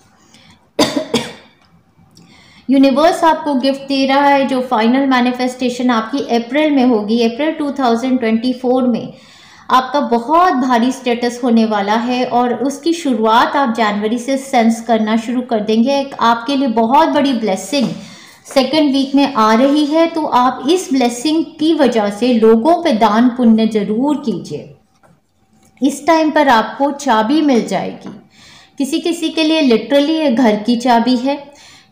यूनिवर्स आपको गिफ्ट दे रहा है जो फाइनल मैनिफेस्टेशन आपकी अप्रैल में होगी। अप्रैल 2024 में आपका बहुत भारी स्टेटस होने वाला है और उसकी शुरुआत आप जनवरी से सेंस करना शुरू कर देंगे। एक आपके लिए बहुत बड़ी ब्लेसिंग सेकेंड वीक में आ रही है, तो आप इस ब्लेसिंग की वजह से लोगों पे दान पुण्य जरूर कीजिए। इस टाइम पर आपको चाबी मिल जाएगी। किसी किसी के लिए लिटरली घर की चाबी है,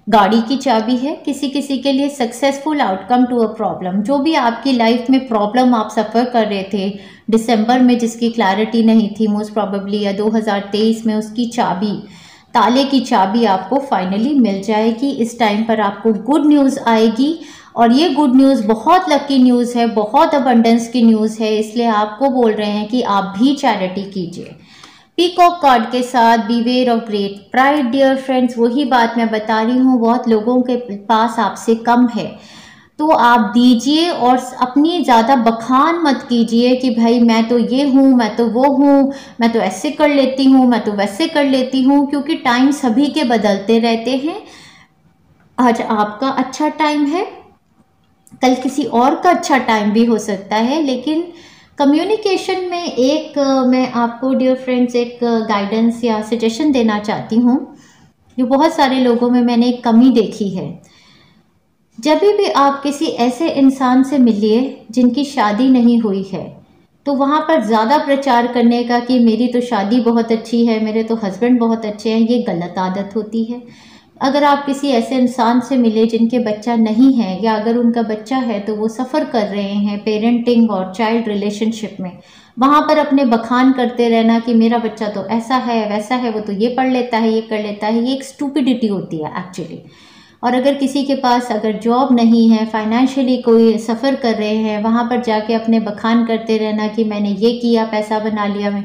गाड़ी की चाबी है, किसी किसी के लिए successful outcome to a problem. जो भी आपकी लाइफ में प्रॉब्लम आप सफ़र कर रहे थे दिसंबर में, जिसकी क्लैरिटी नहीं थी मोस्ट प्रॉबेबली, या 2023 में, उसकी चाबी, ताले की चाबी आपको फाइनली मिल जाएगी। इस टाइम पर आपको गुड न्यूज़ आएगी और ये गुड न्यूज़ बहुत लकी न्यूज़ है, बहुत अबंडेंस की न्यूज़ है। इसलिए आपको बोल रहे हैं कि आप भी चैरिटी कीजिए। पीकॉक कार्ड के साथ beware of great pride dear friends, वही बात मैं बता रही हूँ, बहुत लोगों के पास आपसे कम है, तो आप दीजिए और अपनी ज़्यादा बखान मत कीजिए कि भाई मैं तो ये हूँ, मैं तो वो हूँ, मैं तो ऐसे कर लेती हूँ, मैं तो वैसे कर लेती हूँ, क्योंकि टाइम सभी के बदलते रहते हैं। आज आपका अच्छा टाइम है, कल किसी और का अच्छा टाइम भी हो सकता है, लेकिन कम्युनिकेशन में एक मैं आपको डियर फ्रेंड्स एक गाइडेंस या सजेशन देना चाहती हूँ, जो बहुत सारे लोगों में मैंने एक कमी देखी है। जब भी आप किसी ऐसे इंसान से मिलिए जिनकी शादी नहीं हुई है, तो वहाँ पर ज़्यादा प्रचार करने का कि मेरी तो शादी बहुत अच्छी है, मेरे तो हस्बैंड बहुत अच्छे हैं, ये गलत आदत होती है। अगर आप किसी ऐसे इंसान से मिले जिनके बच्चा नहीं है, या अगर उनका बच्चा है तो वो सफ़र कर रहे हैं पेरेंटिंग और चाइल्ड रिलेशनशिप में, वहाँ पर अपने बखान करते रहना कि मेरा बच्चा तो ऐसा है वैसा है, वो तो ये पढ़ लेता है, ये कर लेता है, ये एक स्टूपिडिटी होती है एक्चुअली। और अगर किसी के पास अगर जॉब नहीं है, फाइनेंशियली कोई सफ़र कर रहे हैं, वहाँ पर जाके अपने बखान करते रहना कि मैंने ये किया, पैसा बना लिया। मैं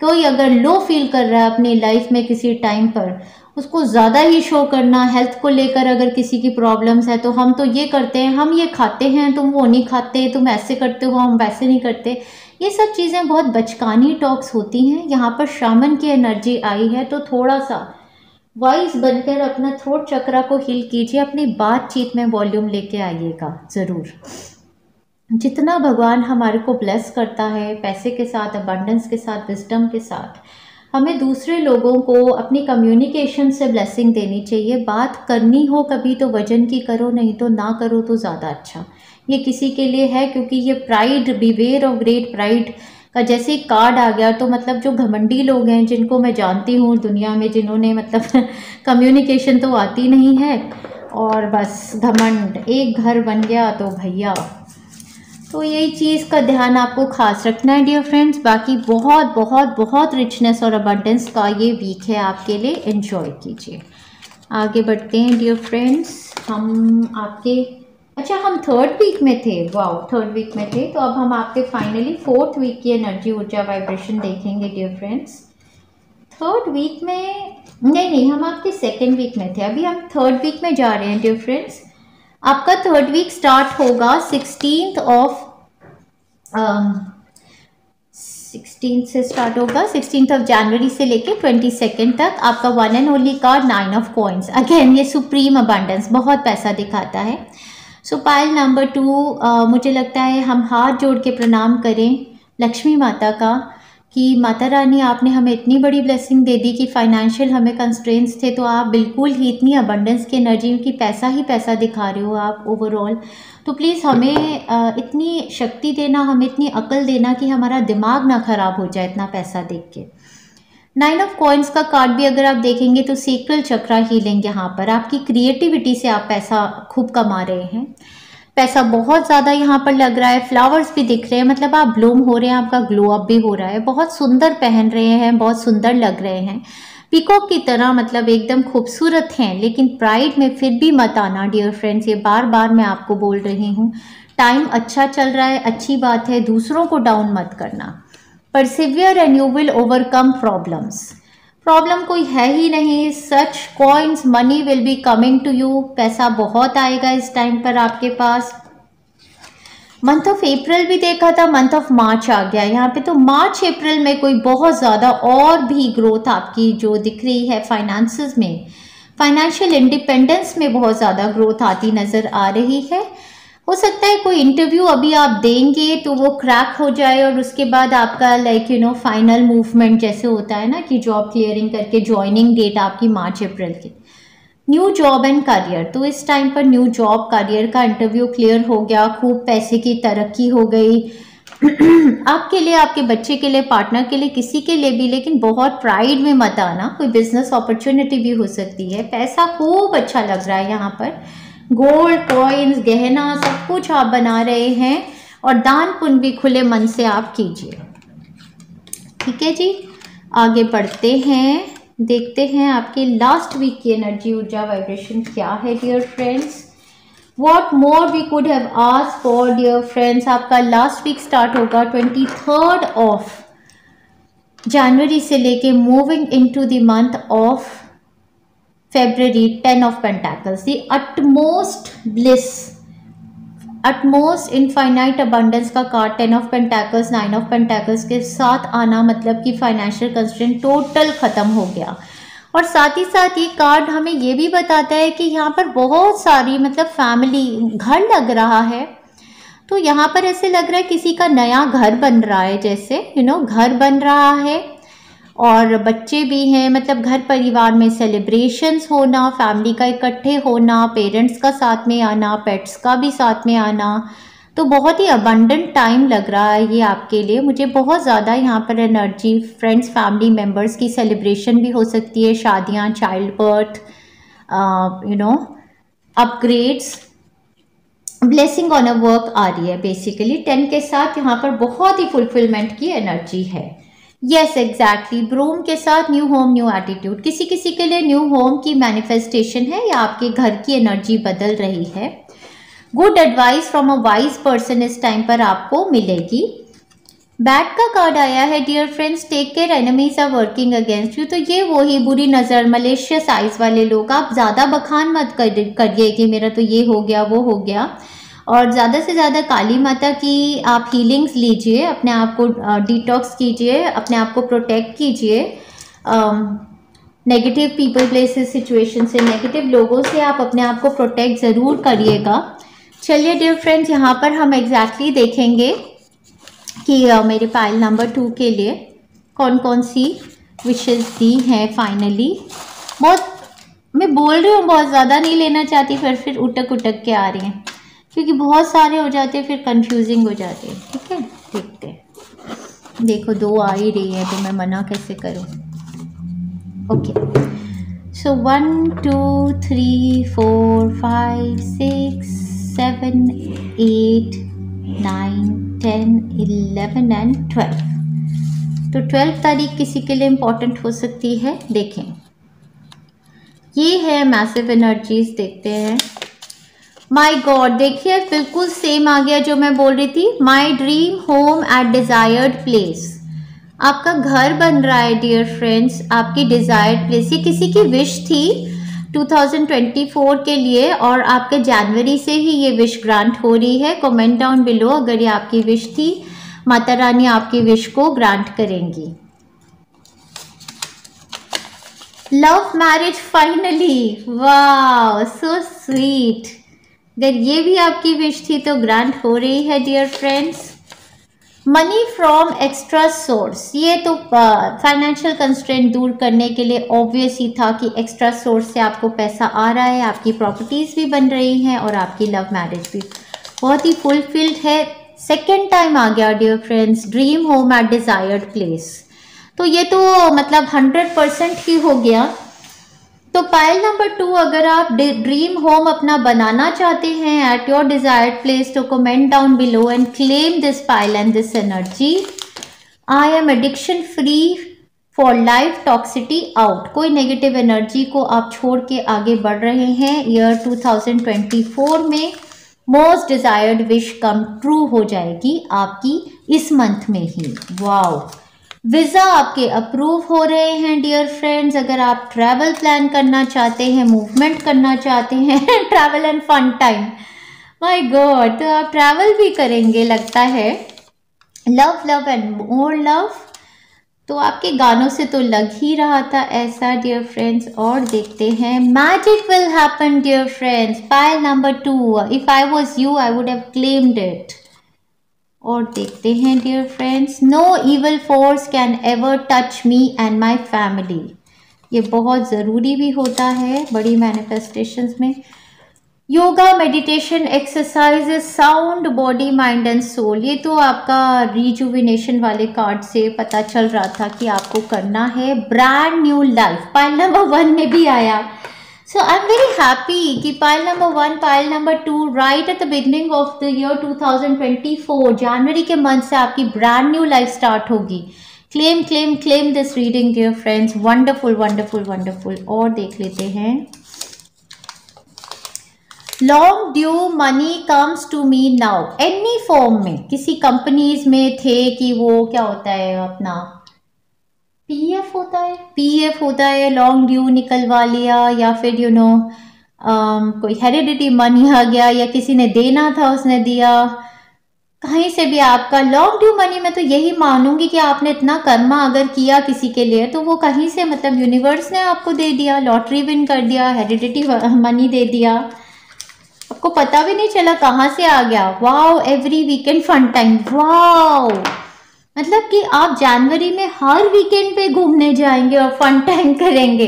कोई अगर लो फील कर रहा है अपनी लाइफ में किसी टाइम पर, उसको ज़्यादा ही शो करना। हेल्थ को लेकर अगर किसी की प्रॉब्लम्स है तो हम तो ये करते हैं, हम ये खाते हैं, तुम वो नहीं खाते, तुम ऐसे करते हो, हम वैसे नहीं करते, ये सब चीज़ें बहुत बचकानी टॉक्स होती हैं। यहाँ पर शामन की एनर्जी आई है, तो थोड़ा सा वाइज बनकर अपना थ्रोट चक्रा को हील कीजिए, अपनी बातचीत में वॉल्यूम लेके आइएगा ज़रूर। जितना भगवान हमारे को ब्लेस करता है पैसे के साथ, अबंडेंस के साथ, विजडम के साथ, हमें दूसरे लोगों को अपनी कम्युनिकेशन से ब्लेसिंग देनी चाहिए। बात करनी हो कभी तो वजन की करो, नहीं तो ना करो तो ज़्यादा अच्छा। ये किसी के लिए है, क्योंकि ये pride, beware of great pride का जैसे एक कार्ड आ गया, तो मतलब जो घमंडी लोग हैं जिनको मैं जानती हूँ दुनिया में, जिन्होंने मतलब कम्युनिकेशन तो आती नहीं है और बस घमंड, एक घर बन गया तो भैया, तो यही चीज़ का ध्यान आपको खास रखना है डियर फ्रेंड्स। बाकी बहुत बहुत बहुत रिचनेस और अबंडेंस का ये वीक है आपके लिए, एंजॉय कीजिए। आगे बढ़ते हैं डियर फ्रेंड्स, हम आपके, अच्छा हम थर्ड वीक में थे, वाओ थर्ड वीक में थे, तो अब हम आपके फाइनली फोर्थ वीक की एनर्जी ऊर्जा वाइब्रेशन देखेंगे डियर फ्रेंड्स। थर्ड वीक में नहीं, हम आपके सेकेंड वीक में थे, अभी हम थर्ड वीक में जा रहे हैं डियर फ्रेंड्स। आपका थर्ड वीक स्टार्ट होगा 16 से स्टार्ट होगा, 16 जनवरी से लेके 22 तक। आपका one and only card 9 of coins, again ये सुप्रीम अबंडेंस, बहुत पैसा दिखाता है। सो पाइल नंबर 2, मुझे लगता है हम हाथ जोड़ के प्रणाम करें लक्ष्मी माता का कि माता रानी आपने हमें इतनी बड़ी ब्लेसिंग दे दी कि फाइनेंशियल हमें कंस्ट्रेंट्स थे, तो आप बिल्कुल ही इतनी अबंडेंस की एनर्जी की पैसा ही पैसा दिखा रहे हो आप ओवरऑल। तो प्लीज़ हमें इतनी शक्ति देना, हमें इतनी अकल देना कि हमारा दिमाग ना ख़राब हो जाए इतना पैसा देख के। 9 ऑफ कॉइंस का कार्ड भी अगर आप देखेंगे तो सेक्रल चक्रा हीलिंग, यहाँ पर आपकी क्रिएटिविटी से आप पैसा खूब कमा रहे हैं, पैसा बहुत ज़्यादा यहाँ पर लग रहा है, फ्लावर्स भी दिख रहे हैं, मतलब आप ब्लूम हो रहे हैं, आपका ग्लो अप भी हो रहा है, बहुत सुंदर पहन रहे हैं, बहुत सुंदर लग रहे हैं, पीकॉक की तरह, मतलब एकदम खूबसूरत हैं। लेकिन प्राइड में फिर भी मत आना डियर फ्रेंड्स, ये बार बार मैं आपको बोल रही हूँ। टाइम अच्छा चल रहा है, अच्छी बात है, दूसरों को डाउन मत करना। Persevere and you will overcome problems, problem कोई है ही नहीं, such coins money will be coming to you, पैसा बहुत आएगा इस टाइम पर आपके पास। मंथ ऑफ अप्रैल भी देखा था, मंथ ऑफ मार्च आ गया यहाँ पे, तो मार्च अप्रैल में कोई बहुत ज़्यादा और भी ग्रोथ आपकी जो दिख रही है फाइनेंसेस में, फाइनेंशियल इंडिपेंडेंस में बहुत ज़्यादा ग्रोथ आती नज़र आ रही है। हो सकता है कोई इंटरव्यू अभी आप देंगे तो वो क्रैक हो जाए और उसके बाद आपका फाइनल मूवमेंट जैसे होता है ना कि जॉब क्लियरिंग करके ज्वाइनिंग डेट आपकी मार्च अप्रैल की। न्यू जॉब एंड करियर, तो इस टाइम पर न्यू जॉब करियर का इंटरव्यू क्लियर हो गया, खूब पैसे की तरक्की हो गई आपके लिए, आपके बच्चे के लिए, पार्टनर के लिए, किसी के लिए भी। लेकिन बहुत प्राइड में मत आना, कोई बिजनेस अपॉर्चुनिटी भी हो सकती है, पैसा खूब अच्छा लग रहा है यहाँ पर, गोल्ड कॉइन्स गहना सब कुछ आप बना रहे हैं, और दान पुण्य भी खुले मन से आप कीजिए। ठीक है जी, आगे बढ़ते हैं, देखते हैं आपके लास्ट वीक की एनर्जी ऊर्जा वाइब्रेशन क्या है dear friends. What more we could have asked for dear friends. आपका लास्ट वीक स्टार्ट होगा 23 जनवरी से लेके moving into the month of February, 10 of Pentacles, the utmost bliss, utmost infinite abundance का card 10 of Pentacles, 9 of Pentacles के साथ आना, मतलब कि फाइनेंशियल कंस्ट्रेंट टोटल ख़त्म हो गया। और साथ ही साथ ये कार्ड हमें ये भी बताता है कि यहाँ पर बहुत सारी मतलब फैमिली घर लग रहा है, तो यहाँ पर ऐसे लग रहा है किसी का नया घर बन रहा है, जैसे घर बन रहा है और बच्चे भी हैं, मतलब घर परिवार में सेलिब्रेशंस होना, फैमिली का इकट्ठे होना, पेरेंट्स का साथ में आना, पेट्स का भी साथ में आना, तो बहुत ही अबंडेंट टाइम लग रहा है ये आपके लिए। मुझे बहुत ज़्यादा यहाँ पर एनर्जी, फ्रेंड्स फैमिली मेम्बर्स की सेलिब्रेशन भी हो सकती है, शादियाँ, child birth, upgrades, blessing on a work आ रही है बेसिकली। 10 के साथ यहाँ पर बहुत ही फुलफिलमेंट की एनर्जी है। यस एग्जैक्टली, ब्रूम के साथ न्यू होम न्यू एटीट्यूड, किसी किसी के लिए न्यू होम की मैनिफेस्टेशन है या आपके घर की एनर्जी बदल रही है। Good advice from a wise person इस टाइम पर आपको मिलेगी। बैट का कार्ड आया है dear friends, take care enemies are working against you, तो ये वही बुरी नज़र, मलेशियस आइज वाले लोग, आप ज़्यादा बखान मत करिए कि मेरा तो ये हो गया वो हो गया, और ज़्यादा से ज़्यादा काली माता की आप हीलिंग्स लीजिए, अपने आप को डिटॉक्स कीजिए, अपने आप को प्रोटेक्ट कीजिए नेगेटिव पीपल प्लेसेस सिचुएशन से, नेगेटिव लोगों से आप अपने आप को प्रोटेक्ट ज़रूर करिएगा। चलिए डियर फ्रेंड्स, यहाँ पर हम एग्जैक्टली देखेंगे कि मेरे पाइल नंबर 2 के लिए कौन कौन सी विशेस दी हैं फाइनली। बहुत मैं बोल रही हूँ, बहुत ज़्यादा नहीं लेना चाहती, फिर उटक उटक के आ रही हैं, क्योंकि बहुत सारे हो जाते हैं फिर कंफ्यूजिंग हो जाते हैं। ठीक है, देखते हैं। देखो 2 आ ही रही है तो मैं मना कैसे करूँ। Okay, so 1 2 3 4 5 6 7 8 9 10 11 and 12। तो 12 तारीख किसी के लिए इम्पोर्टेंट हो सकती है। देखें, ये है मैसिव एनर्जीज। देखते हैं। माई गॉड, देखिए बिल्कुल सेम आ गया जो मैं बोल रही थी। My dream home at desired place. आपका घर बन रहा है डियर फ्रेंड्स, आपकी डिजायर्ड प्लेस। ये किसी की विश थी 2024 के लिए और आपके जनवरी से ही ये विश ग्रांट हो रही है। कमेंट डाउन बिलो अगर ये आपकी विश थी। माता रानी आपकी विश को ग्रांट करेंगी। लव मैरिज फाइनली, वाह सो स्वीट। अगर ये भी आपकी विश थी तो ग्रांट हो रही है dear friends. Money from extra source, ये तो फाइनेंशियल कंस्ट्रेंट दूर करने के लिए ऑब्वियस ही था कि एक्स्ट्रा सोर्स से आपको पैसा आ रहा है, आपकी प्रॉपर्टीज भी बन रही हैं और आपकी लव मैरिज भी बहुत ही फुलफिल्ड है। सेकेंड टाइम आ गया dear friends, dream home at desired place. तो ये तो मतलब 100% ही हो गया। तो पाइल नंबर 2, अगर आप ड्रीम होम अपना बनाना चाहते हैं एट योर डिजायर्ड प्लेस तो comment down below and claim this pile and this energy. I am addiction free for life toxicity out. कोई नेगेटिव एनर्जी को आप छोड़ के आगे बढ़ रहे हैं। ईयर 2024 में most desired wish come true हो जाएगी आपकी इस मंथ में ही। वाओ, वीज़ा आपके अप्रूव हो रहे हैं डियर फ्रेंड्स। अगर आप ट्रैवल प्लान करना चाहते हैं, मूवमेंट करना चाहते हैं travel and fun time, my god, तो आप ट्रैवल भी करेंगे लगता है। Love love and more love, तो आपके गानों से तो लग ही रहा था ऐसा डियर फ्रेंड्स। और देखते हैं, magic will happen dear friends. Pile number 2, if I was you I would have claimed it. और देखते हैं dear friends, no evil force can ever touch me and my family. ये बहुत ज़रूरी भी होता है बड़ी मैनिफेस्टेशंस में। Yoga, meditation, exercise, sound body, mind and soul, ये तो आपका रिजुविनेशन वाले कार्ड से पता चल रहा था कि आपको करना है। Brand new life pile number 1 में भी आया। So I'm very happy कि pile number 1, pile number 2 right at the beginning of the year 2024 जनवरी के मंथ से आपकी ब्रांड न्यू लाइफ स्टार्ट होगी। Claim claim claim this reading dear friends. Wonderful wonderful wonderful. और देख लेते हैं, long due money comes to me now any form में। किसी कंपनीज में थे कि वो क्या होता है अपना पीएफ होता है, लॉन्ग ड्यू निकलवा लिया, या फिर कोई हेरिडिटी मनी आ गया, या किसी ने देना था उसने दिया। कहीं से भी आपका लॉन्ग ड्यू मनी, मैं तो यही मानूंगी कि आपने इतना कर्मा अगर किया किसी के लिए तो वो कहीं से मतलब यूनिवर्स ने आपको दे दिया, लॉटरी विन कर दिया, हेरिडिटी मनी दे दिया, आपको पता भी नहीं चला कहाँ से आ गया। Wow, every weekend fun time. Wow, मतलब कि आप जनवरी में हर वीकेंड पे घूमने जाएंगे और फन टाइम करेंगे।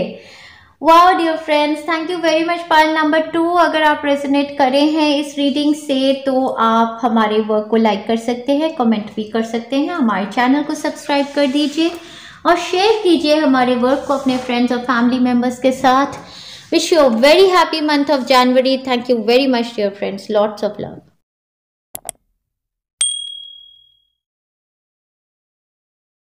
Wow dear friends, thank you very much. Pile number 2, अगर आप रेजोनेट करे हैं इस रीडिंग से तो आप हमारे वर्क को लाइक कर सकते हैं, कमेंट भी कर सकते हैं, हमारे चैनल को सब्सक्राइब कर दीजिए और शेयर कीजिए हमारे वर्क को अपने फ्रेंड्स और फैमिली मेम्बर्स के साथ। Wish you a very happy month of January. Thank you very much dear friends, lots of love.